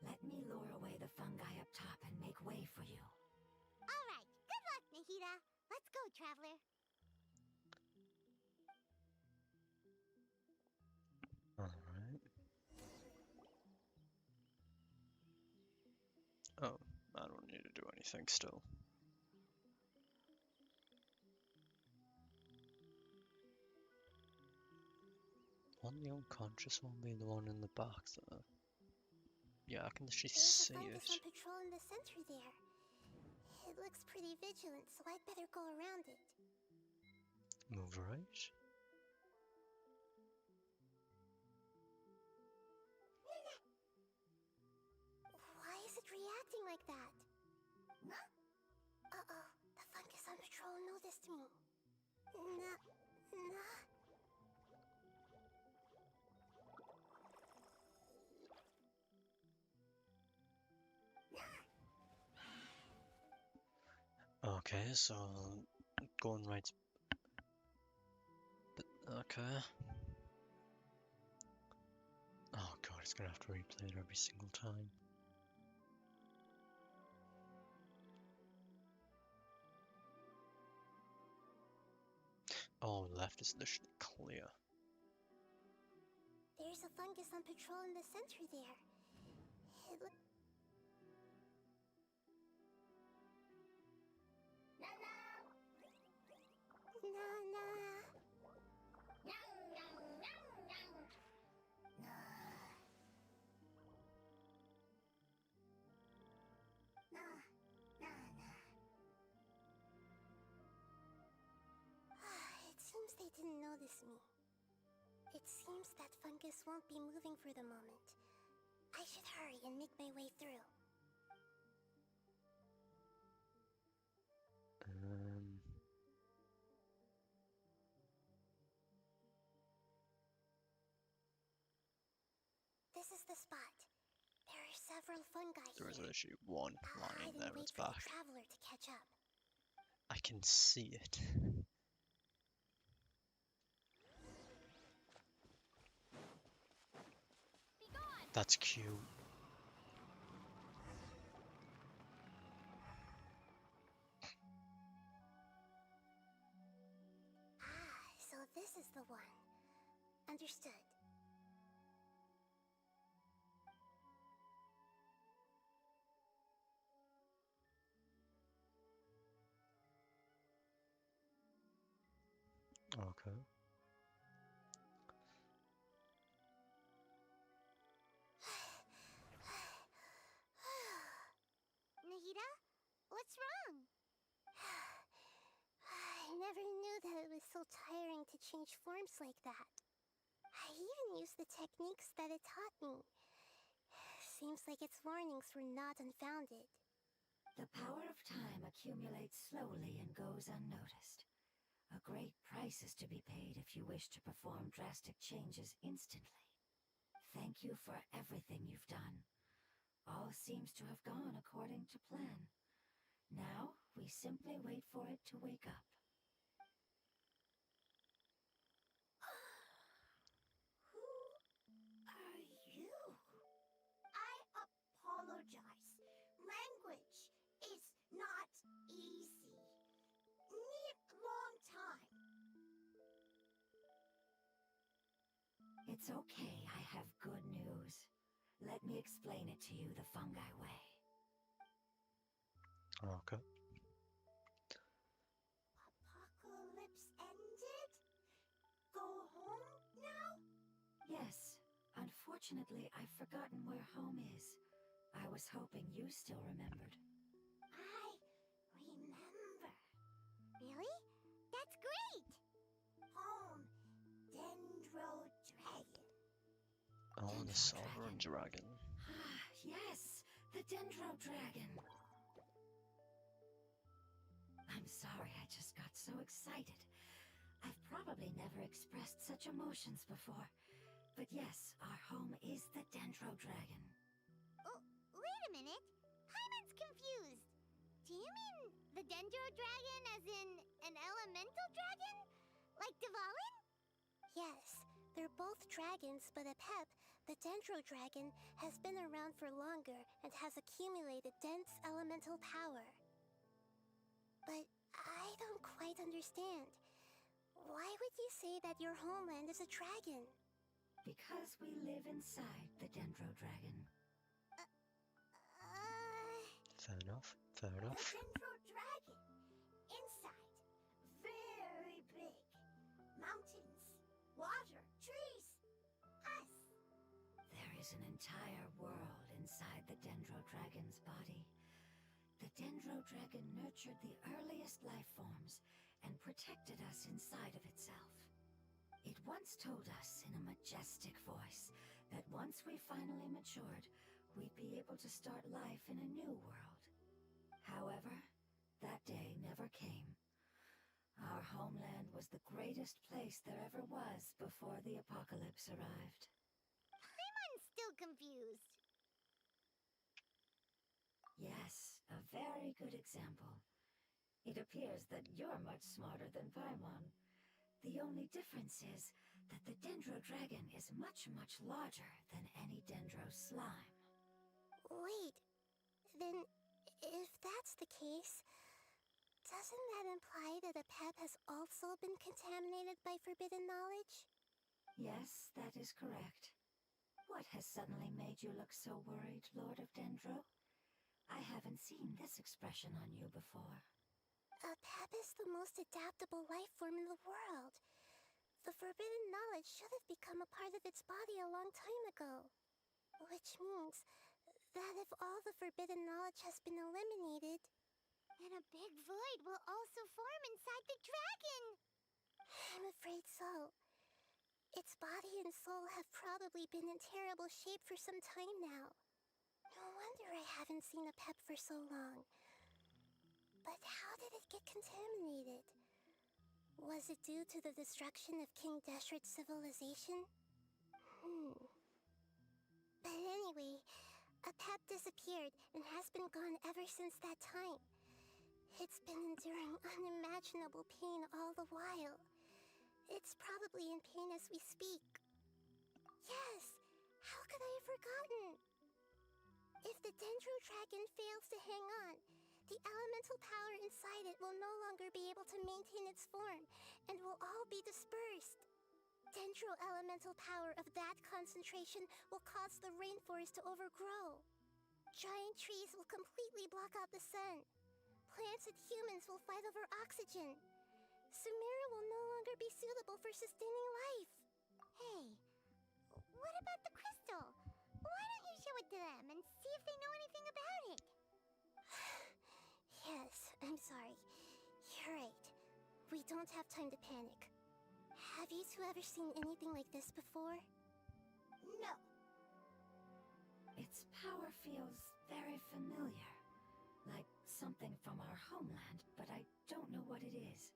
Let me lure away the fungi up top and make way for you. All right, good luck, Nahida. Let's go, Traveler. Alright. Oh, I don't need to do anything still. Won't the unconscious one be the one in the back there? Yeah, I can actually There's see a fungus it. on patrol in the center there. It looks pretty vigilant, so I'd better go around it. Move right. Why is it reacting like that? Uh-oh, the fungus on patrol noticed me. Okay, so going right. Okay. Oh god, it's gonna have to replay it every single time. Oh, left is literally clear. There's a fungus on patrol in the center there. It look... Nana! It seems they didn't notice me. It seems that fungus won't be moving for the moment. I should hurry and make my way through. This is the spot. There are several fungi There is here. literally one lying there on its back. The traveler to catch up. I can see it. That's cute. So this is the one. Understood. Okay. Nahida? What's wrong? I never knew that it was so tiring to change forms like that. I even used the techniques that it taught me. Seems like its warnings were not unfounded. The power of time accumulates slowly and goes unnoticed. A great price is to be paid if you wish to perform drastic changes instantly. Thank you for everything you've done. All seems to have gone according to plan. Now, we simply wait for it to wake up. Who are you? I apologize. Language is not easy. Need long time. It's okay, I have good news. Let me explain it to you the fungi way. Okay. Apocalypse ended? Go home now? Yes, unfortunately, I've forgotten where home is. I was hoping you still remembered. I remember. Really? That's great! Home, Dendro Dragon. Oh, the Sovereign Dragon. Yes, the Dendro Dragon. I'm sorry, I just got so excited. I've probably never expressed such emotions before. But yes, our home is the Dendro Dragon. Oh, wait a minute. Paimon's confused. Do you mean the Dendro Dragon as in an elemental dragon? Like Dvalin? Yes, they're both dragons, but Apep, the Dendro Dragon, has been around for longer and has accumulated dense elemental power. But I don't quite understand. Why would you say that your homeland is a dragon? Because we live inside the Dendro Dragon. Fair enough. Fair enough. The Dendro Dragon. Inside. Very big. Mountains, water, trees. Us. There is an entire world inside the Dendro Dragon's body. The Dendro Dragon nurtured the earliest life forms and protected us inside of itself. It once told us in a majestic voice that once we finally matured, we'd be able to start life in a new world. However, that day never came. Our homeland was the greatest place there ever was before the apocalypse arrived. Paimon's still confused. Yes, a very good example. It appears that you're much smarter than Paimon. The only difference is that the Dendro Dragon is much, much larger than any Dendro slime. Wait, then if that's the case, Doesn't that imply that a pep has also been contaminated by forbidden knowledge? Yes, that is correct. What has suddenly made you look so worried, Lord of Dendro? I haven't seen this expression on you before. A pep is the most adaptable life form in the world. The forbidden knowledge should have become a part of its body a long time ago. Which means that if all the forbidden knowledge has been eliminated, then a big void will also form inside the dragon! I'm afraid so. Its body and soul have probably been in terrible shape for some time now. No wonder I haven't seen a pep for so long. But how did it get contaminated? Was it due to the destruction of King Deshret's civilization? But anyway, a pep disappeared and has been gone ever since that time. It's been enduring unimaginable pain all the while. It's probably in pain as we speak. Yes! How could I have forgotten? If the Dendro Dragon fails to hang on, the elemental power inside it will no longer be able to maintain its form and will all be dispersed. Dendro elemental power of that concentration will cause the rainforest to overgrow. Giant trees will completely block out the sun. Plants and humans will fight over oxygen. Sumeru will no longer be suitable for sustaining life. Hey, what about the crystal? Why don't you show it to them and see if they know anything about it? Yes, I'm sorry. You're right. We don't have time to panic. Have you two ever seen anything like this before? No. Its power feels very familiar. Like something from our homeland, but I don't know what it is.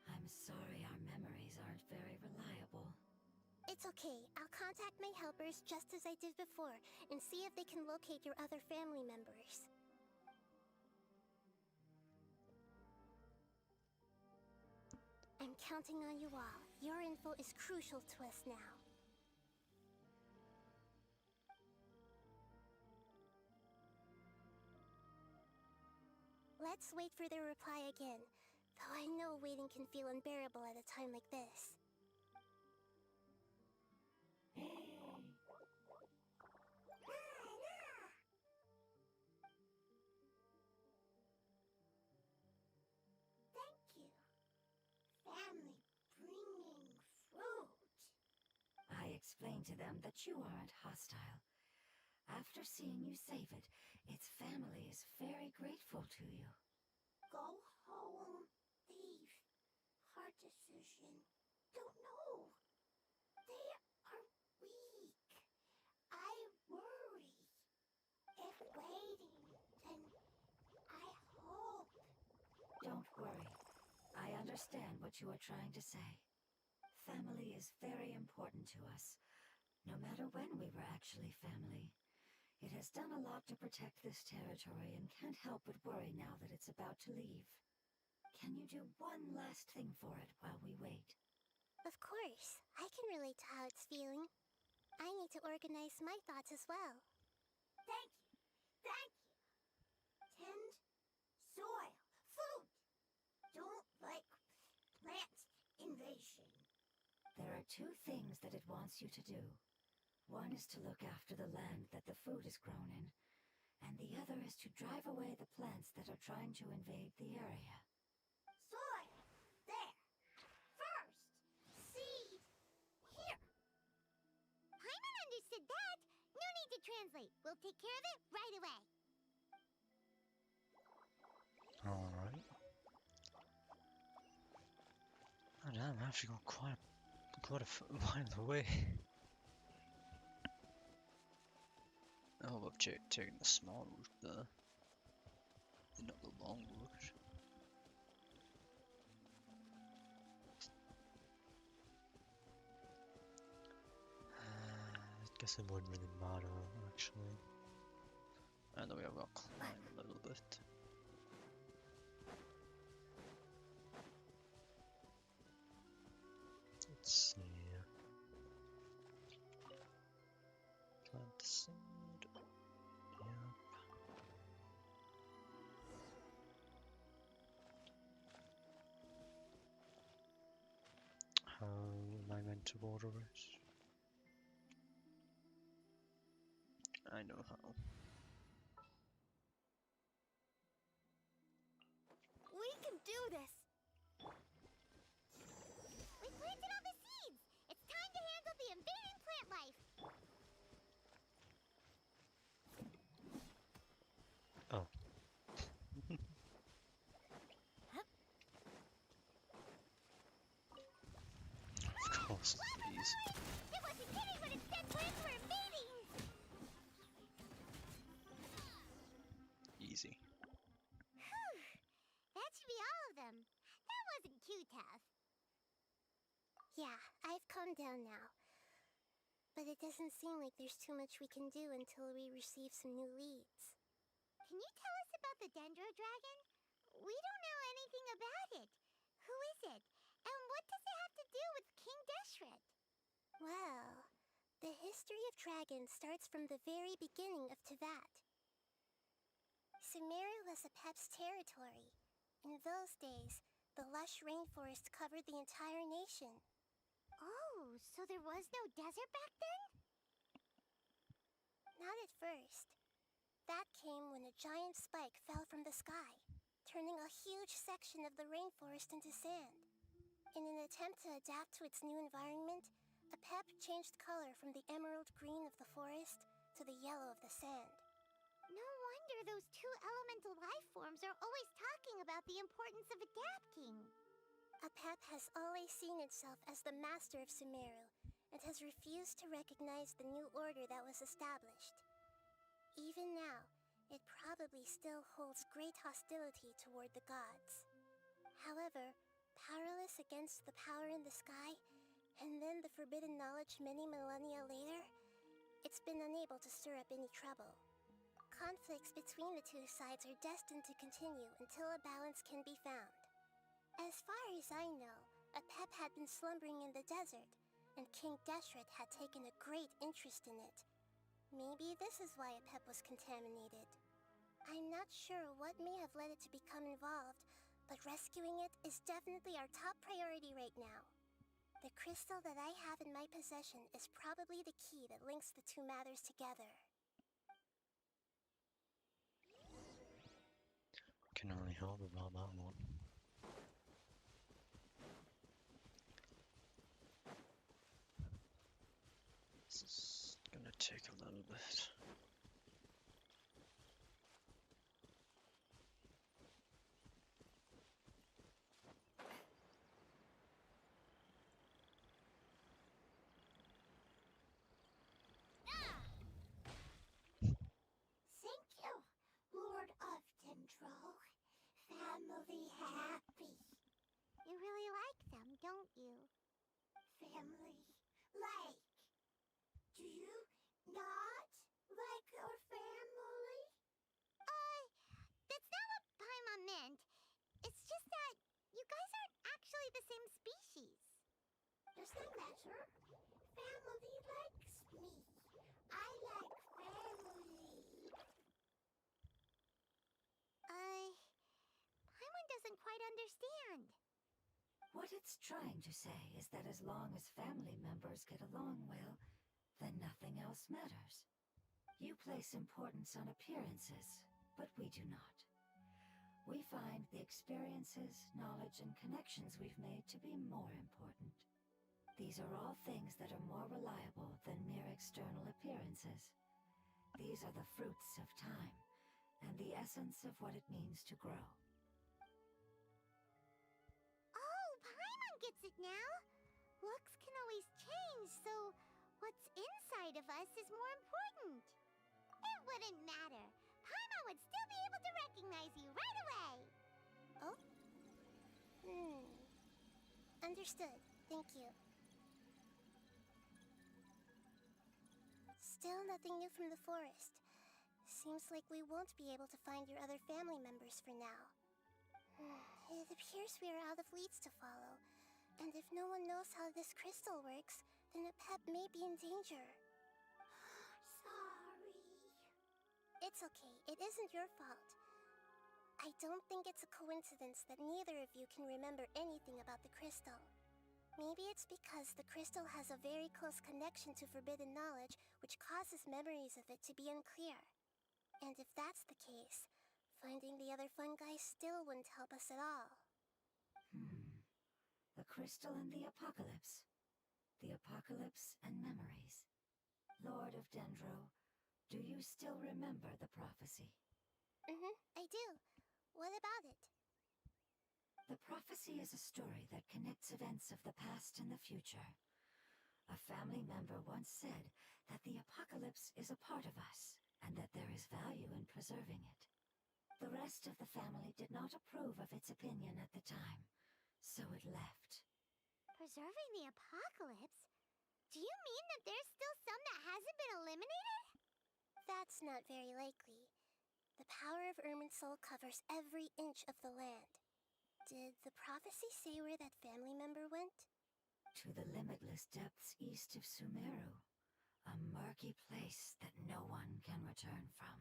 I'm sorry our memories aren't very reliable. It's okay. I'll contact my helpers just as I did before and see if they can locate your other family members. I'm counting on you all. Your info is crucial to us now. Let's wait for their reply again, though I know waiting can feel unbearable at a time like this. Thank you. Family bringing fruit. I explained to them that you aren't hostile. After seeing you save it, its family is very grateful to you. Go home, thief. Hard decision. Don't know. They are weak. I worry. If waiting, then I hope. Don't worry. I understand what you are trying to say. Family is very important to us, no matter when we were actually family. It has done a lot to protect this territory and can't help but worry now that it's about to leave. Can you do one last thing for it while we wait? Of course. I can relate to how it's feeling. I need to organize my thoughts as well. Thank you. Thank you. Tend soil. Food. Don't like plant invasion. There are two things that it wants you to do. One is to look after the land that the food is grown in, and the other is to drive away the plants that are trying to invade the area. Soil. There. First. Seed. Here. Paimon understood that. No need to translate. We'll take care of it right away. Alright. Oh damn, I actually got quite a while away. Oh, I've taken the small route there, not the long route. I guess it wouldn't really matter, actually. And then we have got to climb a little bit. Let's see. Plant the seed. Yep. I meant to water it. I know how. We can do this! We planted all the seeds! It's time to handle the invading plant life! Oh. Of course, bees. It wasn't kidding when it said plants were invading! Easy. Whew. That should be all of them. That wasn't too tough. Yeah, I've calmed down now. But it doesn't seem like there's too much we can do until we receive some new leads. Can you tell us about the Dendro Dragon? We don't know anything about it. Who is it? And what does it have to do with King Deshret? Well, the history of dragons starts from the very beginning of Tevat. Sumeru was Apep's territory. In those days, the lush rainforest covered the entire nation. Oh, so there was no desert back then? Not at first. That came when a giant spike fell from the sky, turning a huge section of the rainforest into sand. In an attempt to adapt to its new environment, Apep changed color from the emerald green of the forest to the yellow of the sand. No wonder those two elemental life forms are always talking about the importance of adapting. Apep has always seen itself as the master of Sumeru, and has refused to recognize the new order that was established. Even now, it probably still holds great hostility toward the gods. However, powerless against the power in the sky, and then the forbidden knowledge many millennia later, it's been unable to stir up any trouble. Conflicts between the two sides are destined to continue until a balance can be found. As far as I know, Apep had been slumbering in the desert, and King Deshret had taken a great interest in it. Maybe this is why Apep was contaminated. I'm not sure what may have led it to become involved, but rescuing it is definitely our top priority right now. The crystal that I have in my possession is probably the key that links the two matters together. Can only hope about that one. This is gonna take a little bit. Thank you, Lord of Dendro. Family happy. You really like them, don't you? Family like. Do you not like your family? That's not what Paimon meant. It's just that you guys aren't actually the same species. Does that matter? Family likes me. I like family. Paimon doesn't quite understand. What it's trying to say is that as long as family members get along well, then nothing else matters. You place importance on appearances, but we do not. We find the experiences, knowledge, and connections we've made to be more important. These are all things that are more reliable than mere external appearances. These are the fruits of time, and the essence of what it means to grow. Oh, Paimon gets it now. Looks can always change, so what's inside of us is more important. It wouldn't matter. Paimon would still be able to recognize you right away. Oh? Understood. Thank you. Still nothing new from the forest. Seems like we won't be able to find your other family members for now. It appears we are out of leads to follow, and if no one knows how this crystal works, then Apep may be in danger. Sorry. It's okay. It isn't your fault. I don't think it's a coincidence that neither of you can remember anything about the crystal. Maybe it's because the crystal has a very close connection to forbidden knowledge, which causes memories of it to be unclear. And if that's the case, finding the other fungi still wouldn't help us at all. The crystal and the apocalypse. The apocalypse and memories. Lord of Dendro, do you still remember the prophecy? I do. What about it? The prophecy is a story that connects events of the past and the future. A family member once said that the apocalypse is a part of us, and that there is value in preserving it. The rest of the family did not approve of its opinion at the time, so it left. Preserving the apocalypse? Do you mean that there's still some that hasn't been eliminated? That's not very likely. The power of Irminsul covers every inch of the land. Did the prophecy say where that family member went? To the limitless depths east of Sumeru, a murky place that no one can return from.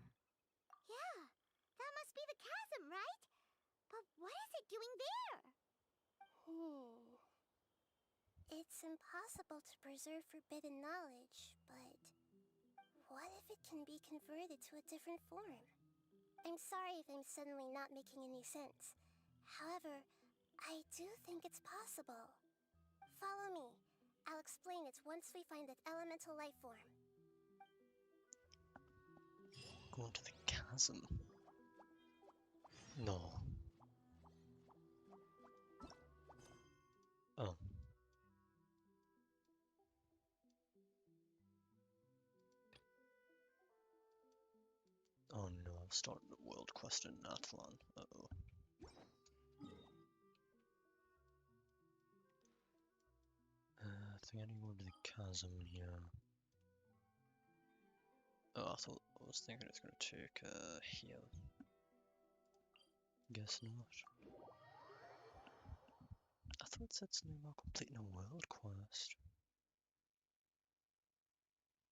Yeah, that must be the chasm, right? But what is it doing there? It's impossible to preserve forbidden knowledge, but what if it can be converted to a different form? I'm sorry if I'm suddenly not making any sense. However, I do think it's possible. Follow me. I'll explain it once we find that elemental life form. Going to the chasm? No. Oh. Oh no, I've started a world quest in Natlan. Uh-oh. I think I need to go to the chasm here. Oh, I was thinking it's gonna take here. Guess not. I thought it said something about completing a world quest.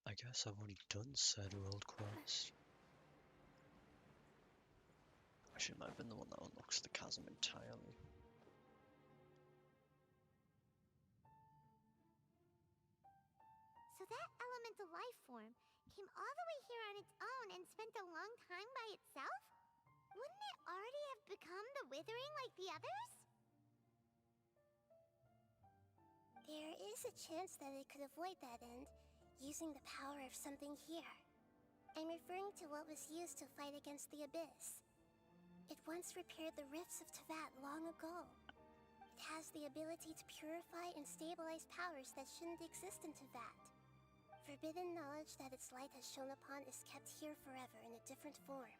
I guess I've already done said world quest. Actually, it might have been the one that unlocks the chasm entirely. So that elemental life form came all the way here on its own and spent a long time by itself? Wouldn't it already have become the Withering like the others? There is a chance that it could avoid that end, using the power of something here. I'm referring to what was used to fight against the Abyss. It once repaired the rifts of Teyvat long ago. It has the ability to purify and stabilize powers that shouldn't exist in Teyvat. Forbidden knowledge that its light has shone upon is kept here forever in a different form.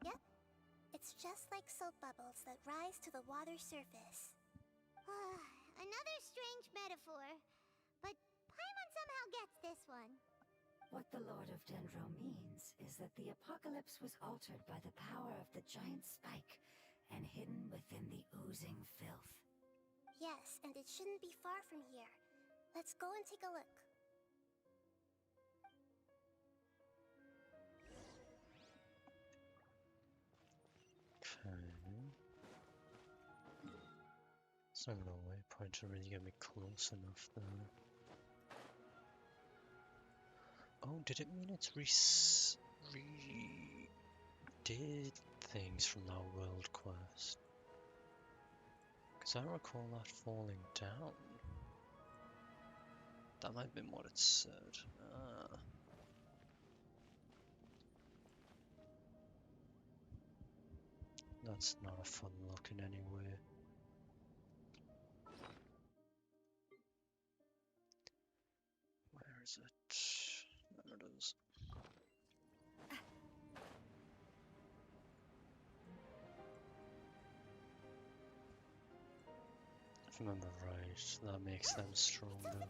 Yep, it's just like soap bubbles that rise to the water surface. Another strange metaphor, but Paimon somehow gets this one. What the Lord of Dendro means is that the apocalypse was altered by the power of the giant spike and hidden within the oozing filth. Yes, and it shouldn't be far from here. Let's go and take a look. There's no waypoint to really get me close enough there. Oh, did it mean it's did things from that world quest? Because I recall that falling down. That might have been what it said. That's not a fun look in any way. Where is it? There it is. If I remember right, that makes them stronger.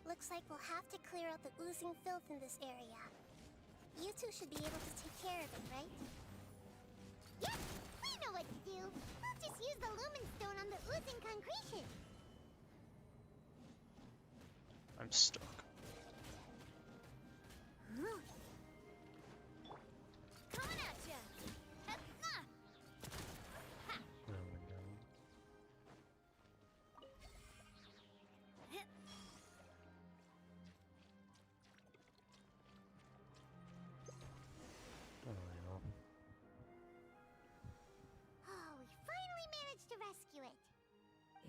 Looks like we'll have to clear out the oozing filth in this area. You two should be able to take care of it, right? Yep, we know what to do. We'll just use the lumen stone on the oozing concretion. I'm stuck. Coming at ya! There we go.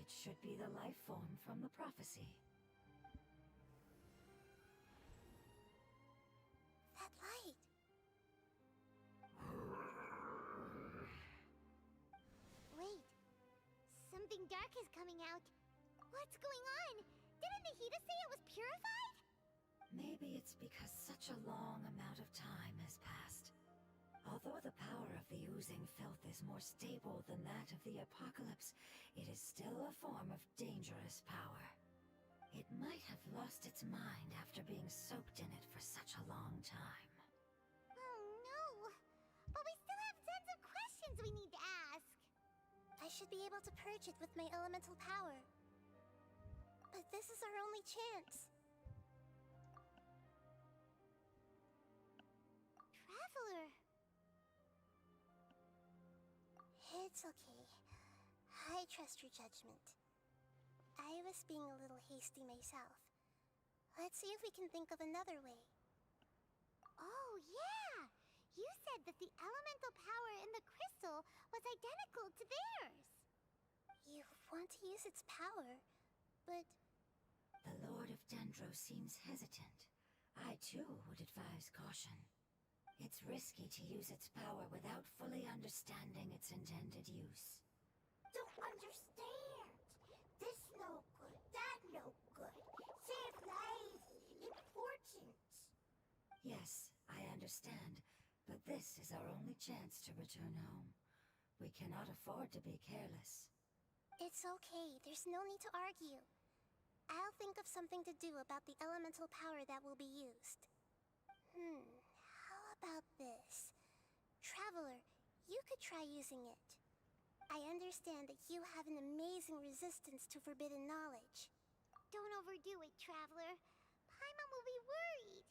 It should be the life form from the prophecy. That light. Wait. Something dark is coming out. What's going on? Didn't Nahida say it was purified? Maybe it's because such a long amount of time has passed. Although the power of the oozing filth is more stable than that of the apocalypse, it is still a form of dangerous power. It might have lost its mind after being soaked in it for such a long time. Oh no! But we still have tons of questions we need to ask. I should be able to purge it with my elemental power. But this is our only chance. Traveler! It's okay. I trust your judgment. I was being a little hasty myself. Let's see if we can think of another way. Oh, yeah! You said that the elemental power in the crystal was identical to theirs. You want to use its power, but... The Lord of Dendro seems hesitant. I too would advise caution. It's risky to use its power without fully understanding its intended use. Don't understand! This no good, that no good. Save lives, important. Yes, I understand, but this is our only chance to return home. We cannot afford to be careless. It's okay, there's no need to argue. I'll think of something to do about the elemental power that will be used. How about this? Traveler, you could try using it. I understand that you have an amazing resistance to forbidden knowledge. Don't overdo it, Traveler. Paimon will be worried.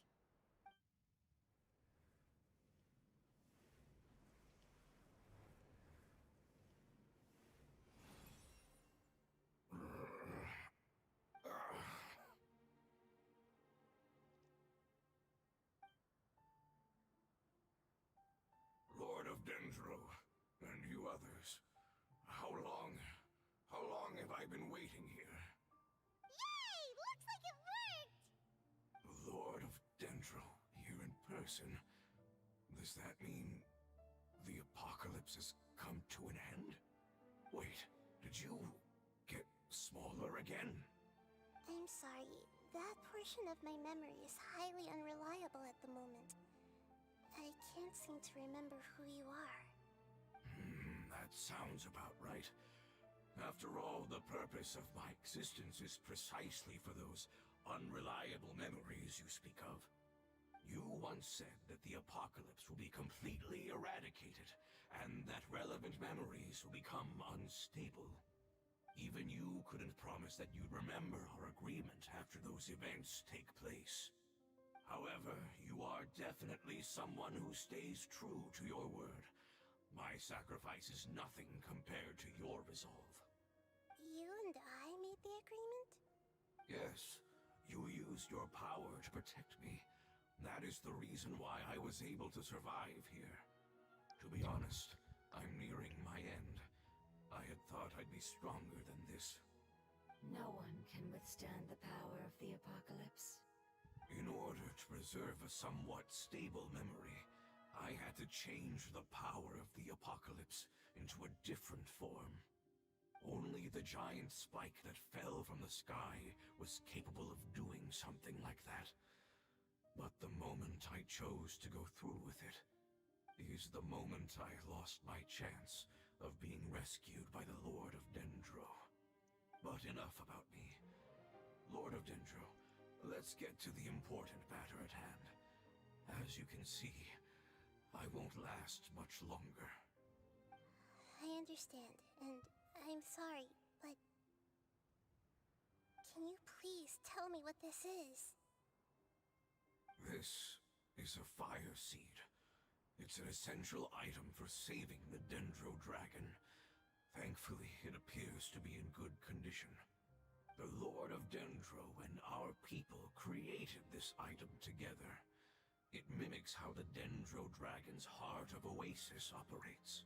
Lord of Dendro, and you others, how long have I been waiting here? Yay! Looks like it worked! Lord of Dendro, here in person. Does that mean the apocalypse has come to an end? Wait, did you get smaller again? I'm sorry, that portion of my memory is highly unreliable at the moment. I can't seem to remember who you are. That sounds about right. After all, the purpose of my existence is precisely for those unreliable memories you speak of. You once said that the apocalypse will be completely eradicated, and that relevant memories will become unstable. Even you couldn't promise that you'd remember our agreement after those events take place. However, you are definitely someone who stays true to your word. My sacrifice is nothing compared to your resolve. You and I made the agreement? Yes, you used your power to protect me. That is the reason why I was able to survive here. To be honest, I'm nearing my end. I had thought I'd be stronger than this. No one can withstand the power of the apocalypse. In order to preserve a somewhat stable memory, I had to change the power of the apocalypse into a different form. Only the giant spike that fell from the sky was capable of doing something like that. But the moment I chose to go through with it is the moment I lost my chance of being rescued by the Lord of Dendro. But enough about me. Lord of Dendro, let's get to the important matter at hand. As you can see, I won't last much longer. I understand, and I'm sorry, but... Can you please tell me what this is? This is a fire seed. It's an essential item for saving the Dendro dragon. Thankfully, it appears to be in good condition. The Lord of Dendro and our people created this item together. It mimics how the Dendro dragon's heart of Oasis operates.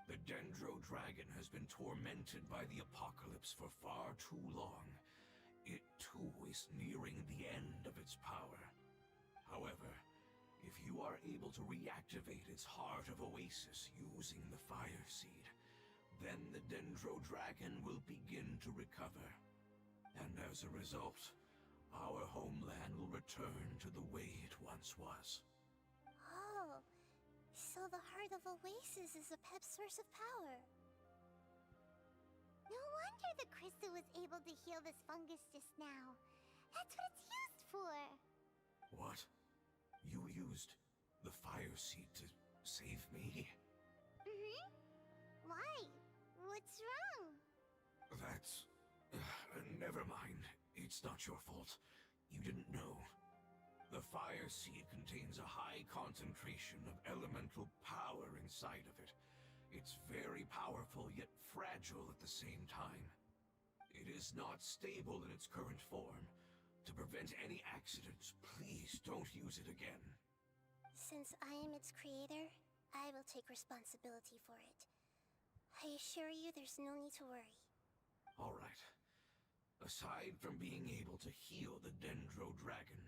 The Dendro Dragon has been tormented by the apocalypse for far too long. It too is nearing the end of its power. However, if you are able to reactivate its Heart of Oasis using the Fire Seed, then the Dendro Dragon will begin to recover. And as a result, our homeland will return to the way it once was. Oh, so the Heart of Oasis is a pep source of power. No wonder the crystal was able to heal this fungus just now. That's what it's used for. What? You used the Fire Seed to save me? Mm-hmm. Why? What's wrong? That's... never mind. It's not your fault. You didn't know. The Fire Seed contains a high concentration of elemental power inside of it. It's very powerful, yet fragile at the same time. It is not stable in its current form. To prevent any accidents, please don't use it again. Since I am its creator, I will take responsibility for it. I assure you there's no need to worry. All right. Aside from being able to heal the Dendro Dragon,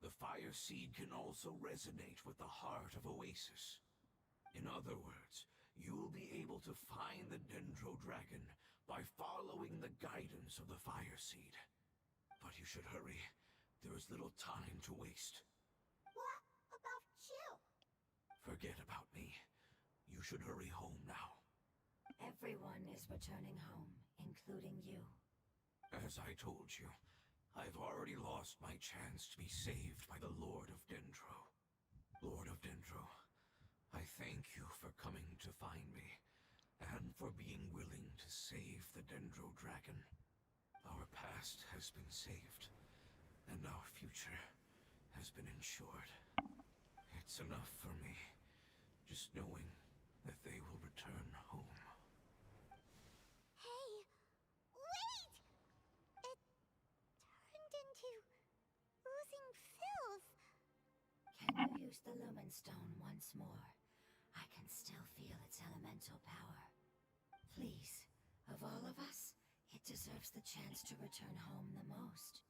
the Fire Seed can also resonate with the Heart of Oasis. In other words, you'll be able to find the Dendro Dragon by following the guidance of the Fire Seed. But you should hurry. There is little time to waste. What about you? Forget about me. You should hurry home now. Everyone is returning home, including you. As I told you, I've already lost my chance to be saved by the Lord of Dendro. Lord of Dendro, I thank you for coming to find me, and for being willing to save the Dendro Dragon. Our past has been saved, and our future has been ensured. It's enough for me, just knowing that they will return home. Hey, wait! It turned into oozing filth. Can you use the Lumen Stone once more? I can still feel its elemental power. Please, of all of us, it deserves the chance to return home the most.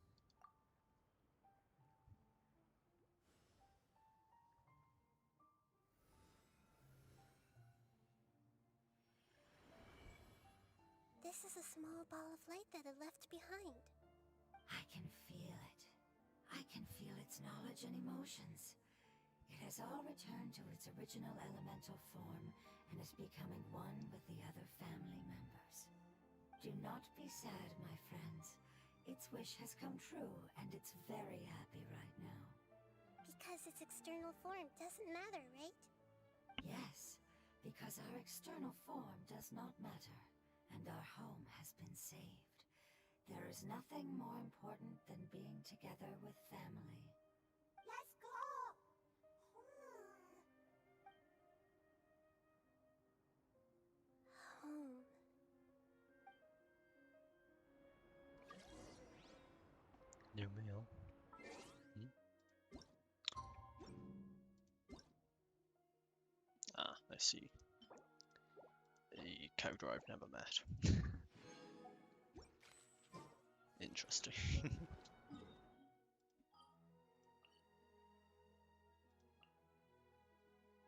This is a small ball of light that it left behind. I can feel it. I can feel its knowledge and emotions. It has all returned to its original elemental form and is becoming one with the other family members. Do not be sad, my friends. Its wish has come true, and it's very happy right now. Because its external form doesn't matter, right? Yes, because our external form does not matter, and our home has been saved. There is nothing more important than being together with family. Let's go! Home. New mail. Ah, I see. A character I've never met. Interesting.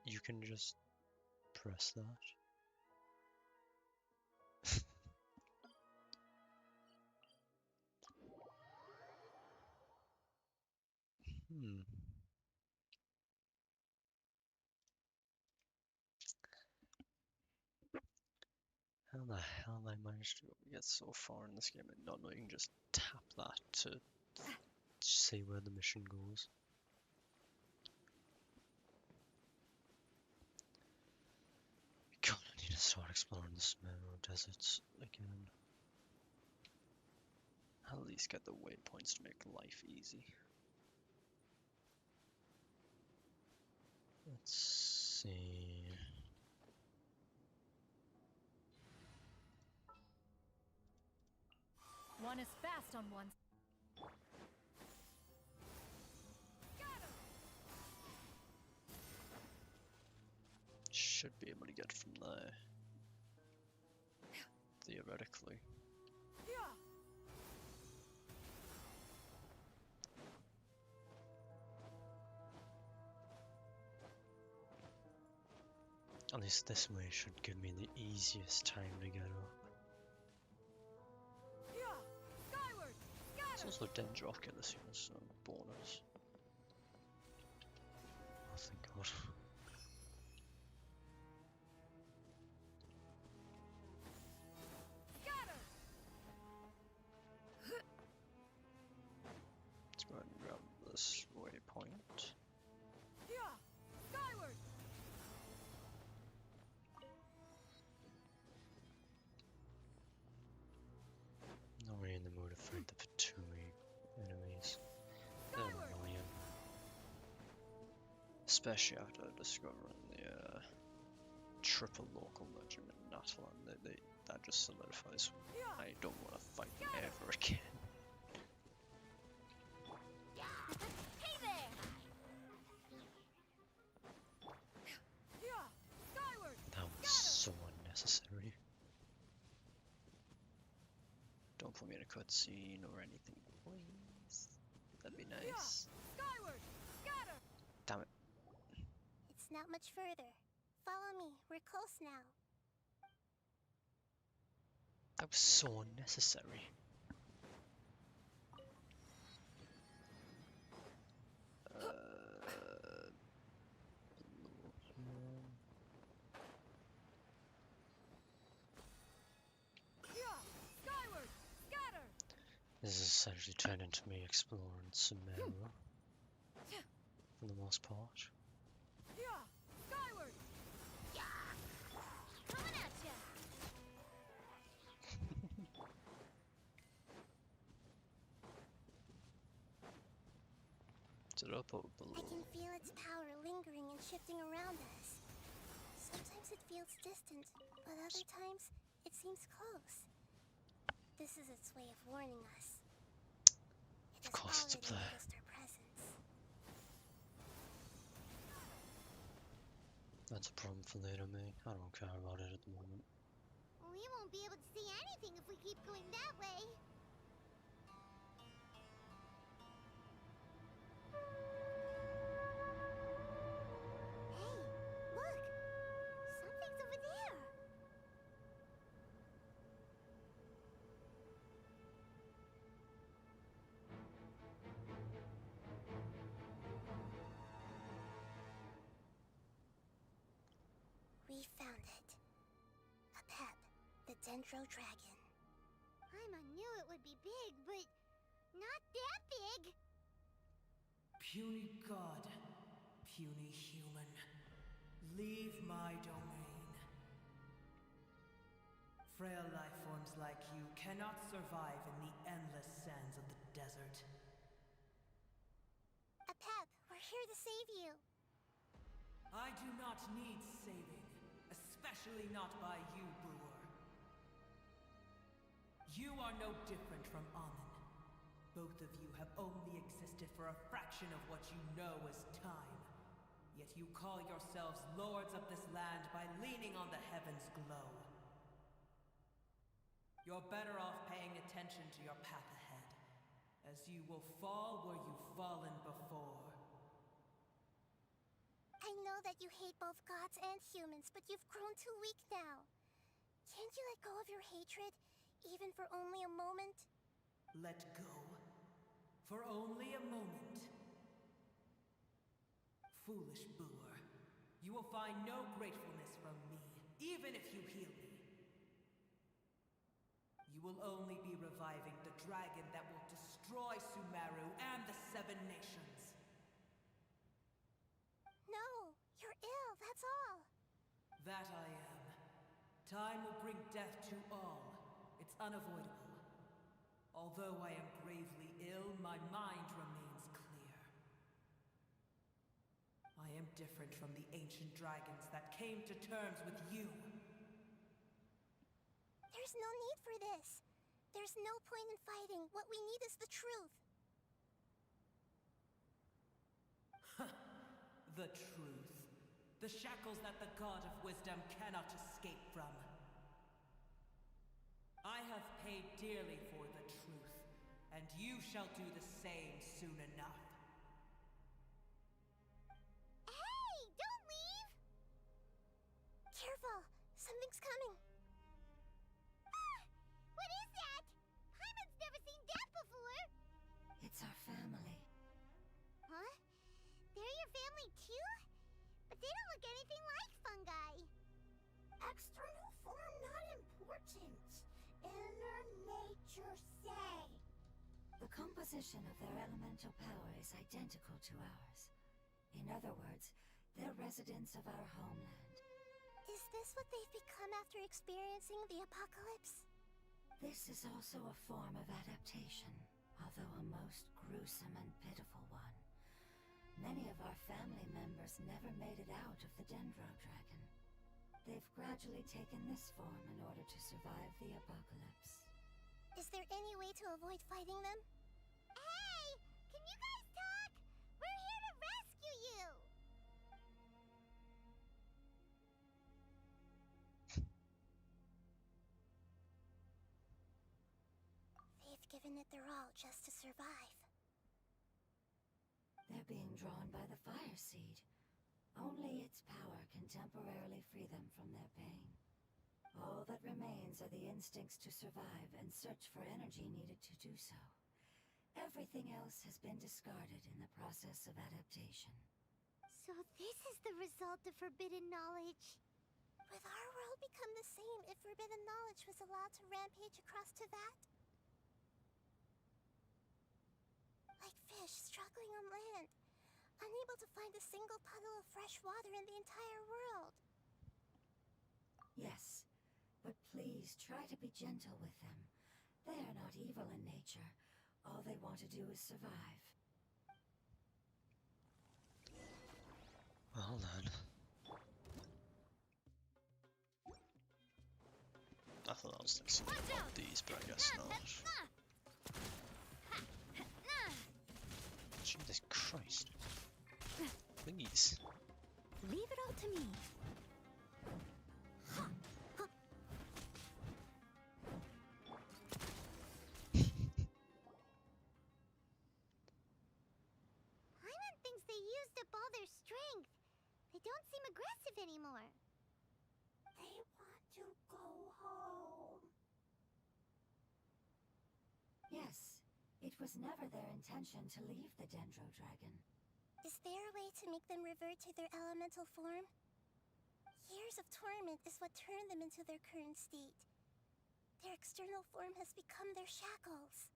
You can just press that. How the hell have I managed to get so far in this game and not know you can just tap that to say where the mission goes? God, I need to start exploring the Sumeru deserts again. I'll at least get the waypoints to make life easy. Let's see. One is fast on one. Should be able to get from there. theoretically. At least this way should give me the easiest time to get up. It's also Dendroculus, so bonus. Oh, thank God. Let's go ahead and grab this waypoint. Not really in the mood to fight the Fatui enemies. They're annoying. Especially after discovering the triple local legend in Natlan. That just solidifies I don't want to fight them ever again. Hey there! That was so unnecessary. Don't put me in a cutscene or anything, please. That'd be nice. Damn it. It's not much further. Follow me. We're close now. That was so unnecessary. This is essentially turned into me exploring Sumeru for the most part. Coming at ya! Is it up or below? I can feel its power lingering and shifting around us. Sometimes it feels distant, but other times it seems close. This is its way of warning us. It Of course it's up already there. noticed our presence. That's a problem for later, me. I don't care about it at the moment. We won't be able to see anything if we keep going that way. Hey, look! Something's over there! We found it. A pep, the Dendro Dragon. Paimon knew it would be big, but not that big! Puny god, puny human, leave my domain. Frail life forms like you cannot survive in the endless sands of the desert. A pep, we're here to save you. I do not need saving, especially not by you, brewer. You are no different from Amun. Both of you have only existed for a fraction of what you know as time. Yet you call yourselves lords of this land by leaning on the heavens' glow. You're better off paying attention to your path ahead, as you will fall where you've fallen before. I know that you hate both gods and humans, but you've grown too weak now. Can't you let go of your hatred, even for only a moment? Let go? For only a moment? Foolish Boer, you will find no gratefulness from me, even if you heal me. You will only be reviving the dragon that will destroy Sumeru and the Seven Nations. No, you're ill, that's all. That I am. Time will bring death to all. It's unavoidable. Although I am gravely ill, my mind remains clear. I am different from the ancient dragons that came to terms with you. There's no need for this. There's no point in fighting. What we need is the truth. The truth. The shackles that the God of Wisdom cannot escape from. I have paid dearly for the truth, and you shall do the same soon enough. Hey, don't leave! Careful! Something's coming! Ah! What is that? Paimon's never seen that before! It's our family. Huh? They're your family too? But they don't look anything like fungi. External form not important. Inner nature say. The composition of their elemental power is identical to ours. In other words, they're residents of our homeland. Is this what they've become after experiencing the apocalypse? This is also a form of adaptation, although a most gruesome and pitiful one. Many of our family members never made it out of the Dendro Dragon. They've gradually taken this form in order to survive the apocalypse. Is there any way to avoid fighting them? Hey! Can you guys talk? We're here to rescue you! They've given it their all just to survive. They're being drawn by the fire seed. Only its power can temporarily free them from their pain. All that remains are the instincts to survive and search for energy needed to do so. Everything else has been discarded in the process of adaptation. So this is the result of forbidden knowledge. Would our world become the same if forbidden knowledge was allowed to rampage across Teyvat? Like fish struggling on land, unable to find a single puddle of fresh water in the entire world. Yes, but please try to be gentle with them. They are not evil in nature. All they want to do is survive. Well then. I thought that was like something about these, but I guess not. Jesus Christ. Please. Leave it all to me. Paimon thinks they used up all their strength. They don't seem aggressive anymore. They want to go home. Yes, it was never their intention to leave the Dendro Dragon. Is there a way to make them revert to their elemental form? Years of torment is what turned them into their current state. Their external form has become their shackles.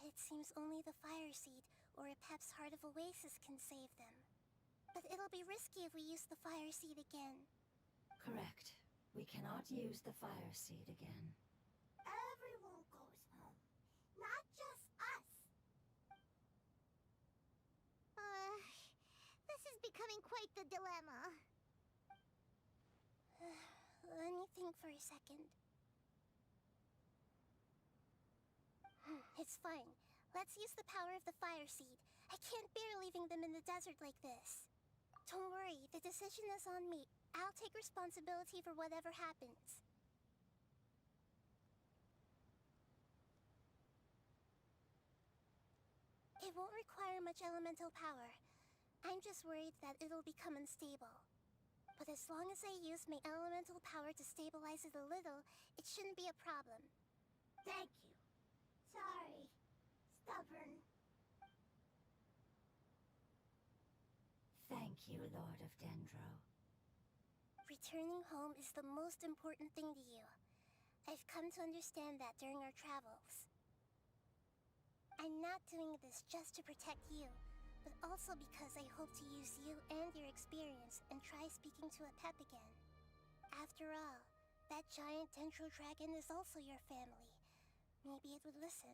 It seems only the fire seed or Epep's Heart of Oasis can save them. But it'll be risky if we use the fire seed again. Correct. We cannot use the fire seed again. Everyone goes home, not just us. This is becoming quite the dilemma. Let me think for a second. It's fine. Let's use the power of the fire seed. I can't bear leaving them in the desert like this. Don't worry, the decision is on me. I'll take responsibility for whatever happens. It won't require much elemental power. I'm just worried that it'll become unstable. But as long as I use my elemental power to stabilize it a little, it shouldn't be a problem. Thank you. Sorry. Stubborn. Thank you, Lord of Dendro. Returning home is the most important thing to you. I've come to understand that during our travels. I'm not doing this just to protect you, but also because I hope to use you and your experience and try speaking to Epep again. After all, that giant Dendro Dragon is also your family. Maybe it would listen.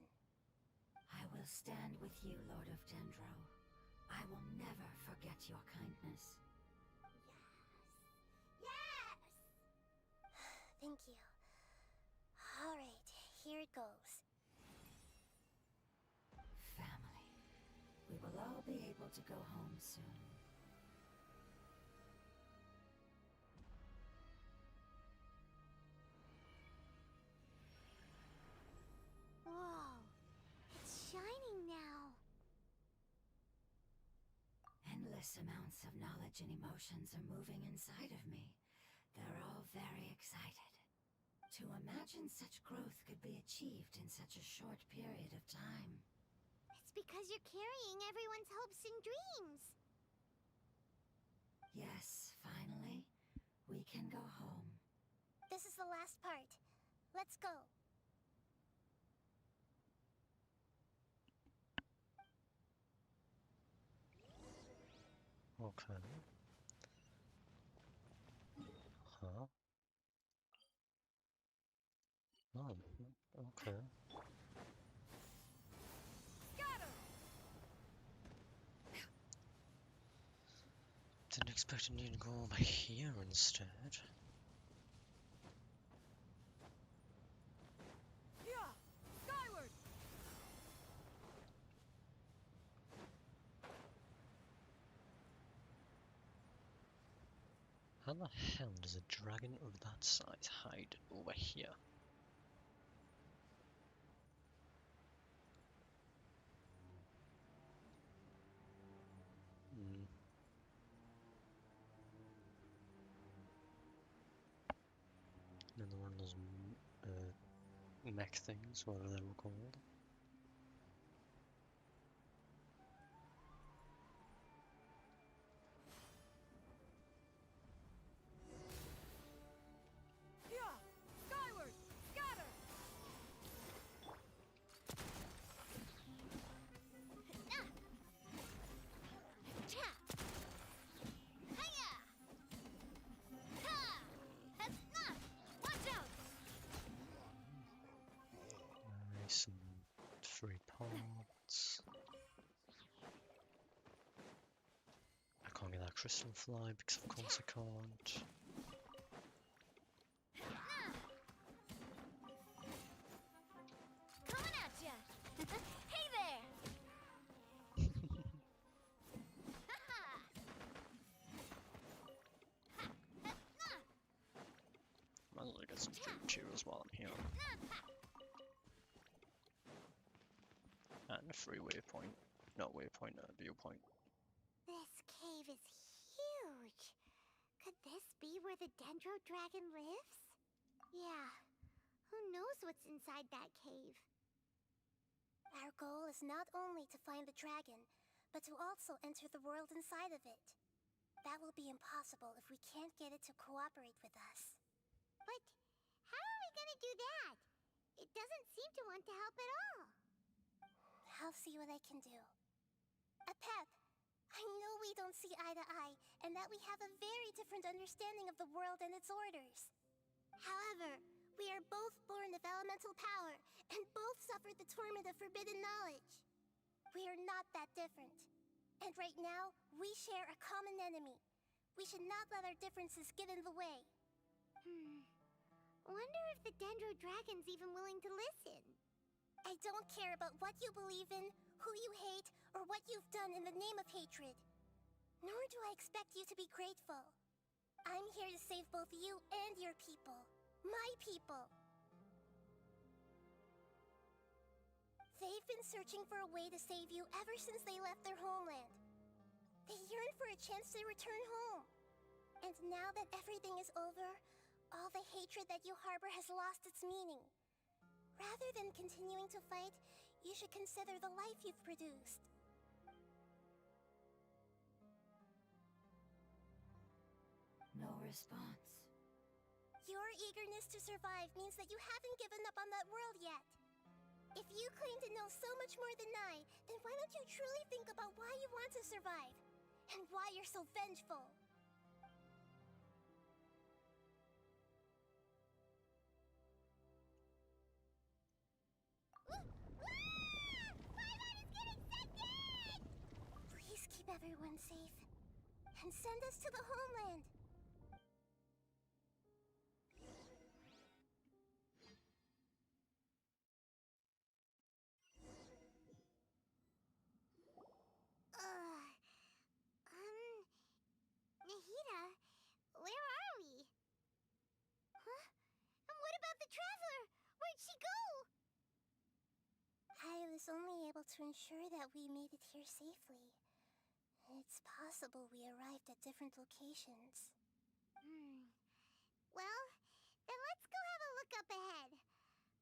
I will stand with you, Lord of Dendro. I will never forget your kindness. Yes! Thank you. Alright, here it goes. Family. We will all be able to go home soon. Enormous amounts of knowledge and emotions are moving inside of me. They're all very excited. To imagine such growth could be achieved in such a short period of time. It's because you're carrying everyone's hopes and dreams. Yes, finally, we can go home. This is the last part. Let's go. Okay. Huh? Oh, okay. Didn't expect it to go over here instead. Yeah! Skyward! How the hell does a dragon of that size hide over here? Hmm. Another one of those mech things, whatever they were called. Yeah! Skyward! Scatter! Nice and 3 parts. I can't get that crystal fly because of course I can't. Coming at ya! Hey there! Might as well get some fruit cheers while I'm here. And a free waypoint. Not waypoint, viewpoint. This cave is huge. Could this be where the Dendro Dragon lives? Yeah. Who knows what's inside that cave? Our goal is not only to find the dragon, but to also enter the world inside of it. That will be impossible if we can't get it to cooperate with us. But how are we gonna do that? It doesn't seem to want to help at all. I'll see what I can do. Pep, I know we don't see eye to eye, and that we have a very different understanding of the world and its orders. However, we are both born of elemental power, and both suffered the torment of forbidden knowledge. We are not that different. And right now, we share a common enemy. We should not let our differences get in the way. Wonder if the Dendro Dragon's even willing to listen. I don't care about what you believe in, who you hate, or what you've done in the name of hatred. Nor do I expect you to be grateful. I'm here to save both you and your people. My people. They've been searching for a way to save you ever since they left their homeland. They yearn for a chance to return home. And now that everything is over, all the hatred that you harbor has lost its meaning. Rather than continuing to fight, you should consider the life you've produced. No response. Your eagerness to survive means that you haven't given up on that world yet. If you claim to know so much more than I, then why don't you truly think about why you want to survive? And why you're so vengeful? Please keep everyone safe. And send us to the homeland. Nahida, where are we? Huh? And what about the traveler? Where'd she go? I was only able to ensure that we made it here safely. It's possible possible we arrived at different locations. Well, then let's go have a look up ahead.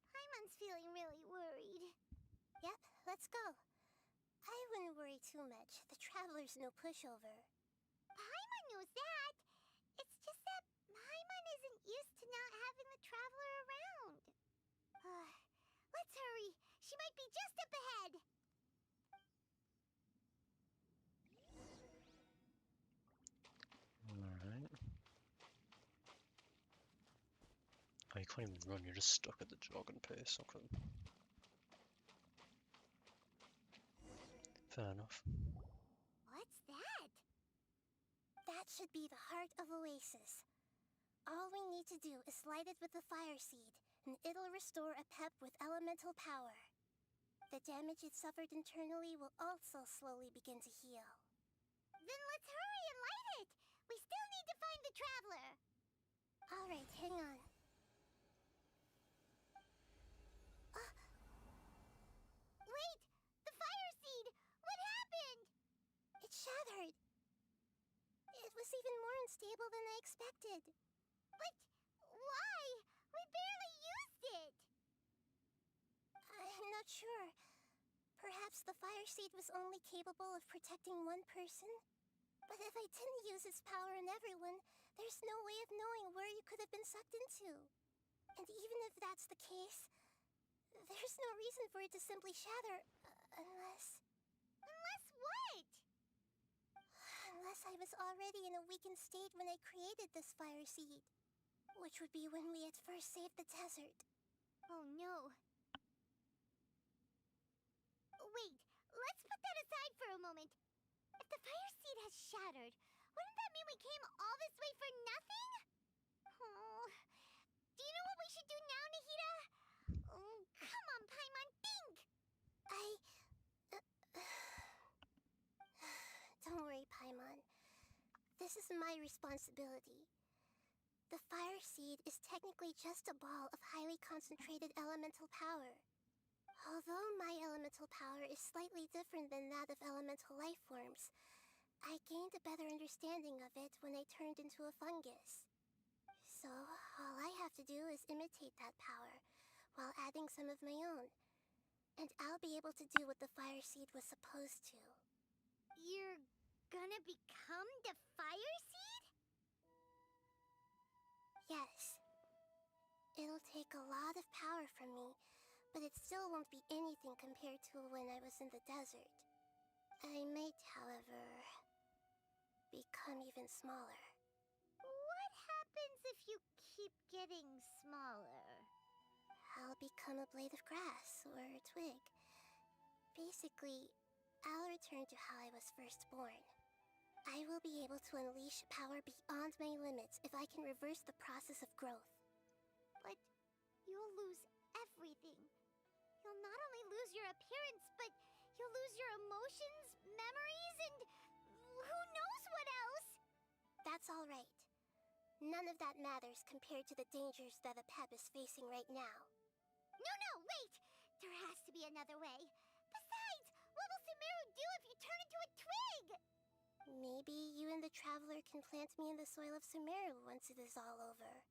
Paimon's feeling really worried. Yep, let's go. I wouldn't worry too much. The Traveler's no pushover. Paimon knows that. It's just that Paimon isn't used to not having the Traveler around. Let's hurry. She might be just up ahead. Alright. Oh, you can't even run, you're just stuck at the jogging pace, okay. Fair enough. What's that? That should be the heart of Oasis. All we need to do is light it with the fire seed, and it'll restore a pep with elemental power. The damage it suffered internally will also slowly begin to heal. Then let's hurry and light it! We still need to find the Traveler! Alright, hang on. Wait! The fire seed! What happened? It shattered. It was even more unstable than I expected. But why? We barely used it! I'm not sure. Perhaps the fire seed was only capable of protecting one person? But if I didn't use its power on everyone, there's no way of knowing where you could have been sucked into. And even if that's the case, there's no reason for it to simply shatter, unless... Unless what? Unless I was already in a weakened state when I created this fire seed. Which would be when we had first saved the desert. Oh no. Wait, let's put that aside for a moment. If the fire seed has shattered, wouldn't that mean we came all this way for nothing? Oh. Do you know what we should do now, Nahida? Oh, come on, Paimon, think! Don't worry, Paimon. This is my responsibility. The fire seed is technically just a ball of highly concentrated elemental power. Although my elemental power is slightly different than that of elemental life forms, I gained a better understanding of it when I turned into a fungus. So, all I have to do is imitate that power, while adding some of my own. And I'll be able to do what the fire seed was supposed to. You're gonna become the fire seed? Yes. It'll take a lot of power from me, but it still won't be anything compared to when I was in the desert. I might, however, become even smaller. What happens if you keep getting smaller? I'll become a blade of grass or a twig. Basically, I'll return to how I was first born. I will be able to unleash power beyond my limits if I can reverse the process of growth. But you'll lose everything. You'll not only lose your appearance, but you'll lose your emotions, memories, and who knows what else? That's all right. None of that matters compared to the dangers that a Pep is facing right now. No, wait! There has to be another way. Besides, what will Sumeru do if you turn into a twig? Maybe you and the Traveler can plant me in the soil of Sumeru once it is all over.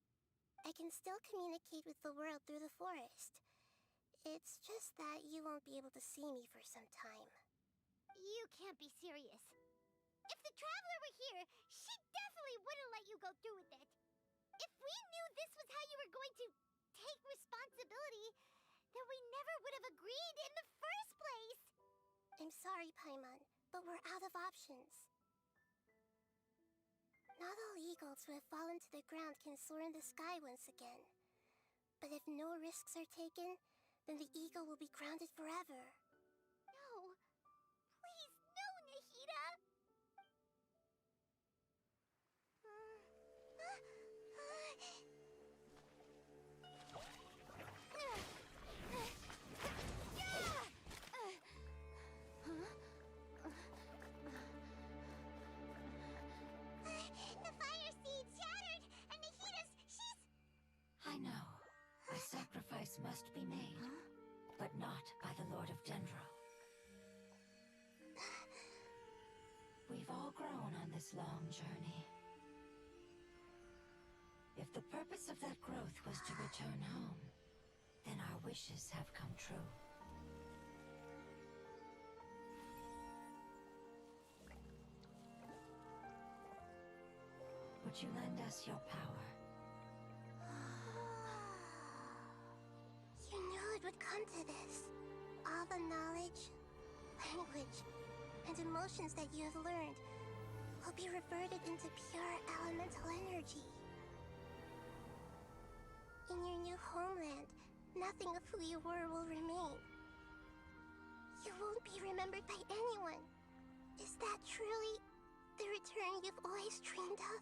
I can still communicate with the world through the forest. It's just that you won't be able to see me for some time. You can't be serious. If the Traveler were here, she definitely wouldn't let you go through with it. If we knew this was how you were going to take responsibility, then we never would have agreed in the first place. I'm sorry, Paimon, but we're out of options. Not all eagles who have fallen to the ground can soar in the sky once again. But if no risks are taken, then the eagle will be grounded forever. No. Please, no, Nahida! The fire seed shattered, and Nahida's, she's... I know. A sacrifice must be made. But not by the Lord of Dendro. grown on this long journey. If the purpose of that growth was to return home, then our wishes have come true. Would you lend us your power? You knew it would come to this. All the knowledge, language, and emotions that you have learned will be reverted into pure elemental energy. In your new homeland, nothing of who you were will remain. You won't be remembered by anyone. Is that truly the return you've always dreamed of?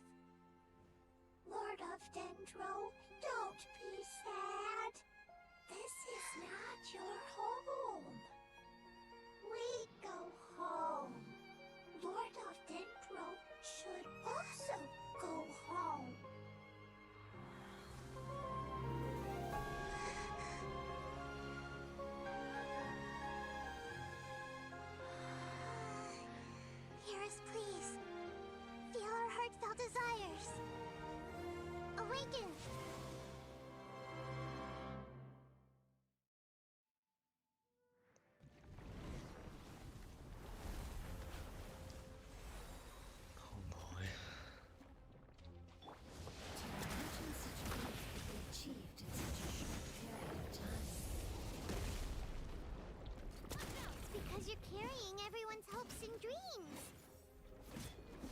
Lord of Dendro, don't be sad. This is not your home. We go home. Lord of Dendro should also go home. Hear us, please. Feel our heartfelt desires. Awaken! Oh boy. Achieved in such a short period of time. It's because you're carrying everyone's hopes and dreams.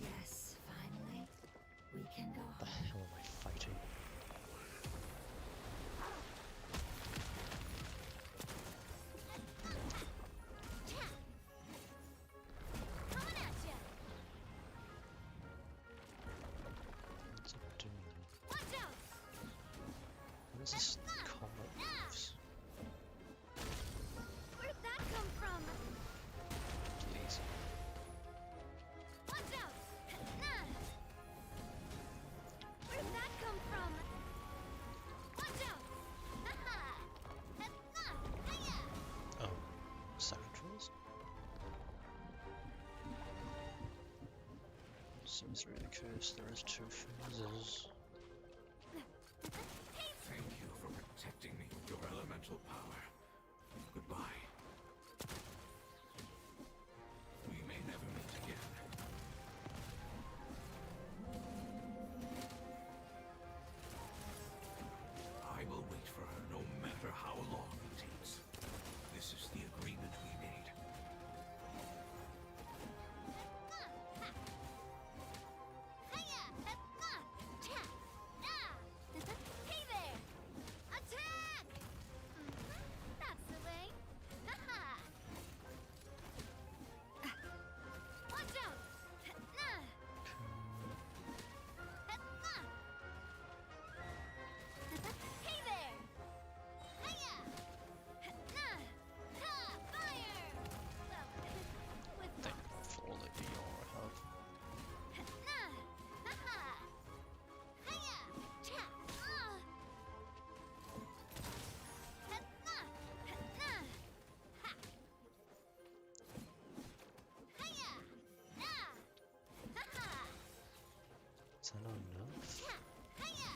Yes, finally, we can go The home. hell am I fighting? Coming at ya! What's it doing? Watch out! What is this combat moves? Where'd that come from? Please. Watch out! Nah! Where'd that come from? Watch out! Haha! Nah! Hiya! Oh, second tries? Seems really curious. There is 2 phases. Thank you for protecting me with your elemental power. Goodbye. We may never meet again. I will wait for her no matter how long it takes. This is the agreement we made. Hiya! Nah! Cha! Nah! Hey there! Attack! That's the way. Haha! Watch out! Nah! Nah! Hey there! Hiya! Nah! Ha! Fire! Well, with Thank you for all the VR I have. Nah! Haha! Hiya! Cha! Nah! Nah! Ha! Hiya! Nah! Haha! Is that not enough? Cha! Hiya!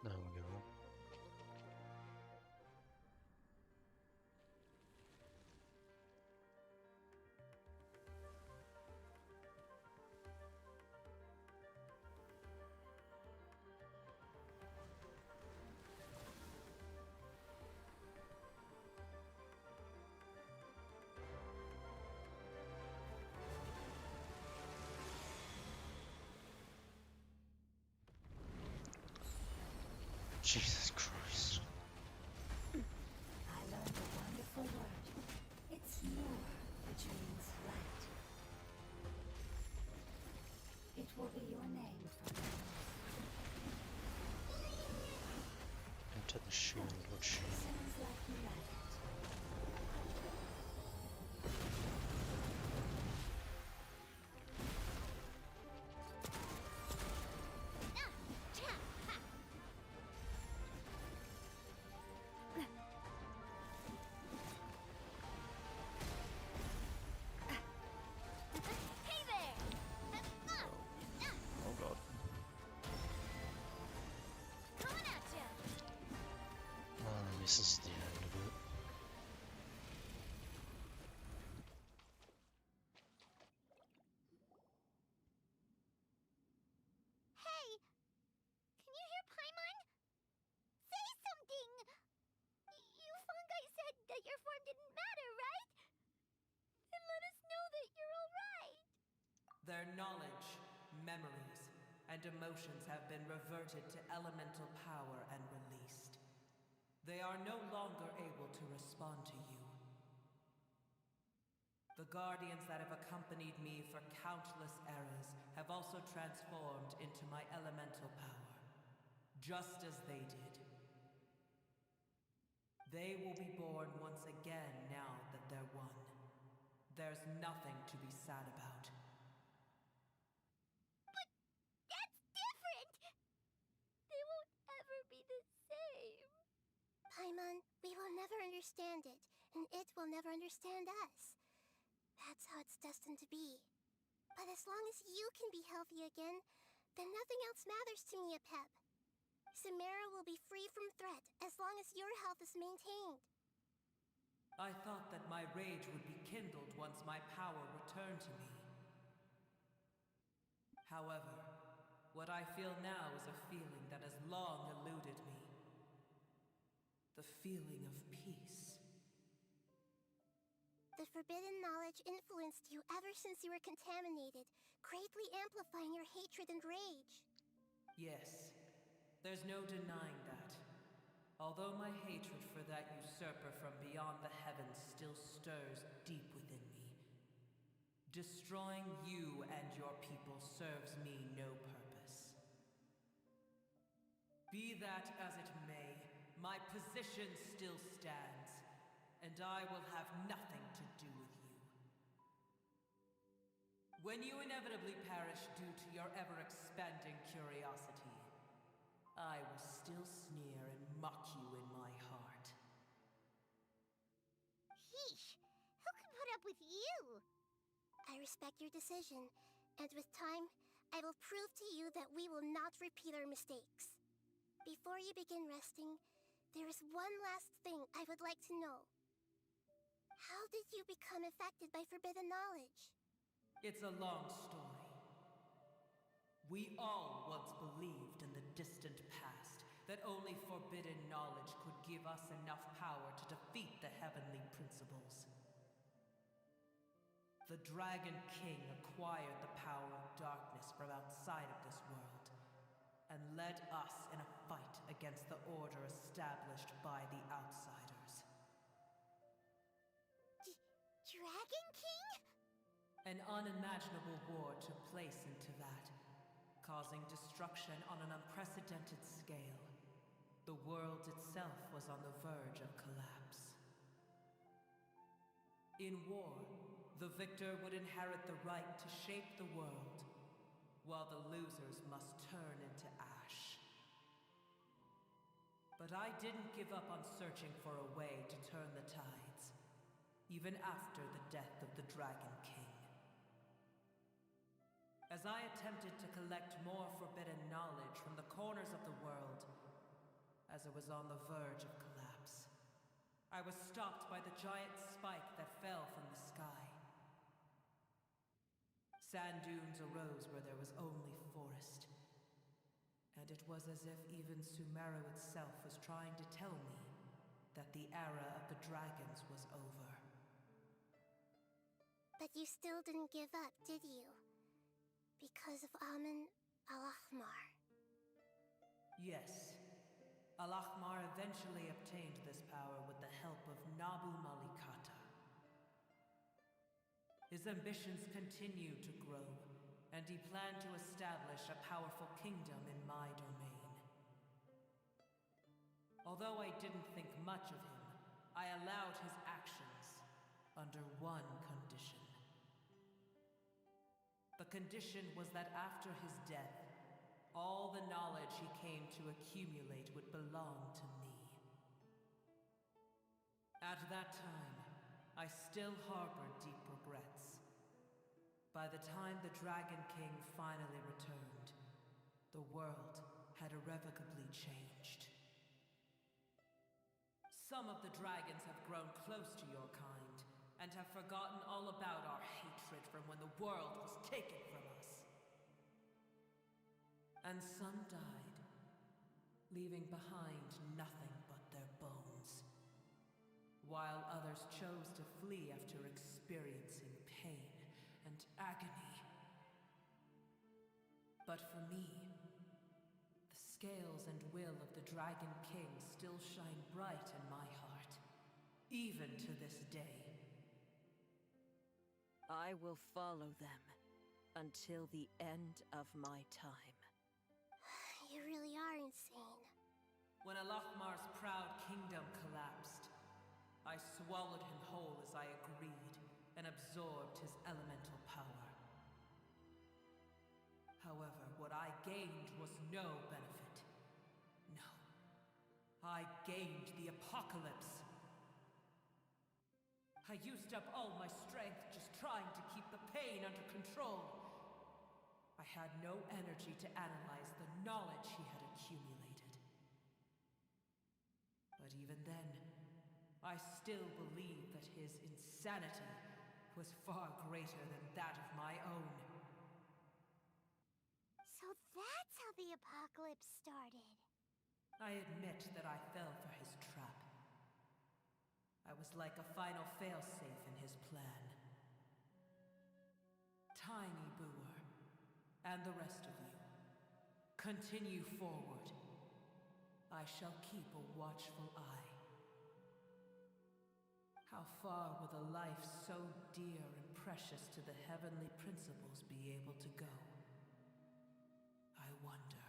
There we go. Jesus Christ. I learned a wonderful word. It's Nur, which means light. It will be your name from now on. Enter the shield, what shield? Sounds like you like it. Nah! Cha! Ha! knowledge, memories, and emotions have been reverted to elemental power and released. They are no longer able to respond to you. The guardians that have accompanied me for countless eras have also transformed into my elemental power, just as they did. They will be born once again now that they're one. There's nothing to be sad about. But that's different! They won't ever be the same. Paimon, we will never understand it, and it will never understand us. That's how it's destined to be. But as long as you can be healthy again, then nothing else matters to me, Apep. Sumeru will be free from threat as long as your health is maintained. I thought that my rage would be kindled once my power returned to me. However, what I feel now is a feeling that has long eluded me. The feeling of peace. The forbidden knowledge influenced you ever since you were contaminated, greatly amplifying your hatred and rage. Yes, there's no denying that. Although my hatred for that usurper from beyond the heavens still stirs deep within me, destroying you and your people serves me no purpose. Be that as it may, my position still stands, and I will have nothing to do with you. When you inevitably perish due to your ever-expanding curiosity, I will still sneer and mock you in my heart. Yeesh, who can put up with you? I respect your decision, and with time, I will prove to you that we will not repeat our mistakes. Before you begin resting, there is one last thing I would like to know. How did you become affected by forbidden knowledge? It's a long story. We all once believed in the distant past that only forbidden knowledge could give us enough power to defeat the heavenly principles. The Dragon King acquired the power of darkness from outside of this world and led us in a fight against the order established by the outsiders. Dragon King? An unimaginable war took place into that, causing destruction on an unprecedented scale. The world itself was on the verge of collapse. In war, the victor would inherit the right to shape the world, while the losers must turn into ash. But I didn't give up on searching for a way to turn the tides, even after the death of the Dragon King. As I attempted to collect more forbidden knowledge from the corners of the world, as it was on the verge of collapse, I was stopped by the giant spike that fell from the sky. Sand dunes arose where there was only forest, and it was as if even Sumeru itself was trying to tell me that the era of the dragons was over. But you still didn't give up, did you? Because of Amun Al-Ahmar. Yes. Al-Ahmar eventually obtained this power with the help of Nabu Malikata. His ambitions continued to grow, and he planned to establish a powerful kingdom in my domain. Although I didn't think much of him, I allowed his actions under one condition. The condition was that after his death, all the knowledge he came to accumulate would belong to me. At that time, I still harbored deep regrets. By the time the Dragon King finally returned, the world had irrevocably changed. Some of the dragons have grown close to your kind, and have forgotten all about our hatred from when the world was taken from us. And some died, leaving behind nothing but their bones, while others chose to flee after experiencing pain and agony. But for me, the scales and will of the Dragon King still shine bright in my heart, even to this day. I will follow them until the end of my time. You really are insane. When Alakmar's proud kingdom collapsed, I swallowed him whole as I agreed and absorbed his elemental power. However, what I gained was no benefit. No. I gained the apocalypse. I used up all my strength just trying to keep the pain under control. I had no energy to analyze the knowledge he had accumulated. But even then, I still believed that his insanity was far greater than that of my own. So that's how the apocalypse started. I admit that I fell for his trap. I was like a final failsafe in his plan. Tiny Booer, and the rest of you, continue forward. I shall keep a watchful eye. How far will a life so dear and precious to the heavenly principles be able to go? I wonder.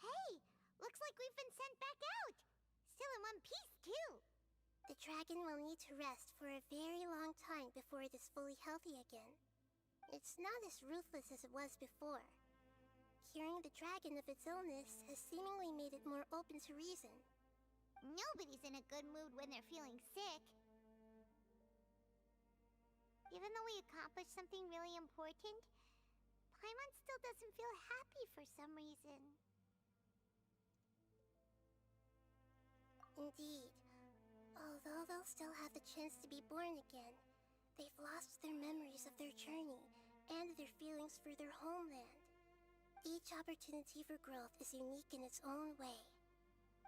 Hey! Looks like we've been sent back out! Still in one piece, too! The dragon will need to rest for a very long time before it is fully healthy again. It's not as ruthless as it was before. Curing the dragon of its illness has seemingly made it more open to reason. Nobody's in a good mood when they're feeling sick. Even though we accomplished something really important, Paimon still doesn't feel happy for some reason. Indeed. Although they'll still have the chance to be born again, they've lost their memories of their journey and their feelings for their homeland. Each opportunity for growth is unique in its own way.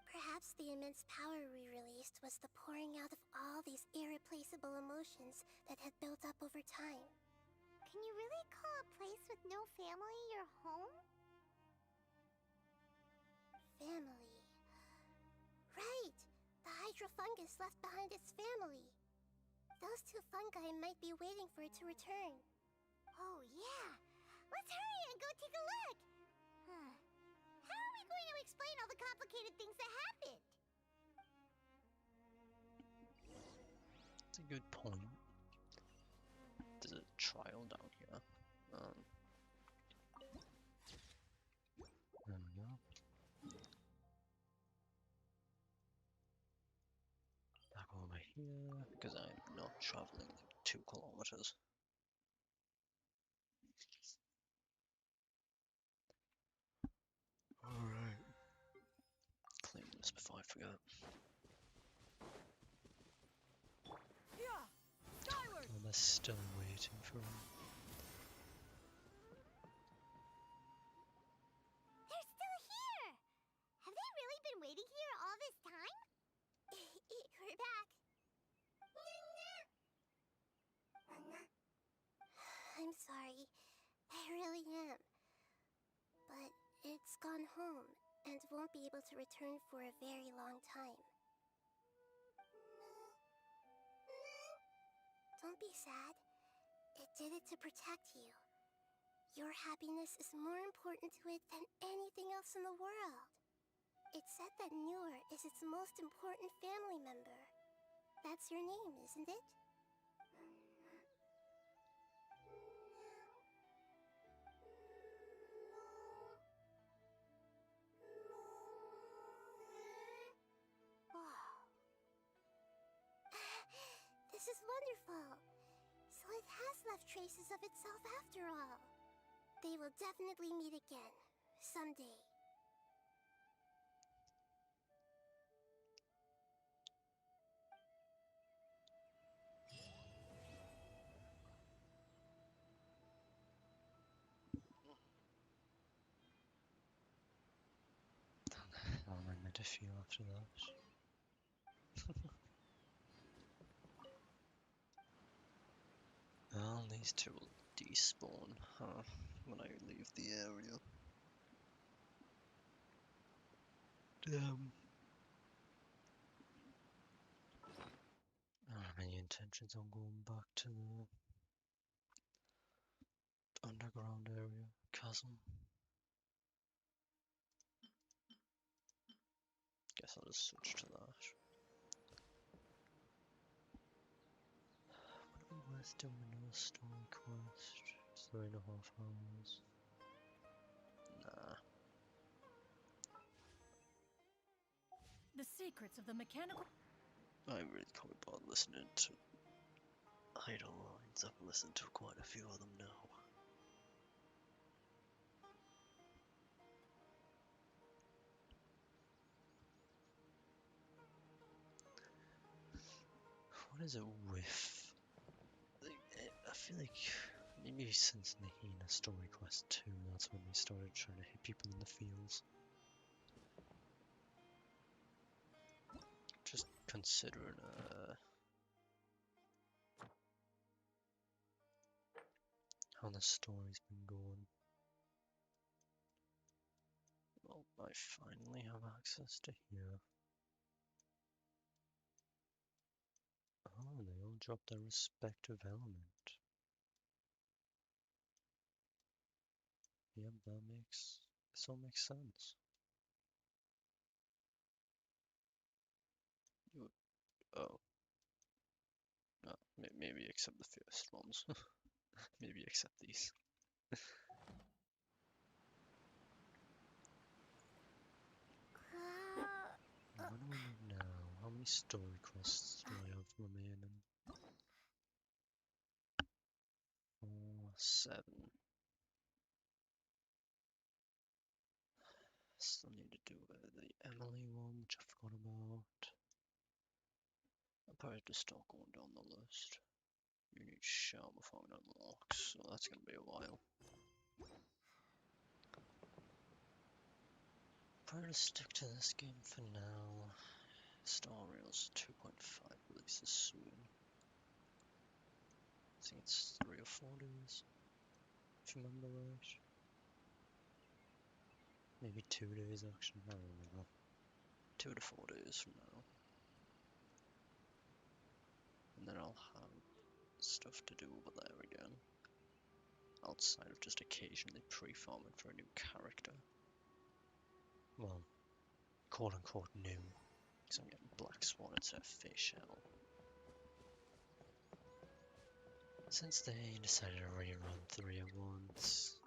Perhaps the immense power we released was the pouring out of all these irreplaceable emotions that had built up over time. Can you really call a place with no family your home? Family. Right! The hydrofungus left behind its family. Those two fungi might be waiting for it to return. Oh, yeah! Let's hurry and go take a look! How are we going to explain all the complicated things that happened? That's a good point. There's a trial down here. There we go. Back over here, because I'm not traveling like 2 kilometers. Alright. Claim this before I forget. Yeah! Skyward! Oh, they're still waiting for him. They're still here! Have they really been waiting here all this time? We're back. I'm sorry. I really am. But it's gone home and won't be able to return for a very long time. Don't be sad. It did it to protect you. Your happiness is more important to it than anything else in the world. It's said that Newer is its most important family member. That's your name, isn't it? This is wonderful. So it has left traces of itself after all. They will definitely meet again, someday. to feel after that. Well, these two will despawn, huh, when I leave the area. Damn. I don't have any intentions on going back to the underground area, chasm. Guess I'll just switch to that. Would it be worth doing another story quest? 3.5 hours. Nah. The secrets of the mechanical. I really can't be bothered listening to idle lines. I've listened to quite a few of them now. What is it with? I feel like maybe since Nahida Story Quest 2, that's when they started trying to hit people in the fields. Just considering how the story's been going. Well, I finally have access to here. Oh, they all dropped their respective element. Yep, this all makes sense. Oh. No, maybe except the first ones. Maybe except these. What do I need now? How many story quests do I have remaining? 7. Still need to do the Emily one, which I forgot about. I'll probably just start going down the list. You need shower before it unlocks, so that's gonna be a while. Probably just stick to this game for now. Star Rail's 2.5 releases soon. I think it's 3 or 4 days, if you remember right. Maybe 2 days actually, I don't remember. 2 to 4 days from now. And then I'll have stuff to do over there again. Outside of just occasionally pre-farming for a new character. Well, quote unquote new. Because I'm getting Black Swan instead of Fishell. Since they decided to rerun 3 at once,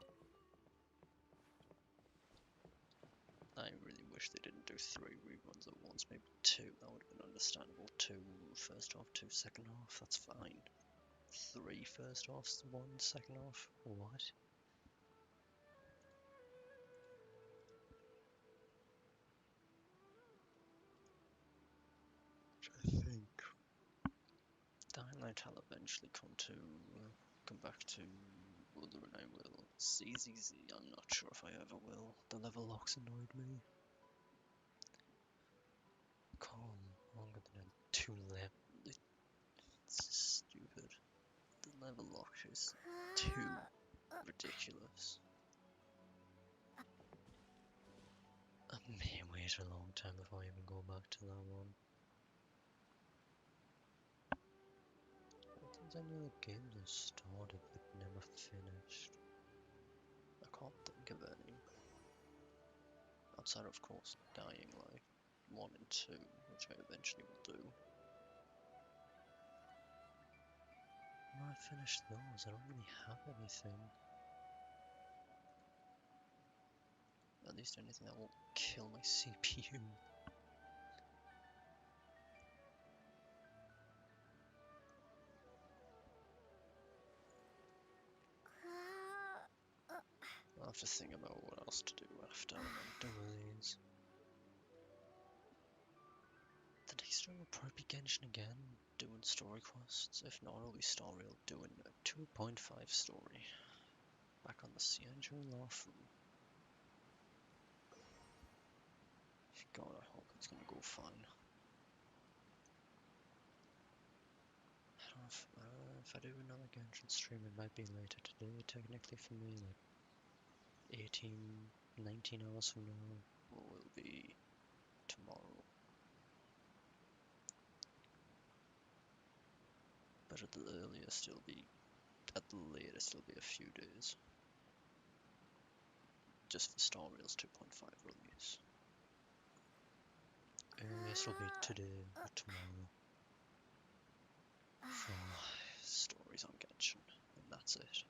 I really wish they didn't do 3 reruns at once, maybe 2, that would have been understandable. 2 first half, 2 second half, that's fine. 3 first halves, 1 second half, what? I think Dying Light will eventually come back to Wuthering I will. ZZZ, I'm not sure if I ever will. The level locks annoyed me. Calm longer than a 2 level. It's stupid. The level lock is too ridiculous. I may wait a long time before I even go back to that one. I don't think any other games have started but never finished. I can't think of any. Outside of course Dying Light 1 and 2, which I eventually will do. When I finish those, I don't really have anything. At least anything that won't kill my CPU. I'll have to think about what else to do after I'm done with these. The next one will probably be Genshin again, doing story quests. If not, it'll be Star Rail doing a 2.5 story. Back on the Cianjur Law Firm. God, I hope It's gonna go fine. I don't know if I do another Genshin stream, it might be later today, technically for me, like 18, 19 hours from now, or will be tomorrow. But at the earliest, at the latest, it'll be a few days. Just for Star Rails 2.5 release. Earliest will be today or tomorrow. For stories on Genshin, and that's it.